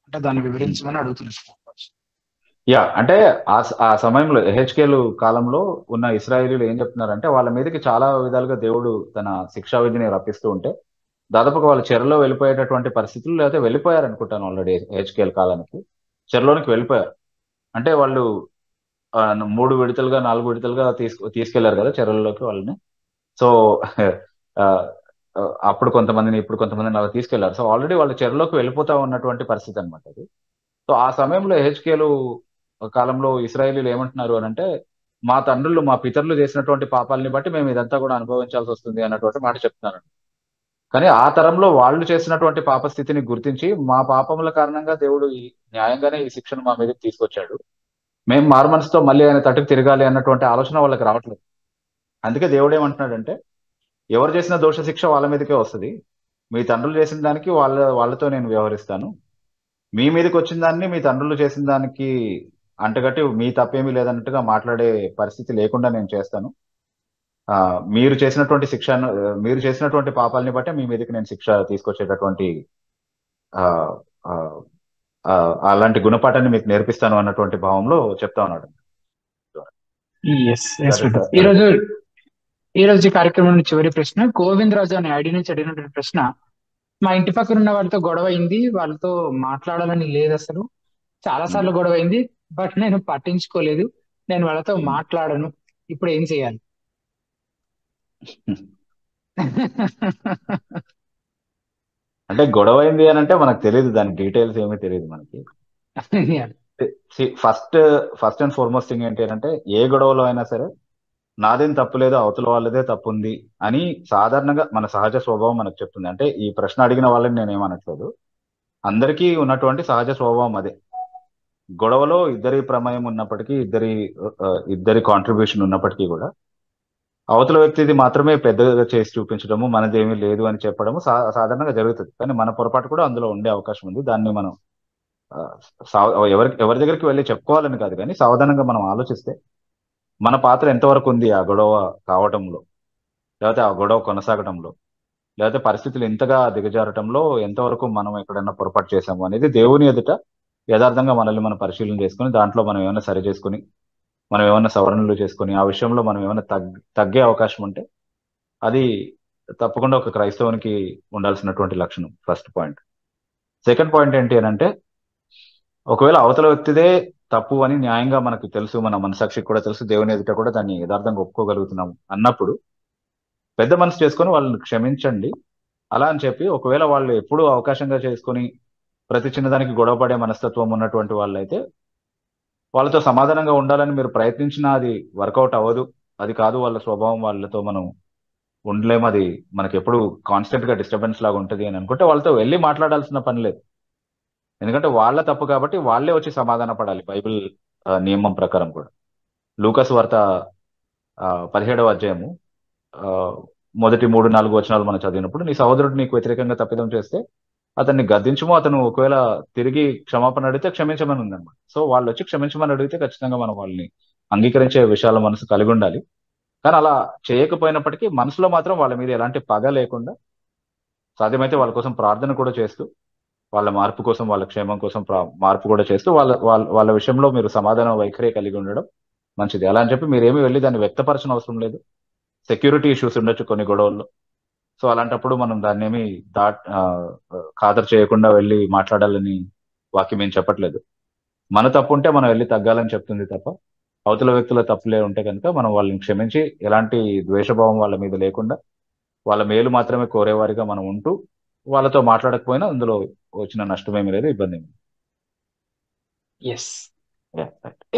అంటే దాన్ని వివరించమని అడుగుతున్నారు. అంటే ఆ సమయంలో ఎహెచ్కేలు కాలంలో ఉన్న ఇశ్రాయేలీయులు ఏం చెప్తున్నారంటే, వాళ్ళ మీదకి చాలా విధాలుగా దేవుడు తన శిక్షా విధిని రప్పిస్తూ ఉంటే దాదాపుగా వాళ్ళు చెరలో వెళ్ళిపోయేటటువంటి పరిస్థితులు, లేకపోతే వెళ్ళిపోయారు అనుకుంటాను ఆల్రెడీ. ఎహెచ్కేల్ కాలానికి చెరలోనికి వెళ్ళిపోయారు. అంటే వాళ్ళు 3 విడతలుగా 4 విడతలుగా తీసుకెళ్లారు కదా చెరలోకి వాళ్ళని. సో అప్పుడు కొంతమందిని, ఇప్పుడు కొంతమందిని అలా తీసుకెళ్లారు. సో ఆల్రెడీ వాళ్ళు చెరలోకి వెళ్ళిపోతా ఉన్నటువంటి పరిస్థితి అనమాట అది. సో ఆ సమయంలో ఎహెచ్కేలు కాలంలో ఇశ్రాయేలీయులు ఏమంటున్నారు అని అంటే, మా తండ్రులు, మా పితరులు చేసినటువంటి పాపాలని బట్టి మేము ఇదంతా కూడా అనుభవించాల్సి వస్తుంది అన్నటువంటి మాట చెప్తున్నారు. కానీ ఆ తరంలో వాళ్ళు చేసినటువంటి పాపస్థితిని గుర్తించి మా పాపముల కారణంగా దేవుడు న్యాయంగానే ఈ శిక్షను మా మీదకి తీసుకొచ్చాడు, మేము మారుమనసుతో మళ్ళీ ఆయన తట్టుకు తిరగాలి అన్నటువంటి ఆలోచన వాళ్ళకి రావట్లేదు. అందుకే దేవుడు ఏమంటున్నాడంటే, ఎవరు చేసిన దోష శిక్ష వాళ్ళ మీదకే వస్తుంది, మీ తండ్రులు చేసిన దానికి వాళ్ళతో నేను వ్యవహరిస్తాను, మీ మీదకి వచ్చిన దాన్ని మీ తండ్రులు చేసిన దానికి అంటగట్టి మీ తప్పేమీ లేదన్నట్టుగా మాట్లాడే పరిస్థితి లేకుండా నేను చేస్తాను. మీరు చేసినటువంటి పాపాలని బట్టే మీ మీదకి నేను శిక్ష తీసుకొచ్చేటటువంటి అలాంటి గుణపాఠాన్ని మీకు నేర్పిస్తాను అన్నటువంటి భావంలో చెప్తా ఉన్నాడు. ఈ రోజు కార్యక్రమం చివరి ప్రశ్న, గోవిందరాజు అనే ఐడి నుంచి అడిగినటువంటి ప్రశ్న. మా ఇంటి పక్కన ఉన్న వాళ్ళతో గొడవ అయింది, వాళ్ళతో మాట్లాడాలని లేదు, అసలు చాలా సార్లు గొడవ అయింది, బట్ నేను పట్టించుకోలేదు, నేను వాళ్ళతో మాట్లాడను, ఇప్పుడు ఏం చేయాలి? అంటే గొడవ అయింది అని అంటే మనకు తెలియదు, దాని డీటెయిల్స్ ఏమీ తెలియదు మనకి. ఫస్ట్ అండ్ ఫార్మోస్ట్ థింగ్ ఏంటి అంటే, ఏ గొడవలో అయినా సరే నాదేం తప్పు లేదు, అవతల వాళ్ళదే తప్పు ఉంది అని సాధారణంగా మన సహజ స్వభావం మనకు చెప్తుంది. అంటే ఈ ప్రశ్న అడిగిన వాళ్ళని నేనేమనట్లేదు, అందరికీ ఉన్నటువంటి సహజ స్వభావం అదే. గొడవలో ఇద్దరి ప్రమేయం ఉన్నప్పటికీ, ఇద్దరి కాంట్రిబ్యూషన్ ఉన్నప్పటికీ కూడా అవతల వ్యక్తిది మాత్రమే పెద్దగా చేసి చూపించడము, మనదేమీ లేదు అని చెప్పడము సాధారణంగా జరుగుతుంది. కానీ మన పొరపాటు కూడా అందులో ఉండే అవకాశం ఉంది. దాన్ని మనం ఎవరి దగ్గరికి వెళ్ళి చెప్పుకోవాలని కాదు, కానీ సావధానంగా మనం ఆలోచిస్తే మన పాత్ర ఎంతవరకు ఉంది ఆ గొడవ కావటంలో, లేకపోతే ఆ గొడవ కొనసాగటంలో, లేకపోతే పరిస్థితులు ఇంతగా దిగజారటంలో ఎంతవరకు మనం ఎక్కడైనా పొరపాటు చేశాము అనేది దేవుని ఎదుట యథార్థంగా మనల్ని మనం పరిశీలన చేసుకుని, దాంట్లో మనం ఏమైనా సరి చేసుకుని, మనం ఏమైనా సవరణలు చేసుకుని, ఆ విషయంలో మనం ఏమైనా తగ్గే అవకాశం ఉంటే అది తప్పకుండా ఒక క్రైస్తవునికి ఉండాల్సినటువంటి లక్షణం. First point. సెకండ్ పాయింట్ ఏంటి అని అంటే, ఒకవేళ అవతల వ్యక్తిదే తప్పు అని న్యాయంగా మనకు తెలుసు, మన మనసాక్షికి కూడా తెలుసు, దేవుని ఎదుట కూడా దాన్ని యథార్థంగా ఒప్పుకోగలుగుతున్నాము అన్నప్పుడు పెద్ద మనసు చేసుకొని వాళ్ళని క్షమించండి. అలా అని చెప్పి ఒకవేళ వాళ్ళు ఎప్పుడూ అవకాశంగా చేసుకొని ప్రతి చిన్నదానికి గొడవపడే మనస్తత్వం ఉన్నటువంటి వాళ్ళైతే వాళ్ళతో సమాధానంగా ఉండాలని మీరు ప్రయత్నించినా అది వర్కౌట్ అవ్వదు, అది కాదు వాళ్ళ స్వభావం, వాళ్ళతో మనం ఉండలేము, అది మనకి ఎప్పుడు కాన్స్టెంట్ గా డిస్టర్బెన్స్ లాగా ఉంటుంది అని అనుకుంటే వాళ్ళతో వెళ్ళి మాట్లాడాల్సిన పని లేదు. ఎందుకంటే వాళ్ళ తప్పు కాబట్టి వాళ్ళే వచ్చి సమాధాన పడాలి. బైబిల్ నియమం ప్రకారం కూడా లూకాసు వార్త 17వ అధ్యాయము మొదటి 3-4 వచనాలు మనం చదివినప్పుడు, నీ సహోదరుడు నీకు వ్యతిరేకంగా తప్పిదం చేస్తే అతన్ని గద్దించము, అతను ఒకవేళ తిరిగి క్షమాపణ అడిగితే క్షమించమని ఉందన్నమాట. సో వాళ్ళు వచ్చి క్షమించమని అడిగితే ఖచ్చితంగా మనం వాళ్ళని అంగీకరించే విషయాల మనసు కలిగి ఉండాలి. కానీ అలా చేయకపోయినప్పటికీ మనసులో మాత్రం వాళ్ళ మీద ఎలాంటి పగ లేకుండా సాధ్యమైతే వాళ్ళ కోసం ప్రార్థన కూడా చేస్తూ, వాళ్ళ మార్పు కోసం, వాళ్ళ క్షేమం కోసం మార్పు కూడా చేస్తూ వాళ్ళ విషయంలో మీరు సమాధాన వైఖరి కలిగి ఉండడం మంచిది. అలా అని చెప్పి మీరేమీ వెళ్ళి దాన్ని వ్యక్తపరచిన అవసరం లేదు. సెక్యూరిటీ ఇష్యూస్ ఉండొచ్చు కొన్ని గొడవల్లో. సో అలాంటప్పుడు మనం దాన్ని ఏమి ఖాతరు చేయకుండా వెళ్ళి మాట్లాడాలని వాక్యం ఏం చెప్పట్లేదు. మన తప్పు ఉంటే మనం వెళ్ళి తగ్గాలని చెప్తుంది తప్ప, అవతల వ్యక్తుల తప్పులే ఉంటే కనుక మనం వాళ్ళని క్షమించి ఎలాంటి ద్వేషభావం వాళ్ళ మీద లేకుండా వాళ్ళ మేలు మాత్రమే కోరేవారిగా మనం ఉంటూ వాళ్ళతో మాట్లాడకపోయినా అందులో వచ్చిన నష్టమేమి లేదు, ఇబ్బంది ఏమి. ఎస్,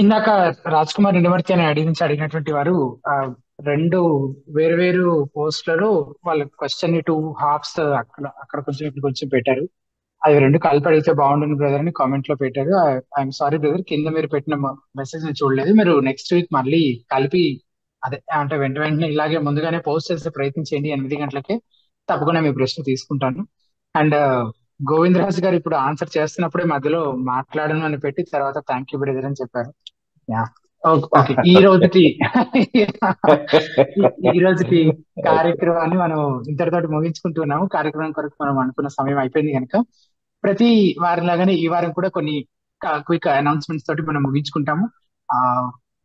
ఇందాక రాజ్ కుమార్ నిడమర్తి అని అడిగినటువంటి వారు 2 వేరు పోస్టులలో వాళ్ళ క్వశ్చన్ 2 హాఫ్స్ అక్కడ కొంచెం ఇక్కడ కొంచెం పెట్టారు. అవి 2 కలిపి అడిగితే బాగుంటుంది బ్రదర్ అని కామెంట్ లో పెట్టారు. ఐఎమ్ సారీ బ్రదర్, కింద మీరు పెట్టిన మెసేజ్ నేను చూడలేదు. మీరు నెక్స్ట్ వీక్ మళ్ళీ కలిపి అదే అంటే వెంటనే ఇలాగే ముందుగానే పోస్ట్ చేసే ప్రయత్నం చేయండి. 8 గంటలకే తప్పకుండా మీ ప్రశ్న తీసుకుంటాను. అండ్ గోవిందరాజు గారు ఇప్పుడు ఆన్సర్ చేస్తున్నప్పుడే మధ్యలో మాట్లాడను అని పెట్టి తర్వాత థ్యాంక్ యూ బ్రదర్ అని చెప్పారు. ఓకే, ఈ రోజుకి కార్యక్రమాన్ని మనం ఇంతటితోటి ముగించుకుంటున్నాము. కార్యక్రమం కొరకు మనం అనుకున్న సమయం అయిపోయింది కనుక ప్రతి వారం లాగానే ఈ వారం కూడా కొన్ని క్విక్ అనౌన్స్మెంట్స్ తోటి మనం ముగించుకుంటాము.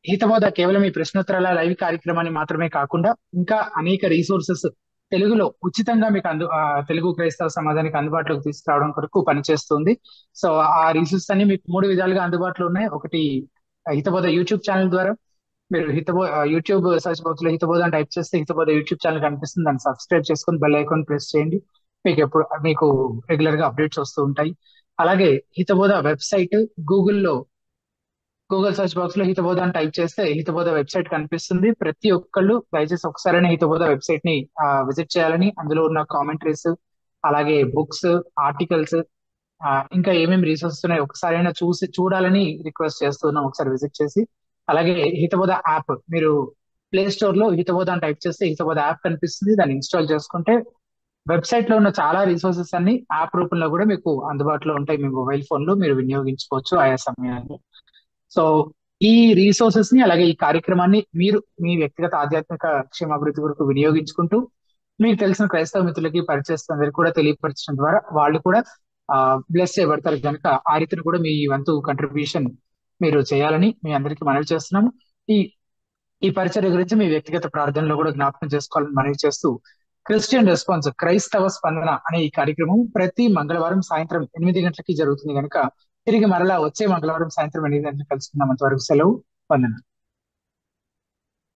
హితబోధ కేవలం ఈ ప్రశ్నోత్తరాల లైవ్ కార్యక్రమాన్ని మాత్రమే కాకుండా ఇంకా అనేక రీసోర్సెస్ తెలుగులో ఉచితంగా మీకు తెలుగు క్రైస్తవ సమాజానికి అందుబాటులోకి తీసుకురావడం కొరకు పనిచేస్తుంది. సో ఆ రీసోర్సెస్ అన్ని మీకు 3 విధాలుగా అందుబాటులో ఉన్నాయి. ఒకటి హితబోధ యూట్యూబ్ ఛానల్ ద్వారా మీరు యూట్యూబ్ సర్చ్ బాక్స్ లో హితబోధ అని టైప్ చేస్తే హితబోధ యూట్యూబ్ ఛానల్ కనిపిస్తుంది. దాన్ని సబ్స్క్రైబ్ చేసుకుని బెల్ ఐకాన్ ప్రెస్ చేయండి. మీకు రెగ్యులర్ గా అప్డేట్స్ వస్తూ ఉంటాయి. అలాగే హితబోధ వెబ్సైట్ గూగుల్లో గూగుల్ సెర్చ్ బాక్స్ లో హితబోధ అని టైప్ చేస్తే హితబోధ వెబ్సైట్ కనిపిస్తుంది. ప్రతి ఒక్కళ్ళు దయచేసి ఒకసారైనా హితబోధ వెబ్సైట్ ని విజిట్ చేయాలని, అందులో ఉన్న కామెంటరీస్, అలాగే బుక్స్, ఆర్టికల్స్, ఇంకా ఏమేమి రీసోర్సెస్ ఉన్నాయో ఒకసారైనా చూడాలని రిక్వెస్ట్ చేస్తున్నాం. ఒకసారి విజిట్ చేసి, అలాగే హితబోధ యాప్ మీరు ప్లే స్టోర్ లో హితబోధ అని టైప్ చేస్తే హితబోధ యాప్ కనిపిస్తుంది. దాన్ని ఇన్స్టాల్ చేసుకుంటే వెబ్సైట్ లో ఉన్న చాలా రీసోర్సెస్ అన్ని యాప్ రూపంలో కూడా మీకు అందుబాటులో ఉంటాయి. మీ మొబైల్ ఫోన్ లో మీరు వినియోగించుకోవచ్చు ఆయా సమయాల్లో. సో ఈ రీసోర్సెస్ ని, అలాగే ఈ కార్యక్రమాన్ని మీరు మీ వ్యక్తిగత ఆధ్యాత్మిక క్షేమాభివృద్ధి కొరకు వినియోగించుకుంటూ మీకు తెలిసిన క్రైస్తవ మిత్రులకి, పరిచయస్తులందరికీ కూడా తెలియపరచడం ద్వారా వాళ్ళు కూడా బ్లెస్ చేయబడతారు కనుక ఆ రీతిని కూడా మీ వంతు కంట్రిబ్యూషన్ మీరు చేయాలని మీ అందరికీ మనవి చేస్తున్నాము. ఈ పరిచర్య గురించి మీ వ్యక్తిగత ప్రార్థనలో కూడా జ్ఞాపకం చేసుకోవాలని మనవి చేస్తూ, క్రిస్టియన్ రెస్పాన్స్ క్రైస్తవ స్పందన అనే ఈ కార్యక్రమం ప్రతి మంగళవారం సాయంత్రం 8 గంటలకి జరుగుతుంది కనుక తిరిగి మరలా వచ్చే మంగళవారం సాయంత్రం 8 గంటలకు కలుసుకుందాం. అంతవరకు సెలవు, వందనాలు.